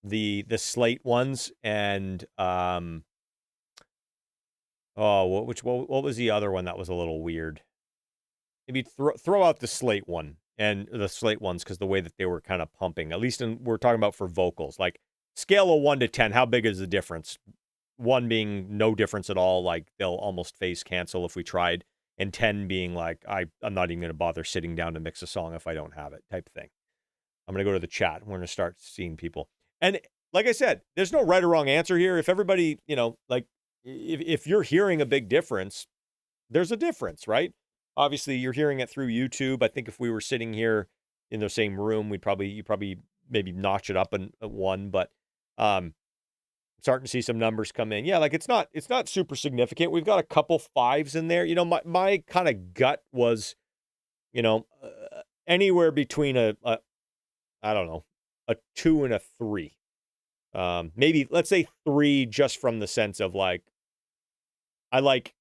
the slate ones and, what was the other one that was a little weird? Maybe throw out the slate one and the slate ones because the way that they were kind of pumping, at least we're talking about for vocals, like scale of 1 to 10, how big is the difference? 1 being no difference at all, like they'll almost phase cancel if we tried, and 10 being like I'm not even going to bother sitting down to mix a song if I don't have it, type of thing. I'm going to go to the chat. We're going to start seeing people. And like I said, there's no right or wrong answer here. If everybody, like if you're hearing a big difference, there's a difference, right? Obviously, you're hearing it through YouTube. I think if we were sitting here in the same room, you probably maybe notch it up at 1, but starting to see some numbers come in. Yeah, like it's not super significant. We've got a couple 5s in there. My kind of gut was, anywhere between a I don't know, a 2 and a 3. Maybe let's say 3, just from the sense of like, I like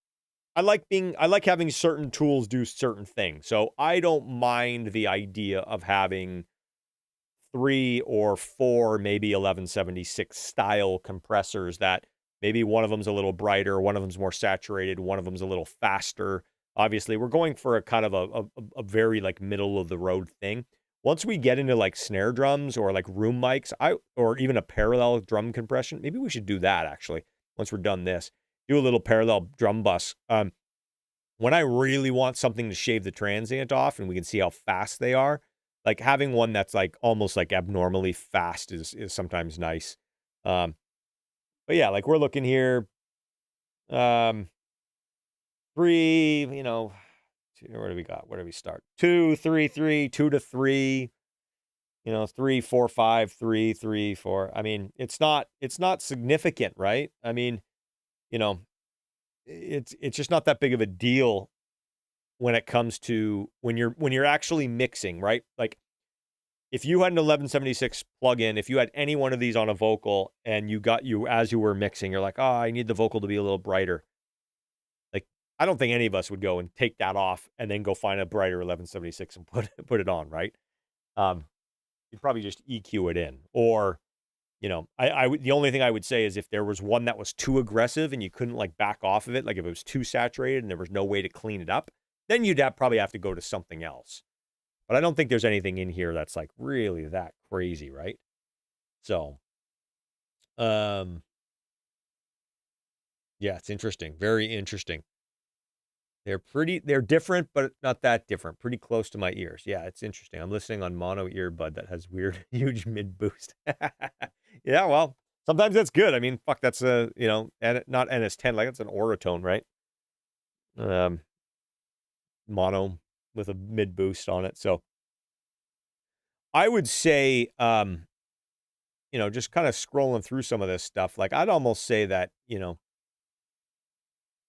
having certain tools do certain things. So I don't mind the idea of having 3 or 4, maybe 1176 style compressors that maybe one of them's a little brighter, one of them's more saturated, one of them's a little faster. Obviously, we're going for a kind of a very like middle of the road thing. Once we get into like snare drums or like room mics, or even a parallel drum compression, maybe we should do that actually. Once we're done this, do a little parallel drum bus. When I really want something to shave the transient off and we can see how fast they are, like having one that's like almost like abnormally fast is sometimes nice. But yeah, like we're looking here, 3, where do we got? Where do we start? 2, 3, 3, 2 to 3, 3, 4, 5, 3, 3, 4. I mean, it's not significant, right? I mean, it's just not that big of a deal when it comes to when you're actually mixing, right? Like if you had an 1176 plug-in, if you had any one of these on a vocal and as you were mixing, you're like, oh, I need the vocal to be a little brighter. Like, I don't think any of us would go and take that off and then go find a brighter 1176 and put it on, right? You'd probably just EQ it in. Or, the only thing I would say is if there was one that was too aggressive and you couldn't like back off of it, like if it was too saturated and there was no way to clean it up, then you'd probably have to go to something else. But I don't think there's anything in here that's like really that crazy, right? So, yeah, it's interesting. Very interesting. They're different, but not that different. Pretty close to my ears. Yeah, it's interesting. I'm listening on mono earbud that has weird, huge mid boost. Yeah, well, sometimes that's good. I mean, fuck, that's not NS10, like it's an Oratone, right? Mono with a mid boost on it. So I would say, just kind of scrolling through some of this stuff, like I'd almost say that,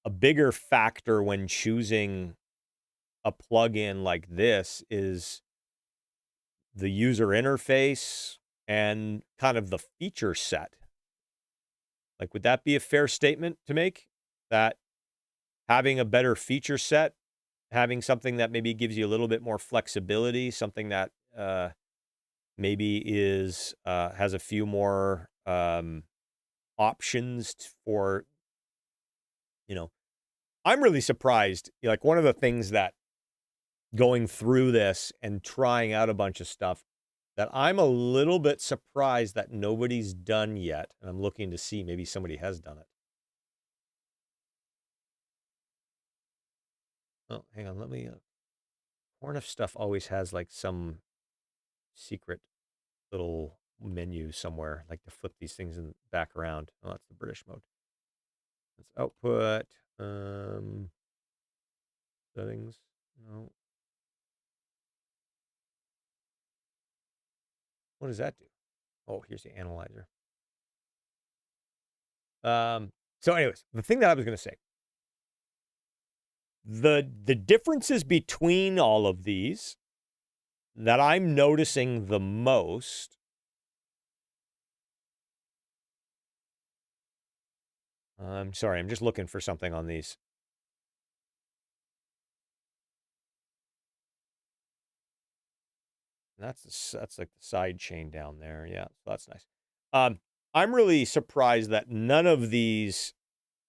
a bigger factor when choosing a plugin like this is the user interface and kind of the feature set. Like, would that be a fair statement to make? That having a better feature set, having something that maybe gives you a little bit more flexibility, something that maybe has a few more options for, I'm really surprised. Like one of the things that going through this and trying out a bunch of stuff that I'm a little bit surprised that nobody's done yet. And I'm looking to see maybe somebody has done it. Oh, hang on. Let me, Corniff stuff always has like some secret little menu somewhere, like to flip these things in back around. Oh, that's the British mode. Let's output, settings. No. What does that do? Oh, here's the analyzer. So anyways, the thing that I was going to say, the differences between all of these that I'm noticing the most I'm sorry, I'm just looking for something on these. That's like the side chain down there. Yeah, so that's nice. I'm really surprised that none of these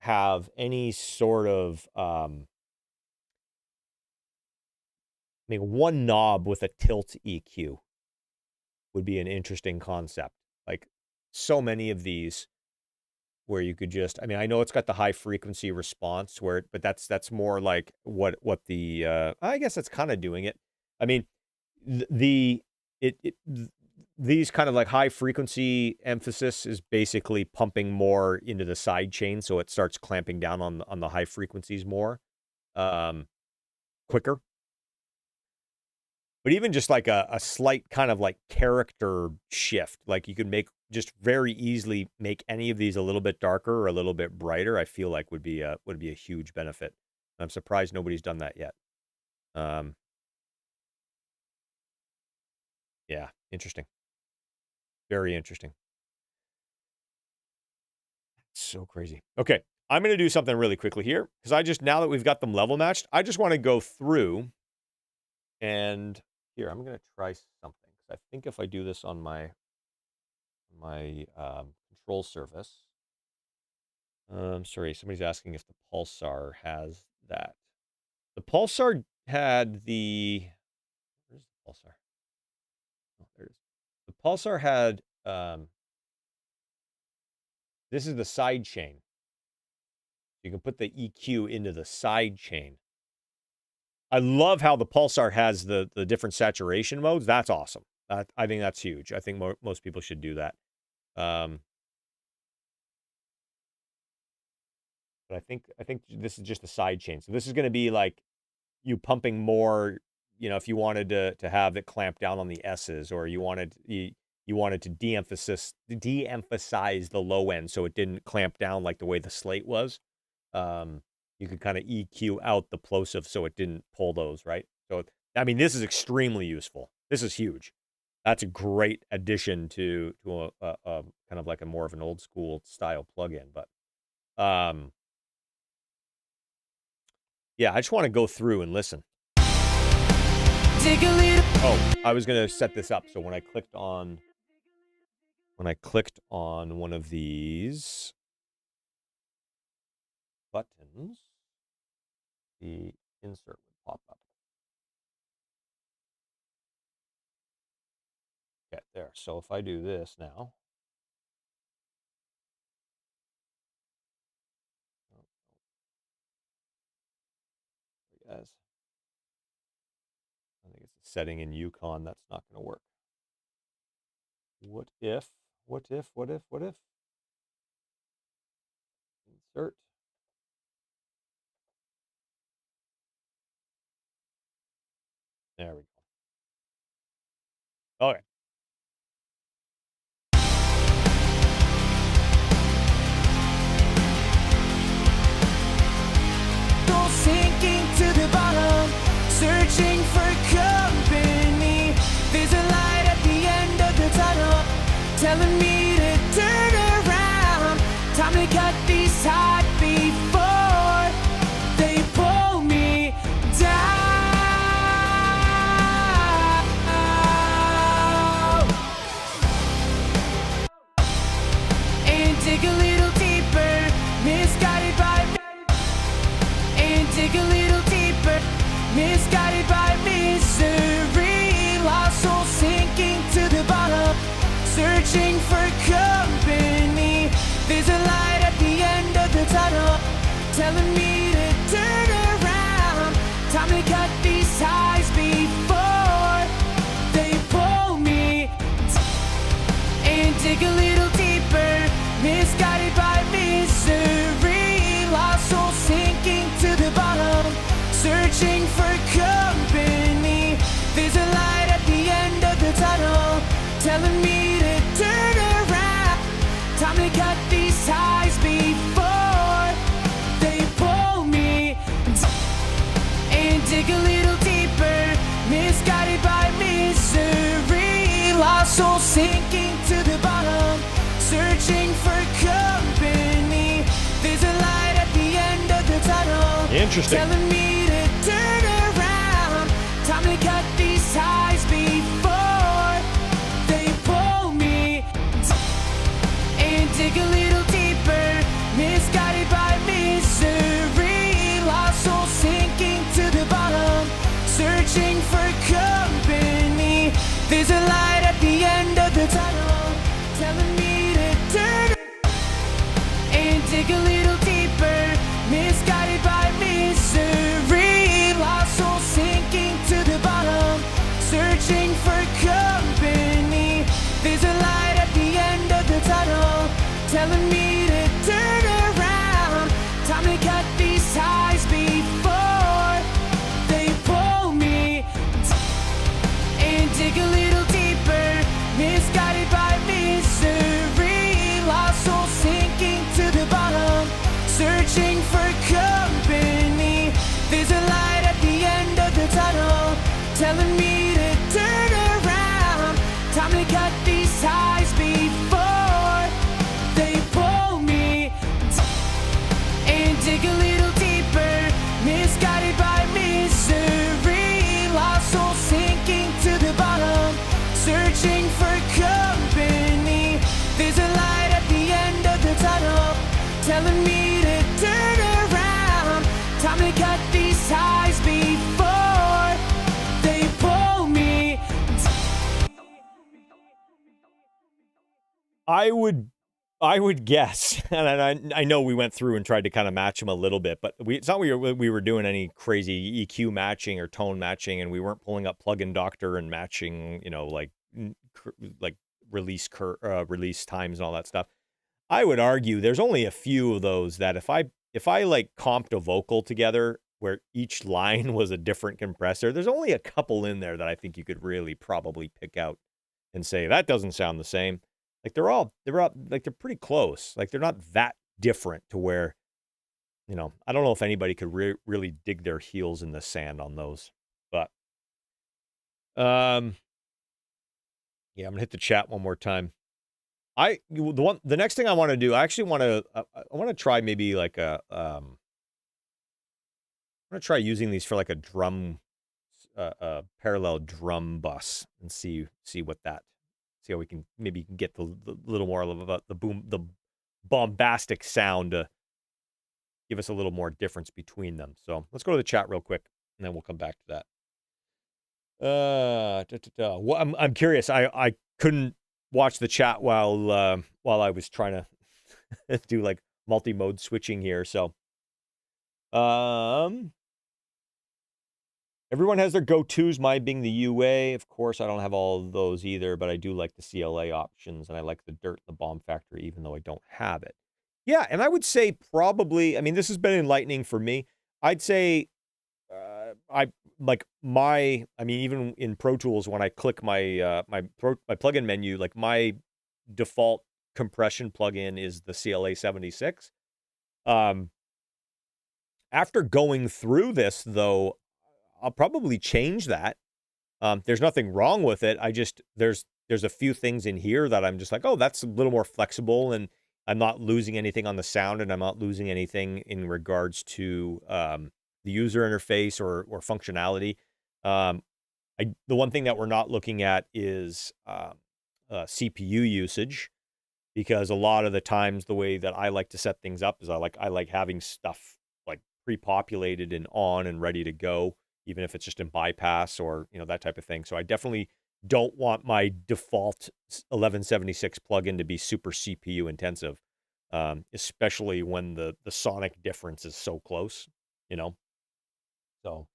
have any sort of I mean, one knob with a tilt EQ would be an interesting concept. Like so many of these where you could just, I mean, I know it's got the high frequency response but that's more like what the I guess it's kind of doing it. I mean, these kind of like high frequency emphasis is basically pumping more into the side chain, so it starts clamping down on the high frequencies more quicker. But even just like a slight kind of like character shift, like you could just very easily make any of these a little bit darker or a little bit brighter, I feel like would be a huge benefit. I'm surprised nobody's done that yet. Yeah, interesting. Very interesting. So crazy. Okay, I'm going to do something really quickly here because now that we've got them level matched, I just want to go through and here, I'm going to try something. I think if I do this on my control surface, sorry, somebody's asking if the Pulsar has that. The Pulsar had the, where's the Pulsar? Oh, there it is. The Pulsar had, this is the side chain. You can put the EQ into the side chain. I love how the Pulsar has the different saturation modes. That's awesome. I think that's huge. I think most people should do that. But I think this is just the side chain. So this is going to be like you pumping more, you know, if you wanted to have it clamp down on the S's, or you wanted to de-emphasize the low end so it didn't clamp down like the way the Slate was. You could kind of EQ out the plosive so it didn't pull those, right? So, I mean, this is extremely useful. This is huge. That's a great addition to a kind of like a more of an old school style plugin. But yeah, I just want to go through and listen. Oh, I was going to set this up. So when I clicked on one of these buttons, the insert would pop up. Okay, there. So if I do this now. Guys. I think it's a setting in Yukon that's not going to work. What if? Insert. There we go. Okay. Sinking to the bottom, searching for company. There's a light at the end of the tunnel, telling me to turn around. Time to cut these tight before they pull me down. And dig a little deeper, misguided by me. And dig a little deeper, misguided by misery. Lost soul sinking to the bottom, searching for company. There's a light at the end of the tunnel, telling me to turn around. Time to cut these ties before they pull me. And dig a little deeper, misguided by misery. Lost soul sinking to the bottom, searching for company. There's a light at the end of the tunnel, telling me to turn around. Time to cut these ties before they pull me. And dig a little deeper, misguided by misery. Lost soul sinking to the bottom, searching for company. There's a Interesting. telling me to turn around. Time to cut these ties before they pull me and dig a little deeper. Misguided by misery, lost soul sinking to the bottom, searching for company. There's a light at the end of the tunnel, telling me to turn and dig a little deeper. Misguided by misery, lost soul sinking to the bottom, searching for company. There's a light at the end of the tunnel, telling me to turn around. Time to cut these ties before they pull me and dig a little deeper. Misguided by misery, lost soul sinking to the bottom, searching for company. There's a light at the end of the tunnel, telling me to turn around. Time to cut these ties before they pull me and dig a little deeper. Misguided by misery, lost soul sinking to the bottom, searching for company. There's a light at the end of the tunnel, telling me to turn around. Time to cut these ties before they pull me. I would guess, and I know we went through and tried to kind of match them a little bit, but it's not we were doing any crazy EQ matching or tone matching, and we weren't pulling up plugin doctor and matching, like release times and all that stuff. I would argue there's only a few of those that if I like comped a vocal together where each line was a different compressor, there's only a couple in there that I think you could really probably pick out and say that doesn't sound the same. Like they're all like they're pretty close. Like they're not that different to where, I don't know if anybody could really dig their heels in the sand on those. But yeah, I'm gonna hit the chat one more time. The next thing I want to do, I actually want to try maybe like I'm gonna try using these for like a drum, parallel drum bus and see how we can maybe get the little more of the bombastic sound to give us a little more difference between them. So let's go to the chat real quick, and then we'll come back to that. Well, I'm curious. I couldn't watch the chat while I was trying to do like multi-mode switching here. So, everyone has their go-tos, mine being the UA. Of course, I don't have all of those either, but I do like the CLA options, and I like the dirt and the bomb factory, even though I don't have it. Yeah, and I would say probably, this has been enlightening for me. I'd say even in Pro Tools, when I click my plugin menu, like my default compression plugin is the CLA 76. After going through this, though, I'll probably change that. There's nothing wrong with it. There's a few things in here that I'm just like, oh, that's a little more flexible, and I'm not losing anything on the sound, and I'm not losing anything in regards to the user interface or functionality. The one thing that we're not looking at is CPU usage, because a lot of the times the way that I like to set things up is I like having stuff like pre-populated and on and ready to go, even if it's just in bypass or, that type of thing. So I definitely don't want my default 1176 plugin to be super CPU intensive, especially when the sonic difference is so close, So,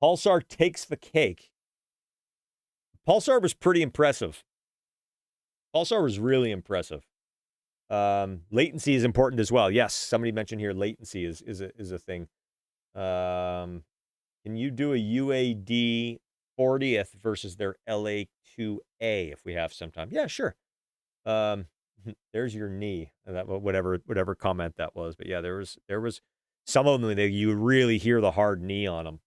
Pulsar takes the cake. Pulsar was pretty impressive. Pulsar was really impressive. Latency is important as well. Yes, somebody mentioned here latency is a thing. Can you do a UAD 40th versus their LA2A if we have some time? Yeah, sure. There's your knee. That whatever comment that was, but yeah, there was some of them that you really hear the hard knee on them.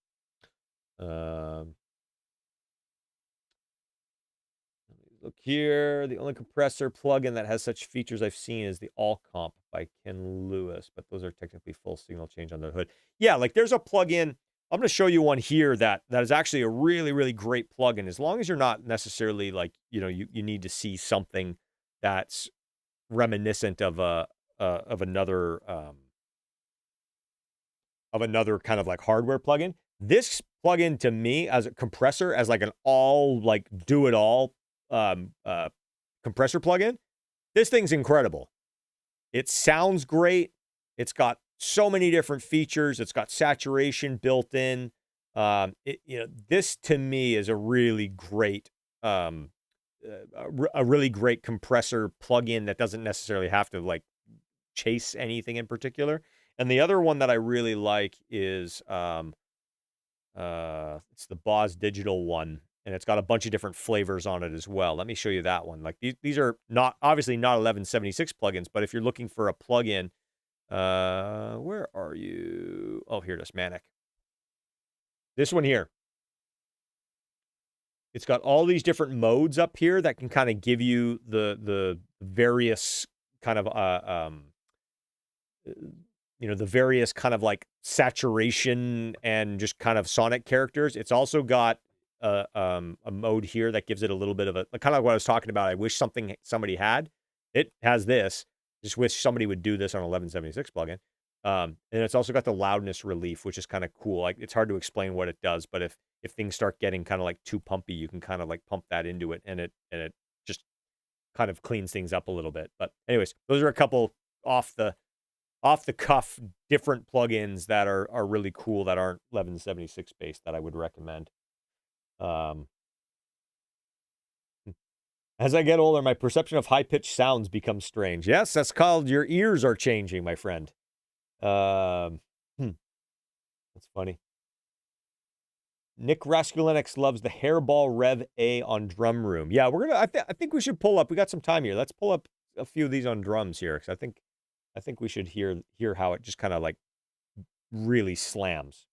Look here. The only compressor plugin that has such features I've seen is the All Comp by Ken Lewis, but those are technically full signal change on the hood. Yeah, like there's a plugin. I'm going to show you one here that is actually a really, really great plugin. As long as you're not necessarily like, you need to see something that's reminiscent of another kind of like hardware plugin. This plugin to me as a compressor, as like an all like do it all compressor plugin, this thing's incredible. It sounds great. It's got so many different features. It's got saturation built in. This to me is a really great a really great compressor plugin that doesn't necessarily have to like chase anything in particular. And the other one that I really like is it's the Boz Digital one, and it's got a bunch of different flavors on it as well. Let me show you that one. Like these are not obviously not 1176 plugins, but if you're looking for a plugin, where are you? Oh, here it is, Manic. This one here. It's got all these different modes up here that can kind of give you the various kind of the various kind of like saturation and just kind of sonic characters. It's also got a mode here that gives it a little bit of a kind of what I was talking about. I wish somebody had. It has this. Just wish somebody would do this on 1176 plugin. And it's also got the loudness relief, which is kind of cool. Like it's hard to explain what it does, but if things start getting kind of like too pumpy, you can kind of like pump that into it, and it just kind of cleans things up a little bit. But anyways, those are a couple off the cuff different plugins that are really cool that aren't 1176 based that I would recommend. As I get older, my perception of high pitched sounds becomes strange. Yes, that's called your ears are changing, my friend. That's funny. Nick Raskulinix loves the Hairball Rev A on Drum Room. Yeah, we're gonna. I think we should pull up. We got some time here. Let's pull up a few of these on drums here, because I think we should hear how it just kind of like really slams.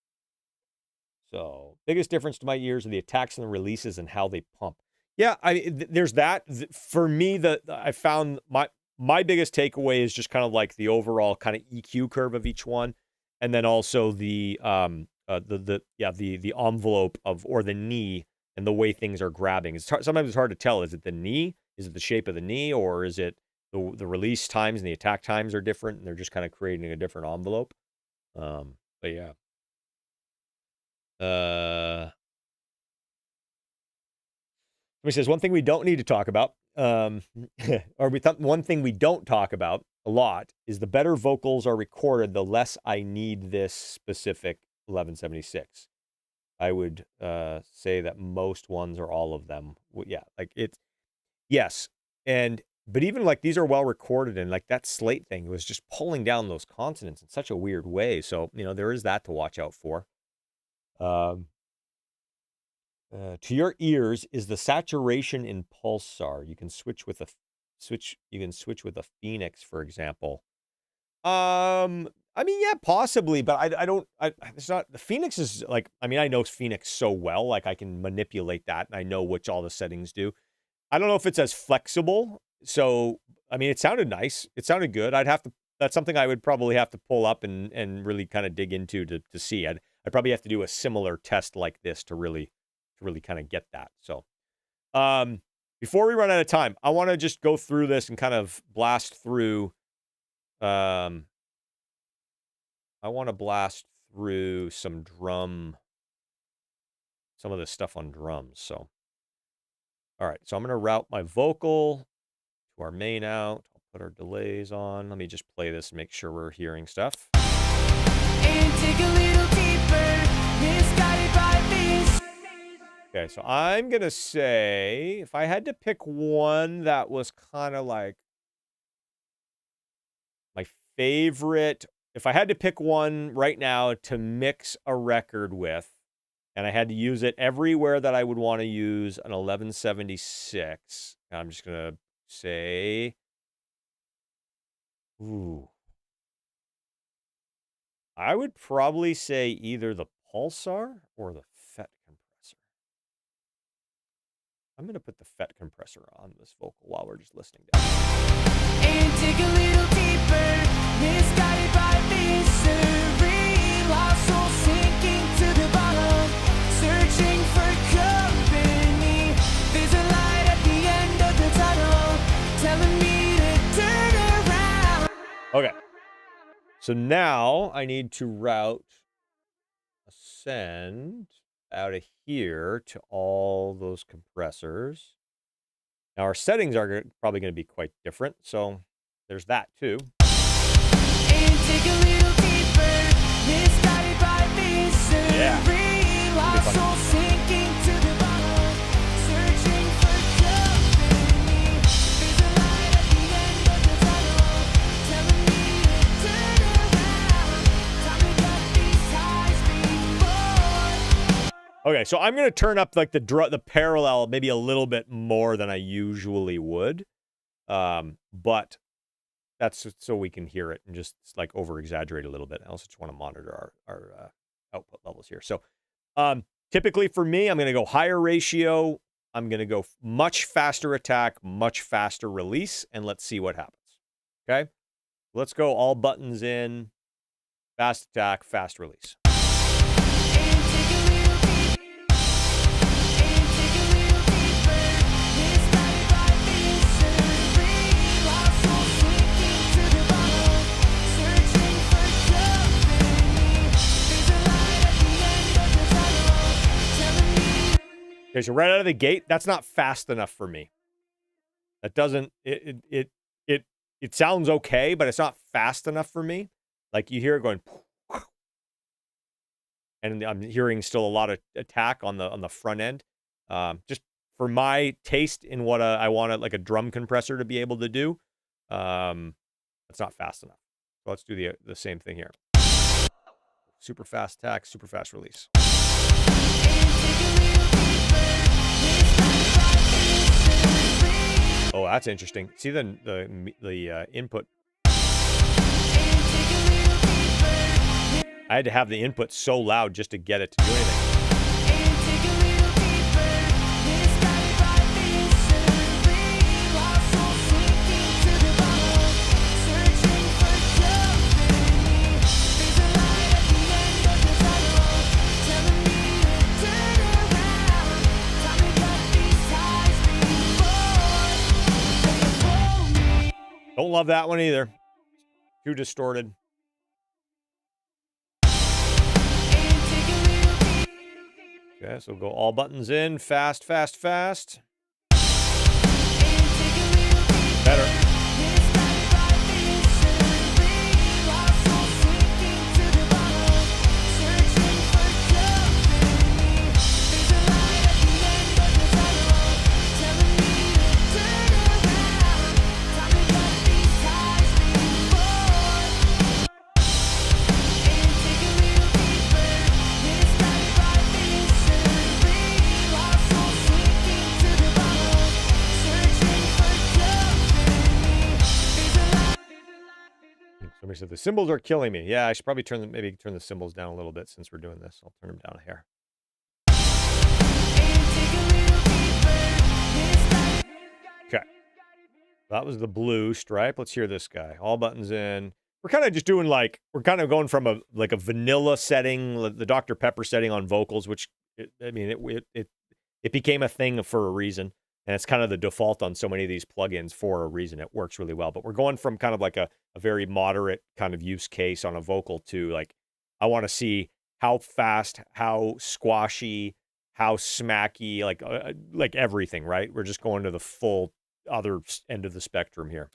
So biggest difference to my ears are the attacks and the releases and how they pump. Yeah, there's that. For me, I found my biggest takeaway is just kind of like the overall kind of EQ curve of each one, and then also the envelope of or the knee and the way things are grabbing. Sometimes it's hard to tell. Is it the knee? Is it the shape of the knee, or is it the release times and the attack times are different, and they're just kind of creating a different envelope? But yeah. He says one thing we don't need to talk about, or one thing we don't talk about a lot is the better vocals are recorded, the less I need this specific 1176. I would say that most ones or all of them, yeah, like it's yes, but even like these are well recorded, and like that slate thing was just pulling down those consonants in such a weird way. So there is that to watch out for. To your ears is the saturation in pulsar. You can switch with a Phoenix, for example. I mean, yeah, possibly, but I don't. It's not the Phoenix is like. I mean, I know Phoenix so well, like I can manipulate that, and I know which all the settings do. I don't know if it's as flexible. So, I mean, it sounded nice. It sounded good. That's something I would probably have to pull up and really kind of dig into to see. I'd probably have to do a similar test like this to really kind of get that. So, before we run out of time, I want to just go through this and kind of blast through. I want to blast through some of this stuff on drums. So, all right. So I'm going to route my vocal to our main out. I'll put our delays on. Let me just play this and make sure we're hearing stuff. And dig a little deeper, misguided by these. Okay, so I'm going to say if I had to pick one that was kind of like my favorite, if I had to pick one right now to mix a record with, and I had to use it everywhere that I would want to use an 1176, I'm just going to say, ooh, I would probably say either the Pulsar or the FET compressor. I'm going to put the FET compressor on this vocal while we're just listening down. And dig a little deeper, misguided by misery, lost soul sinking to the bottom, searching for company. There's a light at the end of the tunnel, telling me to turn around. Okay. So now I need to route a send out of here to all those compressors. Now our settings are probably going to be quite different, so there's that too. And dig a little deeper, misguided by misery, Yeah. lost soul sinking to the bottom, searching for company. There's a light at the end of the tunnel, telling me to turn around. Time to cut these ties before. Okay, so I'm going to turn up like the parallel maybe a little bit more than I usually would. But that's so we can hear it and just like over exaggerate a little bit. I also just want to monitor our output levels here. So typically for me, I'm going to go higher ratio. I'm going to go much faster attack, much faster release, and let's see what happens. Okay, let's go all buttons in, fast attack, fast release. Okay, so right out of the gate, that's not fast enough for me. That doesn't it sounds okay, but it's not fast enough for me. Like you hear it going, and I'm hearing still a lot of attack on the front end. Just for my taste in what I want like a drum compressor to be able to do, that's not fast enough. So let's do the same thing here. Super fast attack, super fast release. Oh, that's interesting. See the input. I had to have the input so loud just to get it to do anything. Don't love that one either. Too distorted. Okay, so go all buttons in. Fast, fast, fast. Better. Somebody said the cymbals are killing me. Yeah, I should probably maybe turn the cymbals down a little bit since we're doing this. I'll turn them down a hair. Okay. That was the blue stripe. Let's hear this guy. All buttons in. We're kind of just doing we're kind of going from a vanilla setting, the Dr. Pepper setting on vocals, which it became a thing for a reason. And it's kind of the default on so many of these plugins for a reason. It works really well. But we're going from kind of like a very moderate kind of use case on a vocal to like, I want to see how fast, how squashy, how smacky, like everything, right? We're just going to the full other end of the spectrum here.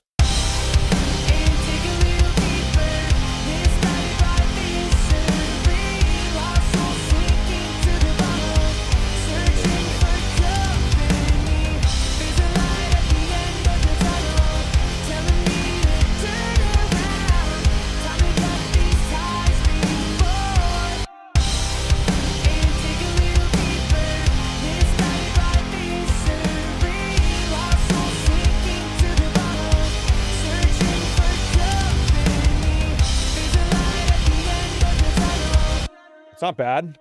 It's not bad.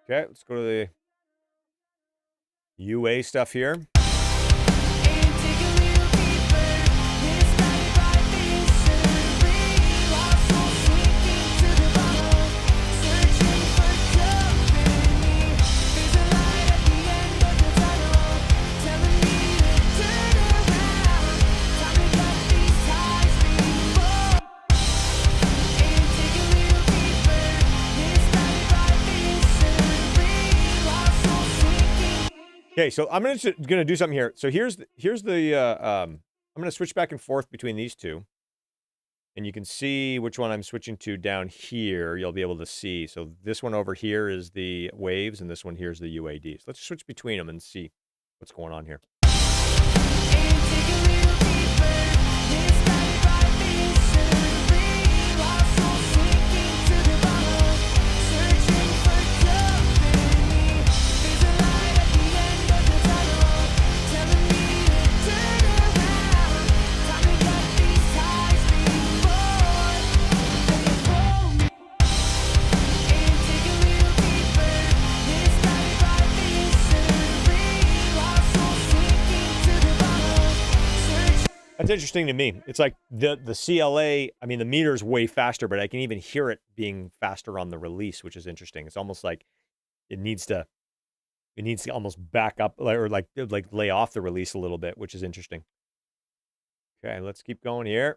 Okay, let's go to the UA stuff here. Okay, so I'm gonna do something here. So here's the I'm gonna switch back and forth between these two, and you can see which one I'm switching to down here. You'll be able to see. So this one over here is the waves, and this one here is the UAD. So let's switch between them and see what's going on here. That's interesting to me. It's like the CLA, I mean, the meter's way faster, but I can even hear it being faster on the release, which is interesting. It's almost like it needs to almost back up or like lay off the release a little bit, which is interesting. Okay, let's keep going here.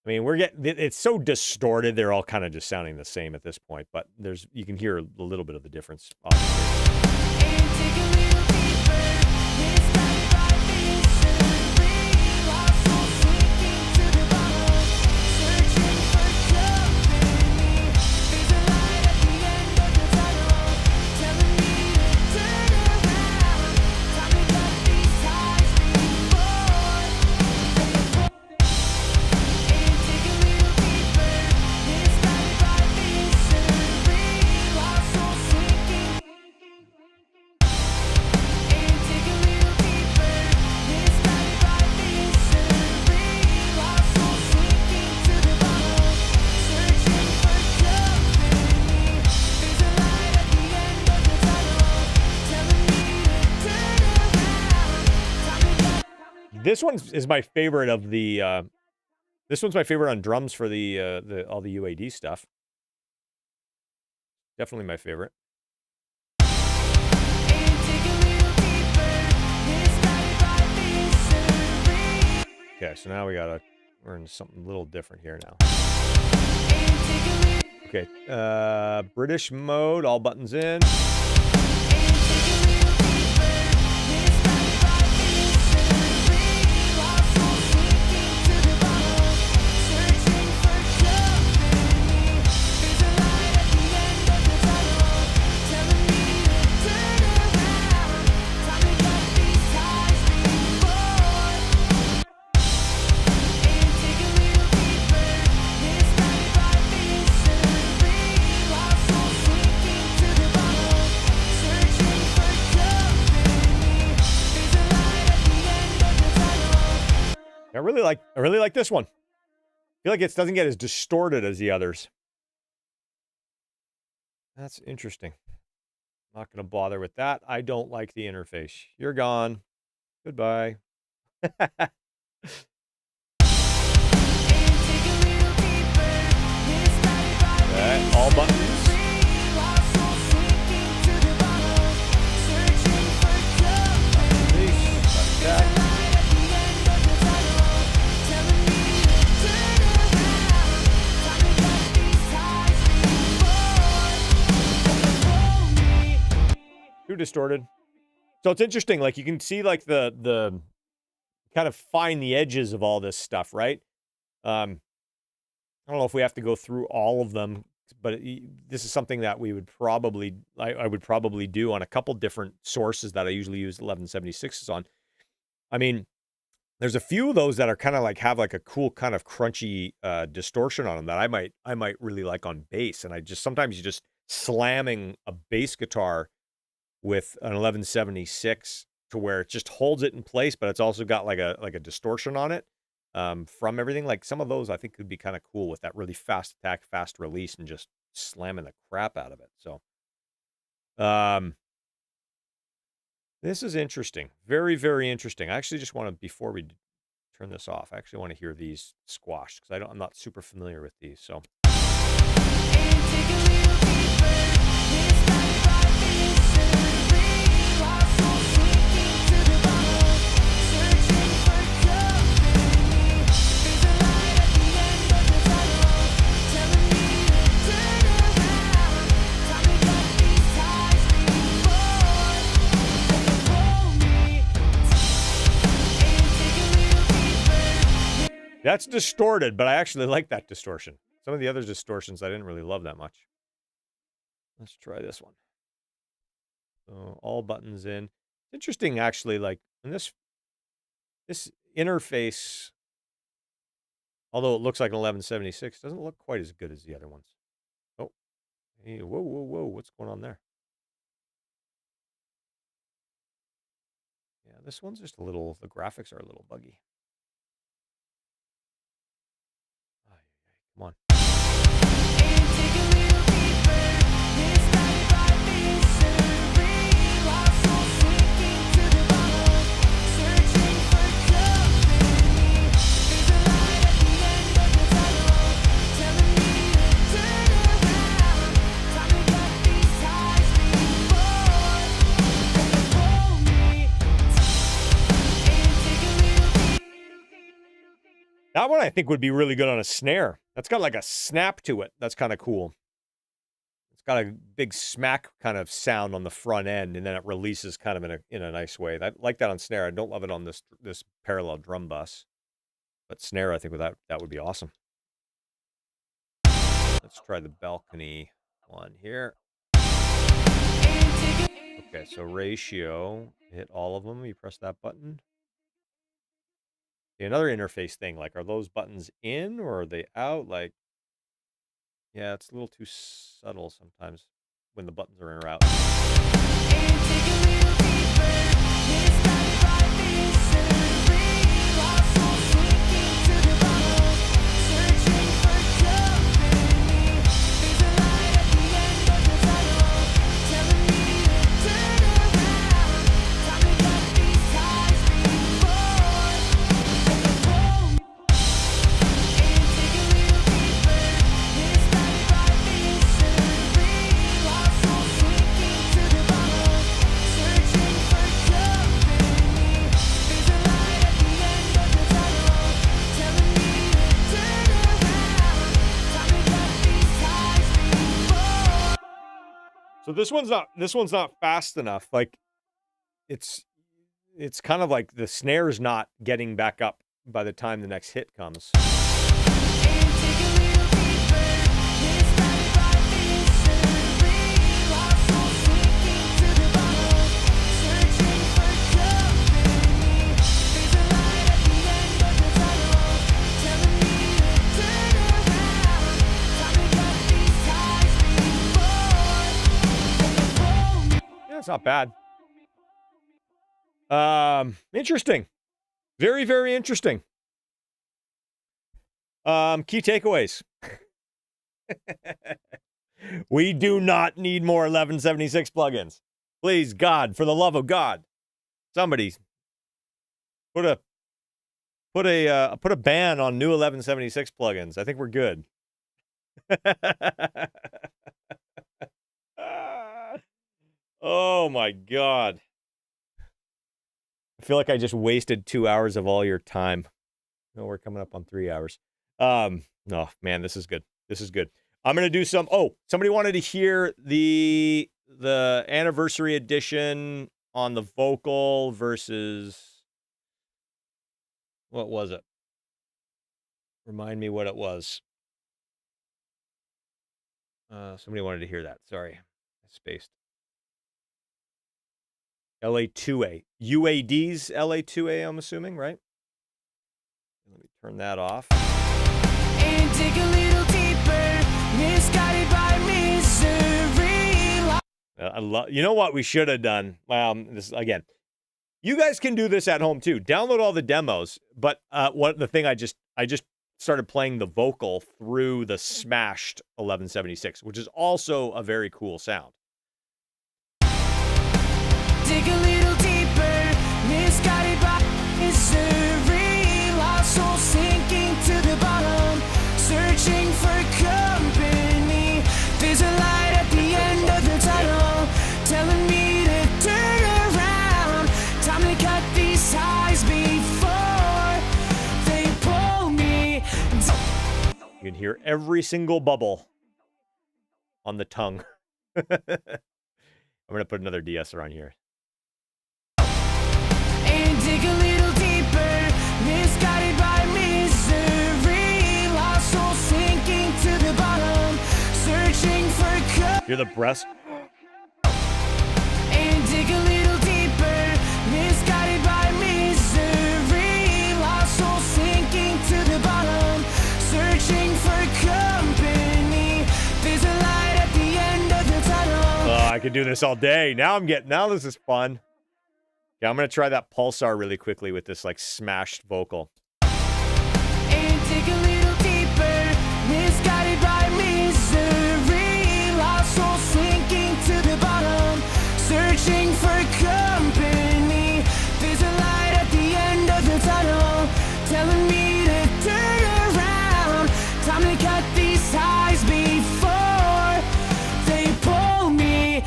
I mean, it's so distorted. They're all kind of just sounding the same at this point, but you can hear a little bit of the difference, obviously. This one is my favorite of the. This one's my favorite on drums for the all the UAD stuff. Definitely my favorite. Okay, so now we're in something a little different here now. Okay, British mode, all buttons in. I really like this one. I feel like it doesn't get as distorted as the others. That's interesting. Not going to bother with that. I don't like the interface. You're gone. Goodbye. Okay, all buttons. Too distorted. So it's interesting. Like you can see like the kind of find the edges of all this stuff, right? I don't know if we have to go through all of them, but this is something that we would probably, I would probably do on a couple different sources that I usually use 1176s on. I mean, there's a few of those that are kind of like have like a cool kind of crunchy distortion on them that I might really like on bass. And sometimes you just slamming a bass guitar with an 1176 to where it just holds it in place, but it's also got like a distortion on it from everything. Like some of those I think could be kind of cool with that really fast attack, fast release, and just slamming the crap out of it. So This is interesting. Very, very interesting. I actually just want to, before we turn this off, I actually want to hear these squashed because I'm not super familiar with these. So. That's distorted, but I actually like that distortion. Some of the other distortions I didn't really love that much. Let's try this one. So all buttons in. Interesting, actually, like in this interface, although it looks like an 1176, doesn't look quite as good as the other ones. Oh, hey, whoa, whoa, whoa, what's going on there? Yeah, this one's just a little, the graphics are a little buggy. Come on. That one I think would be really good on a snare. That's got like a snap to it. That's kind of cool. It's got a big smack kind of sound on the front end, and then it releases kind of in a nice way. I like that on snare. I don't love it on this parallel drum bus, but snare I think with that would be awesome. Let's try the balcony one here. Okay, so ratio, hit all of them. You press that button. Another interface thing, like, are those buttons in or are they out? Like, yeah, it's a little too subtle sometimes when the buttons are in or out. So this one's not fast enough. Like it's kind of like the snare's not getting back up by the time the next hit comes. It's not bad. Interesting. Very, very interesting. Key takeaways. We do not need more 1176 plugins. Please, God, for the love of God, somebody put a ban on new 1176 plugins. I think we're good. Oh my God. I feel like I just wasted 2 hours of all your time. No, we're coming up on 3 hours. Oh man, this is good. This is good. I'm going to do somebody wanted to hear the anniversary edition on the vocal versus, what was it? Remind me what it was. Somebody wanted to hear that. Sorry, I spaced. LA2A. UAD's LA2A, I'm assuming, right? Let me turn that off. And dig a little deeper, misguided by misery. You know what we should have done? This again. You guys can do this at home too. Download all the demos. But the thing I just started playing the vocal through the smashed 1176, which is also a very cool sound. Dig a little deeper. searching for company. There's a light at the end of the tunnel, telling me to turn around. Time to cut these ties before they pull me. You can hear every single bubble on the tongue. I'm going to put another de-esser on here. And dig a little deeper, misguided by misery, lost soul sinking to the bottom, searching for Hear the breath? and dig a little deeper, misguided by misery, lost soul sinking to the bottom, searching for company. There's a light at the end of the tunnel. Oh, I could do this all day. Now this is fun. Yeah, I'm going to try that pulsar really quickly with this like smashed vocal. And dig a little deeper, misguided by misery, lost soul sinking to the bottom, searching for company. There's a light at the end of the tunnel, telling me to turn around. Time to cut these ties before they pull me.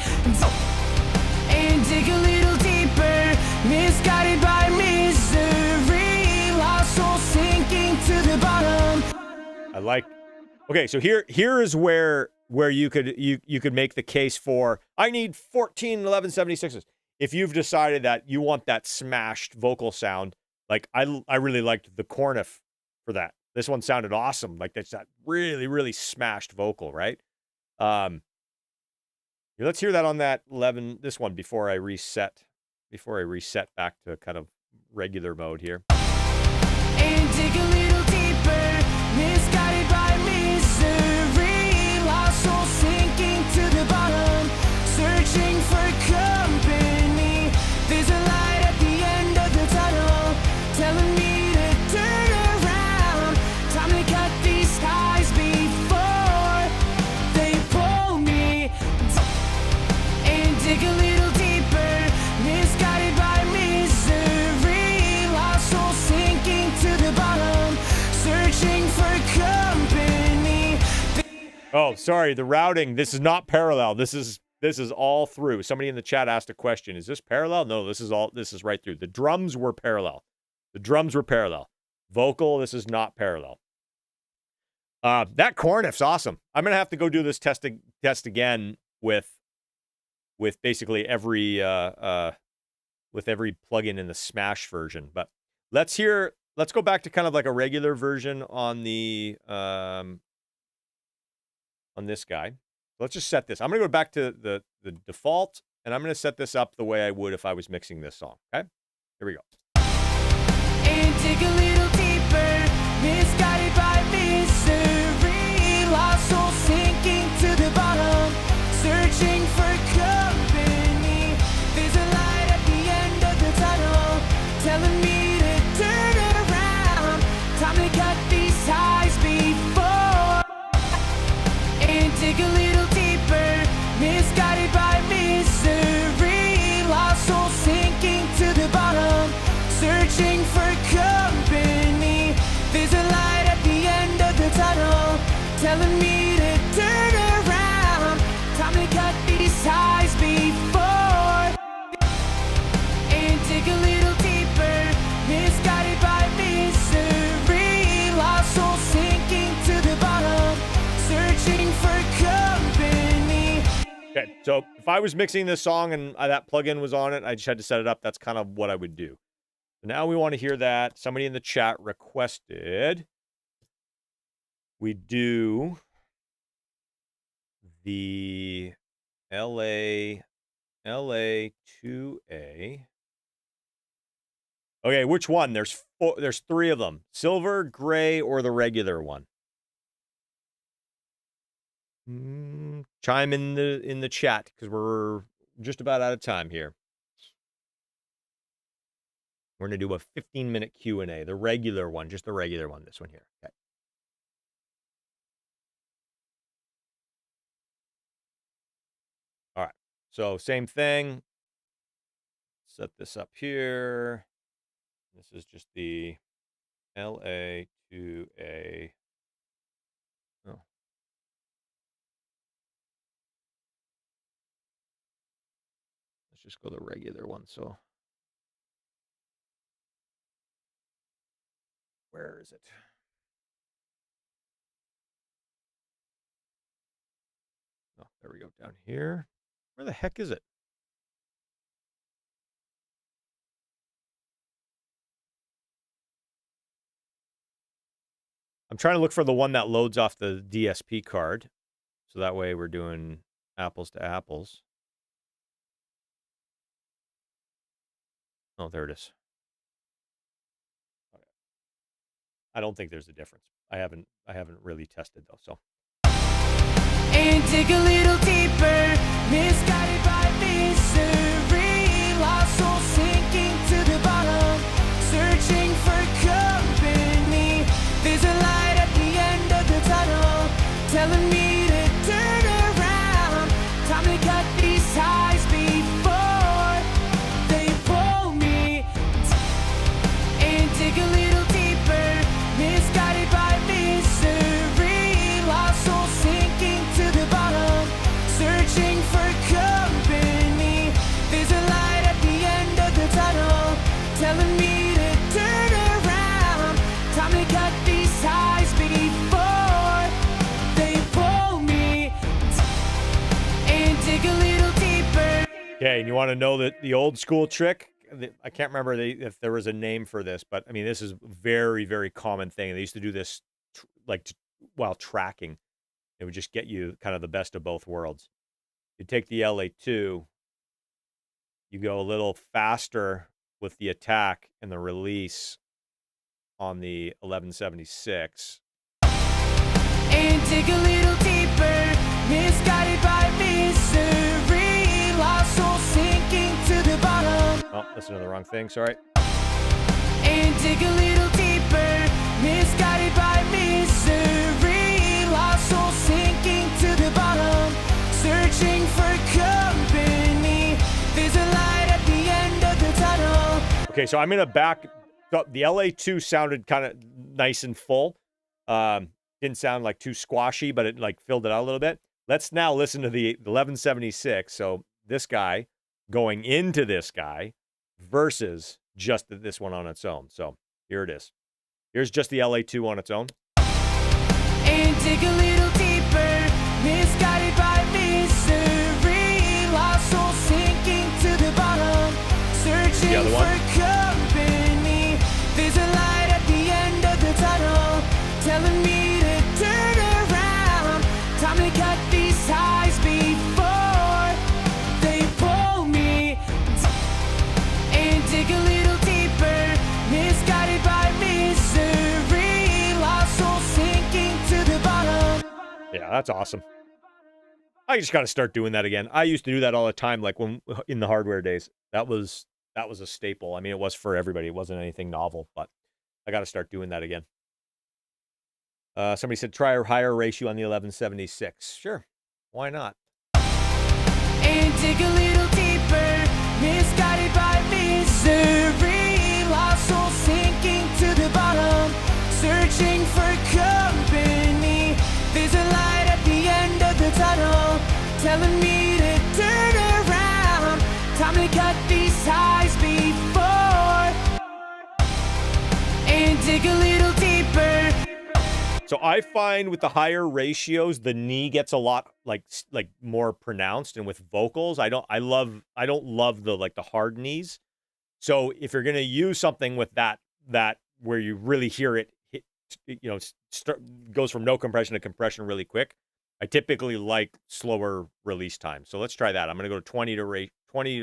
And dig a little deeper, misguided by misery, lost soul sinking to the bottom. I like. Okay, so here is where you could make the case for I need 14 1176s. If you've decided that you want that smashed vocal sound, like I really liked the Corniff for that. This one sounded awesome. Like that's that really really smashed vocal, right? Let's hear that on that 11 this one before I reset back to kind of regular mode here. And dig a little deeper, misguided by misery, lost soul sinking to the bottom, searching for company. There's a light at the end of the tunnel, telling me to turn around. Time to cut these ties before they pull me. And dig a little deeper, misguided by misery, lost soul sinking to the bottom, searching for company. Oh, sorry, the routing. This is not parallel. This is all through. Somebody in the chat asked a question. Is this parallel? No, this is right through. The drums were parallel. Vocal, this is not parallel. That Corniff's awesome. I'm gonna have to go do this test again with basically every plugin in the Smash version. But let's go back to kind of like a regular version on the on this guy. Let's just set this. I'm gonna go back to the default, and I'm gonna set this up the way I would if I was mixing this song. Okay, here we go. And dig a little deeper, misguided by misery, lost soul sinking to the bottom, searching for company. There's a light at the end of the tunnel, telling me to turn around. Time to cut these ties before. And dig a little deeper, misguided by misery, lost soul sinking to the bottom, searching for company. There's a light at the end of the tunnel, telling me to turn around. Time to cut these ties before. And dig a little deeper, misguided by misery, lost soul sinking to the bottom, searching for company. Okay, so if I was mixing this song and that plugin was on it, I just had to set it up. That's kind of what I would do. Now we want to hear that. Somebody in the chat requested we do the LA2A. Okay, which one? There's three of them. Silver, gray, or the regular one. Chime in the chat because we're just about out of time here. We're going to do a 15-minute Q&A, the regular one, just the regular one, this one here. Okay. All right. So same thing. Set this up here. This is just the LA2A. just go the regular one. So where is it? Oh, there we go, down here. Where the heck is it? I'm trying to look for the one that loads off the DSP card. So that way we're doing apples to apples. Oh, there it is. Okay. I don't think there's a difference. I haven't really tested though, so. And dig a little deeper, misguided by misery, lost soul sinking to the bottom, searching for company. There's a light at the end of the tunnel, telling me to turn around. Time to cut these ties before they pull me. And dig a little deeper, misguided by misery, lost soul sinking to the bottom, searching for company. There's a light at the end of the tunnel, telling me to turn around. Time to cut these ties before they pull me. And dig a little deeper. Okay, and you want to know that the old school trick? I can't remember if there was a name for this, but I mean, this is a very, very common thing. They used to do this while tracking. It would just get you kind of the best of both worlds. You take the LA2, you go a little faster with the attack and the release on the 1176. And dig a little deeper, misguided by misery, lost soul sinking to the bottom. Oh, listen to the wrong thing, sorry. And dig a little deeper, misguided by misery, lost soul sinking to the bottom, searching for company. There's a light at the end of the tunnel. Okay, so I'm going to back up. The LA2 sounded kind of nice and full. Didn't sound like too squashy, but it like filled it out a little bit. Let's now listen to the 1176. So this guy going into this guy versus just this one on its own. So here it is. Here's just the LA2 on its own. And dig a little deeper, misguided by misery, lost soul sinking to the bottom, searching The other for one. company. There's a light at the end of the tunnel, telling me to turn around. Time to cut these ties before they pull me. And dig a little deeper, misguided by misery, lost soul sinking to the bottom. Yeah, that's awesome. I just got to start doing that again. I used to do that all the time, like when in the hardware days. That was a staple. I mean, it was for everybody. It wasn't anything novel, but I got to start doing that again. Somebody said try a higher ratio on the 1176. Sure, why not? And dig a little deeper, misguided by misery, lost soul sinking to the bottom, searching for company. There's a light at the end of the tunnel, telling me to turn around. Time to cut these ties before and dig a little deeper. So I find with the higher ratios, the knee gets a lot like more pronounced, and with vocals, I don't love the like the hard knees. So if you're gonna use something with that where you really hear it hit, goes from no compression to compression really quick, I typically like slower release time. So let's try that. I'm gonna go to 20 to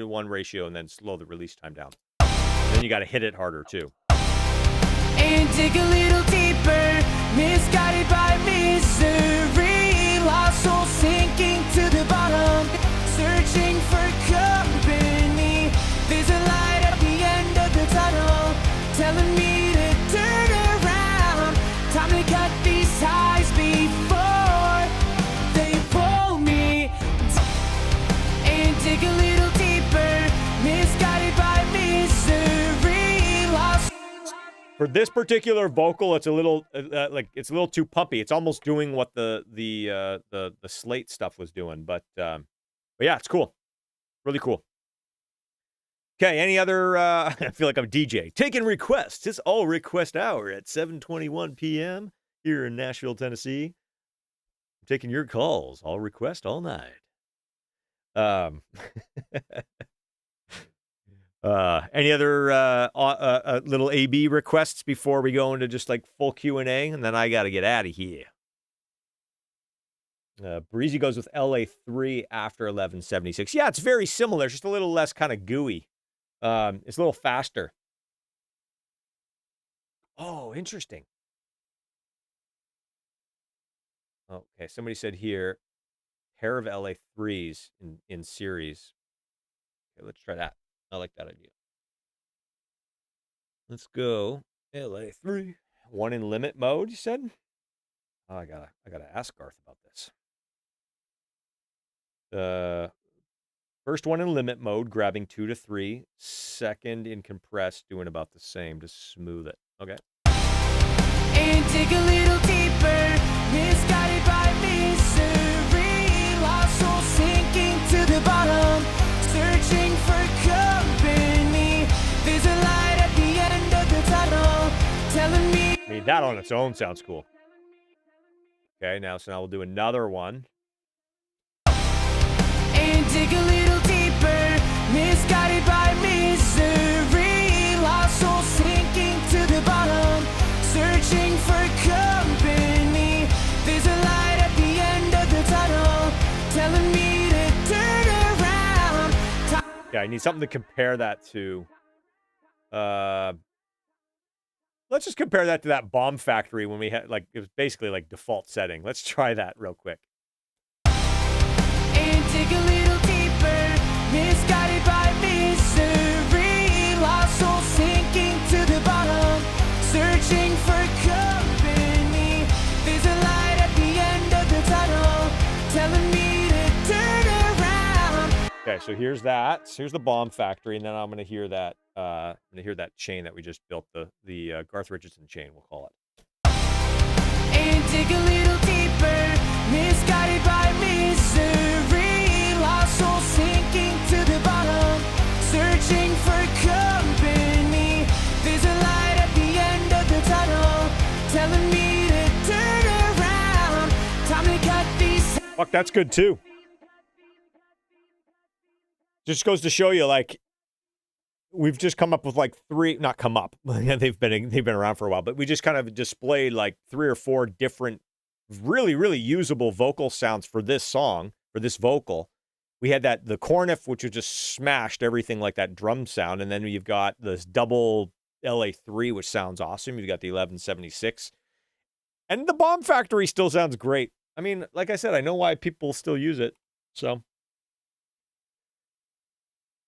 1 ratio and then slow the release time down. Then you got to hit it harder too. And dig a little deeper, misguided by misery, lost soul sinking to the bottom, searching for company. There's a light at the end of the tunnel, telling me to turn around. Time to cut these ties before they pull me. And dig a little deeper, misguided by misery, lost. For this particular vocal, it's a little it's a little too pumpy. It's almost doing what the Slate stuff was doing, but yeah, it's cool, really cool. Okay, any other, I feel like I'm DJ. Taking requests. It's all request hour at 7:21 p.m. here in Nashville, Tennessee. I'm taking your calls. All request all night. Any other little AB requests before we go into just like full Q&A? And then I got to get out of here. Breezy goes with LA3 after 1176. Yeah, it's very similar. It's just a little less kind of gooey. It's a little faster. Oh, interesting. Okay, somebody said here, pair of LA3s in series. Okay, let's try that. I like that idea. Let's go LA3. One in limit mode, you said? Oh, I gotta ask Garth about this. First one in limit mode, grabbing 2 to 3. Second in compressed, doing about the same to smooth it. Okay. And dig a little deeper, misguided by misery, lost soul sinking to the bottom, searching for company. There's a light at the end of the tunnel, telling me. I mean, that on its own sounds cool. Okay, now we'll do another one. And dig a little deeper, misguided by misery, lost soul sinking to the bottom, searching for company. There's a light at the end of the tunnel, telling me to turn around. Yeah, I need something to compare that to. Let's just compare that to that Bomb Factory when we had, like, it was basically like default setting. Let's try that real quick. And dig a little deeper, misguided by misery, lost soul sinking to the bottom, searching for company. There's a light at the end of the tunnel, telling me to turn around. Okay, so here's that. Here's the Bomb Factory, and then I'm gonna hear that. I'm gonna hear that chain that we just built, the Garth Richardson chain, we'll call it. And dig a little deeper, misguided by misery, lost soul sinking to the bottom, searching for company. There's a light at the end of the tunnel, telling me to turn around. Time to cut these. Fuck, that's good too. Just goes to show you, like, we've just come up with like not come up. they've been around for a while, but we just kind of displayed like 3 or 4 different really, really usable vocal sounds for this song, for this vocal. We had the cornif, which was just smashed everything like that drum sound. And then you've got this double LA3, which sounds awesome. You've got the 1176. And the Bomb Factory still sounds great. I mean, like I said, I know why people still use it. So,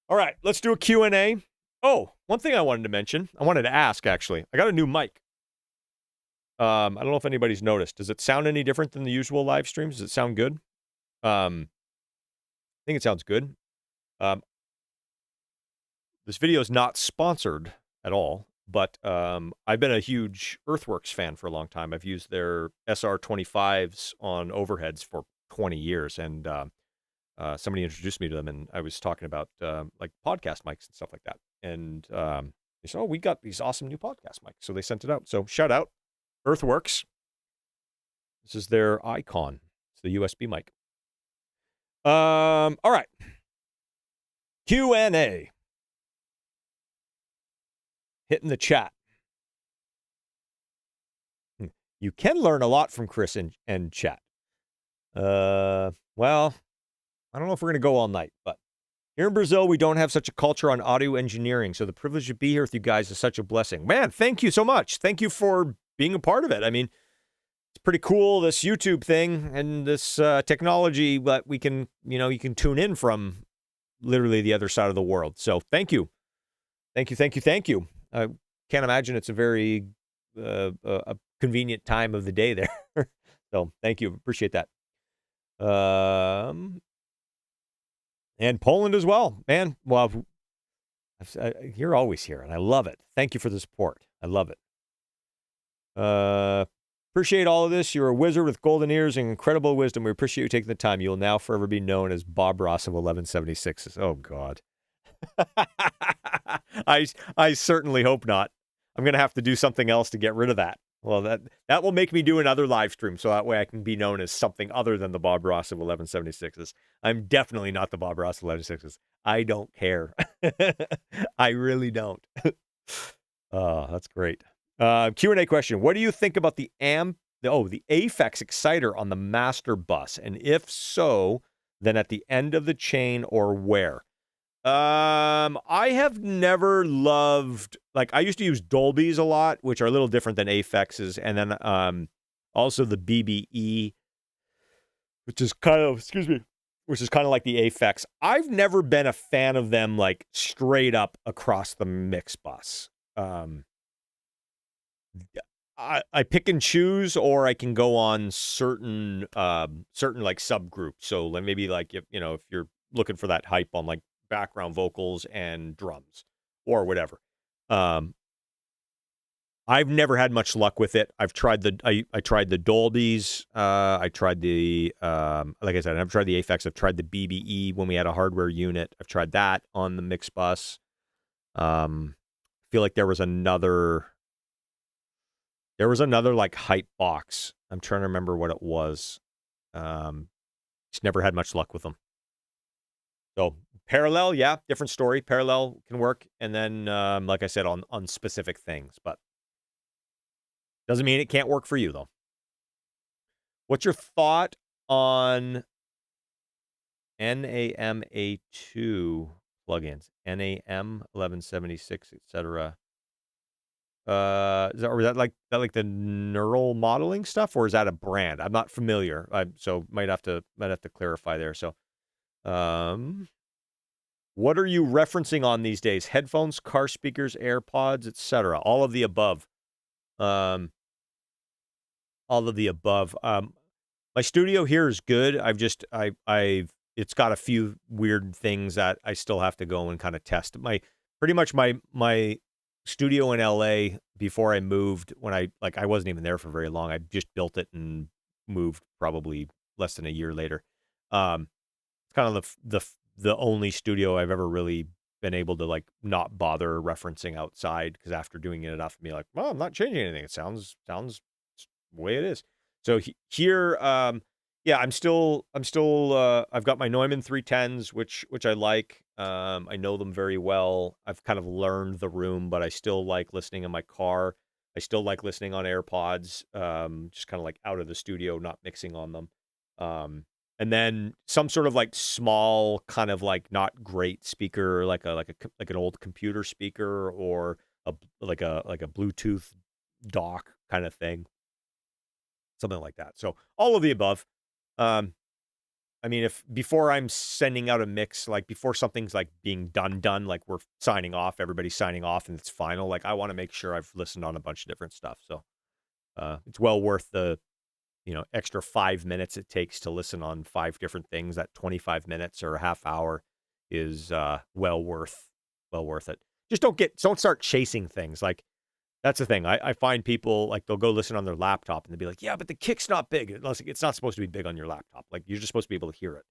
all right, let's do a Q&A. Oh, one thing I wanted to mention, I wanted to ask, actually. I got a new mic. I don't know if anybody's noticed. Does it sound any different than the usual live streams? Does it sound good? I think it sounds good. This video is not sponsored at all, but I've been a huge Earthworks fan for a long time. I've used their SR25s on overheads for 20 years, and somebody introduced me to them, and I was talking about like podcast mics and stuff like that. And they said, oh, we got these awesome new podcast mics. So they sent it out. So shout out, Earthworks. This is their icon. It's the USB mic. All right. Q&A. Hitting the chat. You can learn a lot from Chris and chat. Well, I don't know if we're going to go all night, but here in Brazil, we don't have such a culture on audio engineering, so the privilege to be here with you guys is such a blessing. Man, thank you so much. Thank you for being a part of it. I mean, it's pretty cool, this YouTube thing and this technology that we can, you can tune in from literally the other side of the world. So thank you. Thank you, thank you, thank you. I can't imagine it's a very a convenient time of the day there. So thank you. Appreciate that. And Poland as well, man. Well, you're always here, and I love it. Thank you for the support. I love it. Appreciate all of this. You're a wizard with golden ears and incredible wisdom. We appreciate you taking the time. You will now forever be known as Bob Ross of 1176. Oh, God. I certainly hope not. I'm going to have to do something else to get rid of that. Well, that will make me do another live stream, so that way I can be known as something other than the Bob Ross of 1176s. I'm definitely not the Bob Ross of 1176s. I don't care. I really don't. Oh, that's great. Q&A question. What do you think about the Aphex exciter on the master bus? And if so, then at the end of the chain or where? I have never loved, like, I used to use Dolbys a lot, which are a little different than Aphexes, and then also the BBE, which is kind of like the Aphex. I've never been a fan of them, like, straight up across the mix bus. I pick and choose, or I can go on certain like subgroups. So maybe like if you're looking for that hype on like background vocals and drums or whatever. I've never had much luck with it. I've tried I tried the Dolbys. I tried the like I said, I've tried the Aphex. I've tried the BBE when we had a hardware unit. I've tried that on the mix bus. Feel like there was another like hype box. I'm trying to remember what it was. Just never had much luck with them. So parallel, yeah, different story. Parallel can work, and then like I said, on specific things, but doesn't mean it can't work for you though. What's your thought on NAMA2 plugins? NAM 1176, etc. Is that like the neural modeling stuff, or is that a brand? I'm not familiar. So might have to clarify there. So, what are you referencing on these days? Headphones, car speakers, AirPods, etc. All of the above. All of the above. My studio here is good. It's got a few weird things that I still have to go and kind of test. Pretty much my studio in LA before I moved, when I wasn't even there for very long. I just built it and moved probably less than a year later. It's kind of the only studio I've ever really been able to like not bother referencing outside, because after doing it enough, me like, well, I'm not changing anything. It sounds the way it is. So here, yeah, I'm still I've got my Neumann 310s, which I like. I know them very well. I've kind of learned the room, but I still like listening in my car. I still like listening on AirPods, just kind of like out of the studio, not mixing on them. And then some sort of like small, kind of like not great speaker, like an old computer speaker, or like a Bluetooth dock kind of thing, something like that. So all of the above. I mean, if before I'm sending out a mix, like before something's like being done, like we're signing off, everybody's signing off and it's final, like I want to make sure I've listened on a bunch of different stuff. So it's well worth the extra 5 minutes it takes to listen on 5 different things. That 25 minutes or a half hour is well worth it. Just don't start chasing things. Like, that's the thing. I find people, like, they'll go listen on their laptop and they'll be like, yeah, but the kick's not big. It's not supposed to be big on your laptop. Like, you're just supposed to be able to hear it.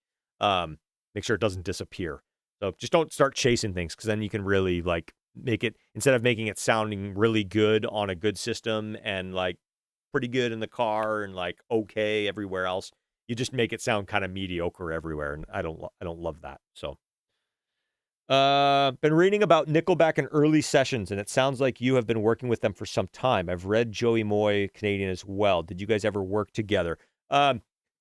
Make sure it doesn't disappear. So just don't start chasing things, because then you can really, like, make it, instead of making it sounding really good on a good system and, like, pretty good in the car and, like, okay everywhere else, you just make it sound kind of mediocre everywhere. And I don't love that. So. Been reading about Nickelback in early sessions, and it sounds like you have been working with them for some time. I've read Joey Moy, Canadian, as well. Did you guys ever work together?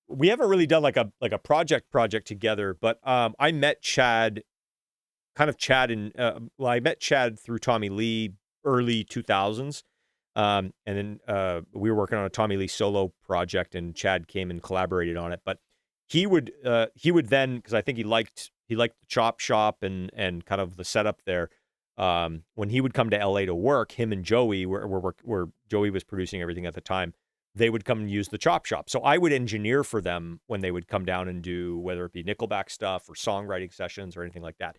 We haven't really done like a project together, but I met Chad, I met Chad through Tommy Lee, early 2000s. And then we were working on a Tommy Lee solo project, and Chad came and collaborated on it. But he would then, because I think he liked the chop shop and kind of the setup there. When he would come to LA to work, him and Joey, where Joey was producing everything at the time, they would come and use the chop shop. So I would engineer for them when they would come down and do, whether it be Nickelback stuff or songwriting sessions or anything like that.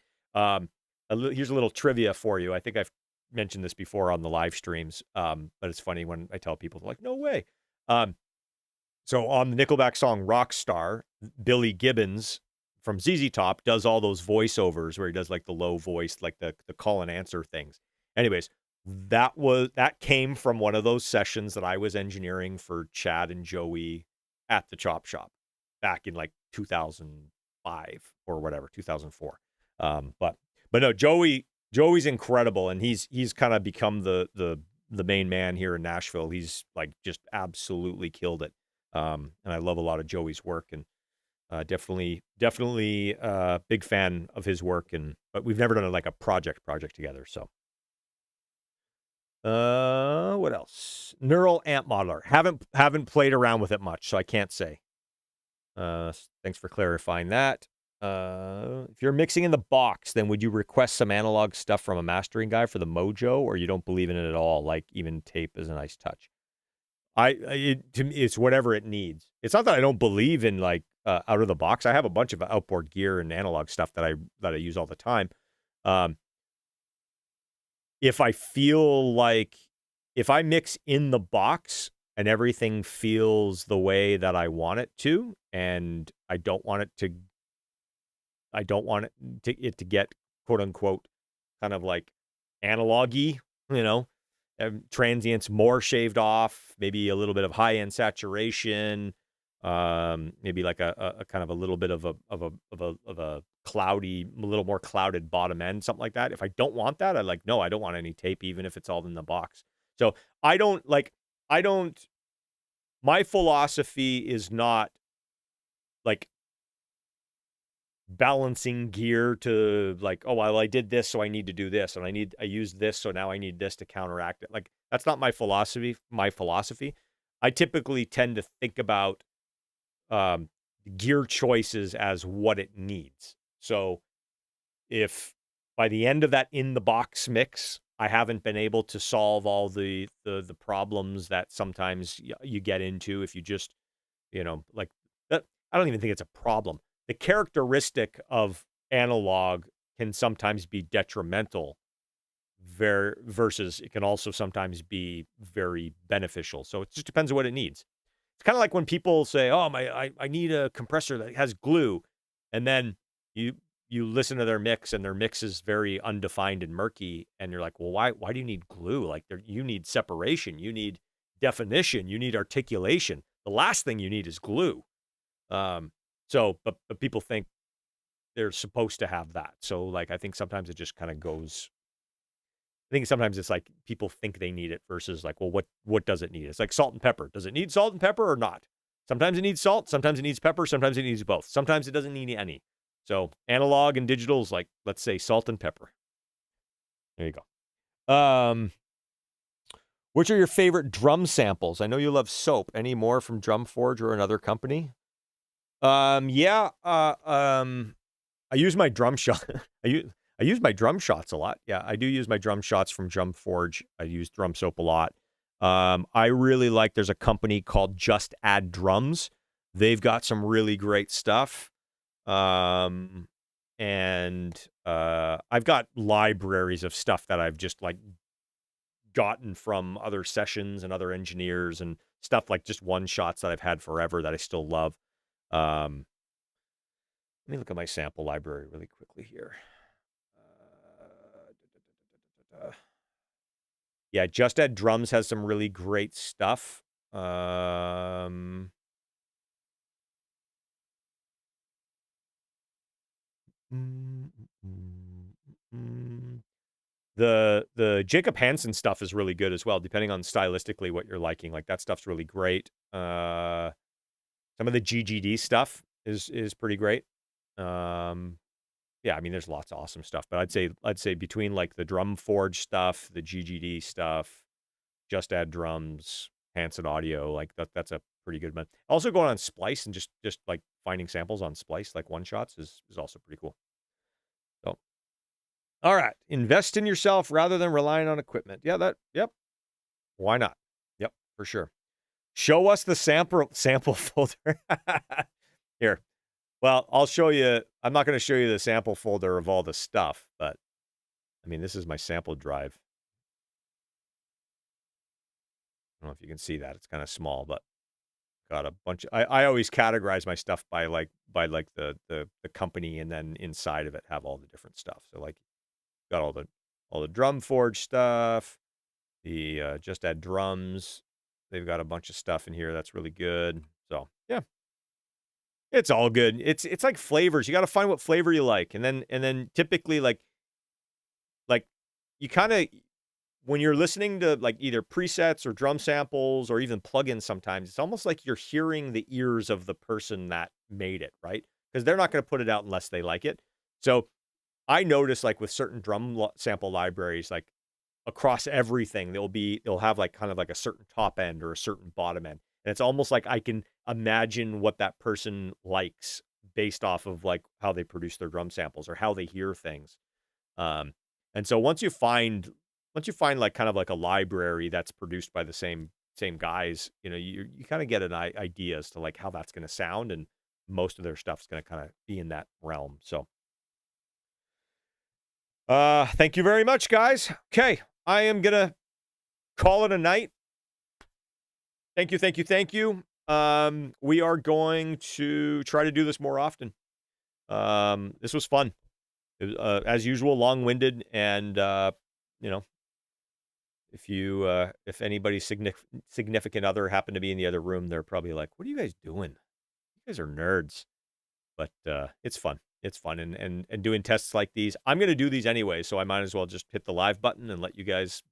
Here's a little trivia for you. I think I've mentioned this before on the live streams, but it's funny when I tell people, they're like, no way. So on the Nickelback song Rockstar, Billy Gibbons, from ZZ Top does all those voiceovers where he does like the low voice, like the call and answer things. Anyways, that came from one of those sessions that I was engineering for Chad and Joey at the Chop Shop back in like 2005 or whatever, 2004. But no, Joey's incredible, and he's kind of become the main man here in Nashville. He's like just absolutely killed it. And I love a lot of Joey's work, and definitely big fan of his work. But we've never done like a project together. So, what else? Neural amp modeler. Haven't played around with it much, so I can't say. Thanks for clarifying that. If you're mixing in the box, then would you request some analog stuff from a mastering guy for the mojo, or you don't believe in it at all? Like even tape is a nice touch. To me, it's whatever it needs. It's not that I don't believe in like out of the box. I have a bunch of outboard gear and analog stuff that I use all the time. If I feel like if I mix in the box and everything feels the way that I want it to, and I don't want it to get quote unquote kind of like analog-y, transients more shaved off, maybe a little bit of high-end saturation, maybe like a kind of a little bit of a cloudy, a little more clouded bottom end, something like that. If I don't want that, I don't want any tape, even if it's all in the box. So my philosophy is not like balancing gear to like, oh, well, I did this, so I need to do this, and I use this, so now I need this to counteract it. Like, that's not my philosophy. I typically tend to think about gear choices as what it needs. So if by the end of that in the box mix, I haven't been able to solve all the problems that sometimes you get into if you just, like that. I don't even think it's a problem. The characteristic of analog can sometimes be detrimental versus it can also sometimes be very beneficial. So it just depends on what it needs. It's kind of like when people say, "Oh, I need a compressor that has glue," and then you listen to their mix, and their mix is very undefined and murky, and you're like, "Well, why do you need glue? Like, you need separation, you need definition, you need articulation. The last thing you need is glue." But people think they're supposed to have that. So like, I think sometimes it just kind of goes. I think sometimes it's like people think they need it versus like, well, what does it need? It's like salt and pepper. Does it need salt and pepper or not? Sometimes it needs salt. Sometimes it needs pepper. Sometimes it needs both. Sometimes it doesn't need any. So analog and digital is like, let's say salt and pepper. There you go. Which are your favorite drum samples? I know you love Soap. Any more from Drum Forge or another company? I use my drum shot. I use my drum shots a lot. Yeah, I do use my drum shots from Drum Forge. I use Drum Soap a lot. I really like, there's a company called Just Add Drums. They've got some really great stuff. And I've got libraries of stuff that I've just like gotten from other sessions and other engineers and stuff, like just one shots that I've had forever that I still love. Let me look at my sample library really quickly here. Yeah, Just Add Drums has some really great stuff. The Jacob Hansen stuff is really good as well, depending on stylistically what you're liking. Like, that stuff's really great. Some of the GGD stuff is pretty great. Yeah, I mean, there's lots of awesome stuff, but I'd say between like the Drum Forge stuff, the GGD stuff, Just Add Drums, Hanson Audio, like that's a pretty good one. Also going on Splice and just like finding samples on Splice, like one shots is also pretty cool. So, all right, invest in yourself rather than relying on equipment. Yeah, yep. Why not? Yep, for sure. Show us the sample folder. Here. Well, I'll show you. I'm not going to show you the sample folder of all the stuff, but I mean, this is my sample drive. I don't know if you can see that. It's kind of small, but got a bunch I always categorize my stuff by the company, and then inside of it have all the different stuff. So like got all the drum forge stuff, the just add drums. They've got a bunch of stuff in here that's really good. So yeah, it's all good. It's like flavors. You got to find what flavor you like, and then typically like you kind of when you're listening to like either presets or drum samples or even plugins, sometimes it's almost like you're hearing the ears of the person that made it, right? Because they're not going to put it out unless they like it. So I notice like with certain sample libraries, like across everything, they'll have like kind of like a certain top end or a certain bottom end. And it's almost like I can imagine what that person likes based off of like how they produce their drum samples or how they hear things. Um, and so once you find like kind of like a library that's produced by the same guys, you kind of get an idea as to like how that's going to sound, and most of their stuff's going to kind of be in that realm. So, thank you very much, guys. Okay, I am gonna call it a night. Thank you, thank you, thank you. We are going to try to do this more often. This was fun. It was, as usual, long-winded, and you know, if anybody's significant other happened to be in the other room, they're probably like, "What are you guys doing? You guys are nerds." But it's fun. It's fun, and doing tests like these. I'm going to do these anyway, so I might as well just hit the live button and let you guys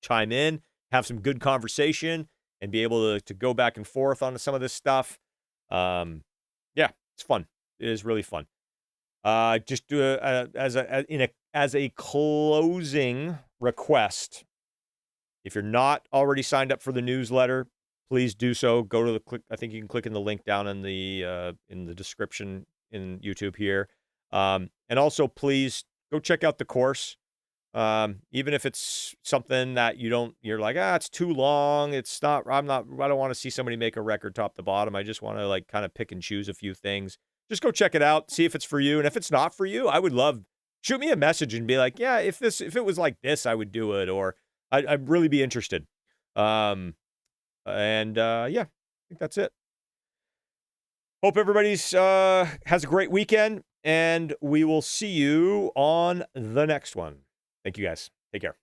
chime in, have some good conversation, and be able to go back and forth on some of this stuff. Yeah, it's fun. It is really fun. Just do as a closing request. If you're not already signed up for the newsletter, please do so. Go to the click. I think you can click in the link down in the description in YouTube here. And also, please go check out the course. Even if it's something that you're like, it's too long. I don't want to see somebody make a record top to bottom. I just want to like kind of pick and choose a few things. Just go check it out, see if it's for you. And if it's not for you, I would love, shoot me a message and be like, yeah, if it was like this, I would do it. Or I'd really be interested. Yeah, I think that's it. Hope everybody's has a great weekend, and we will see you on the next one. Thank you guys. Take care.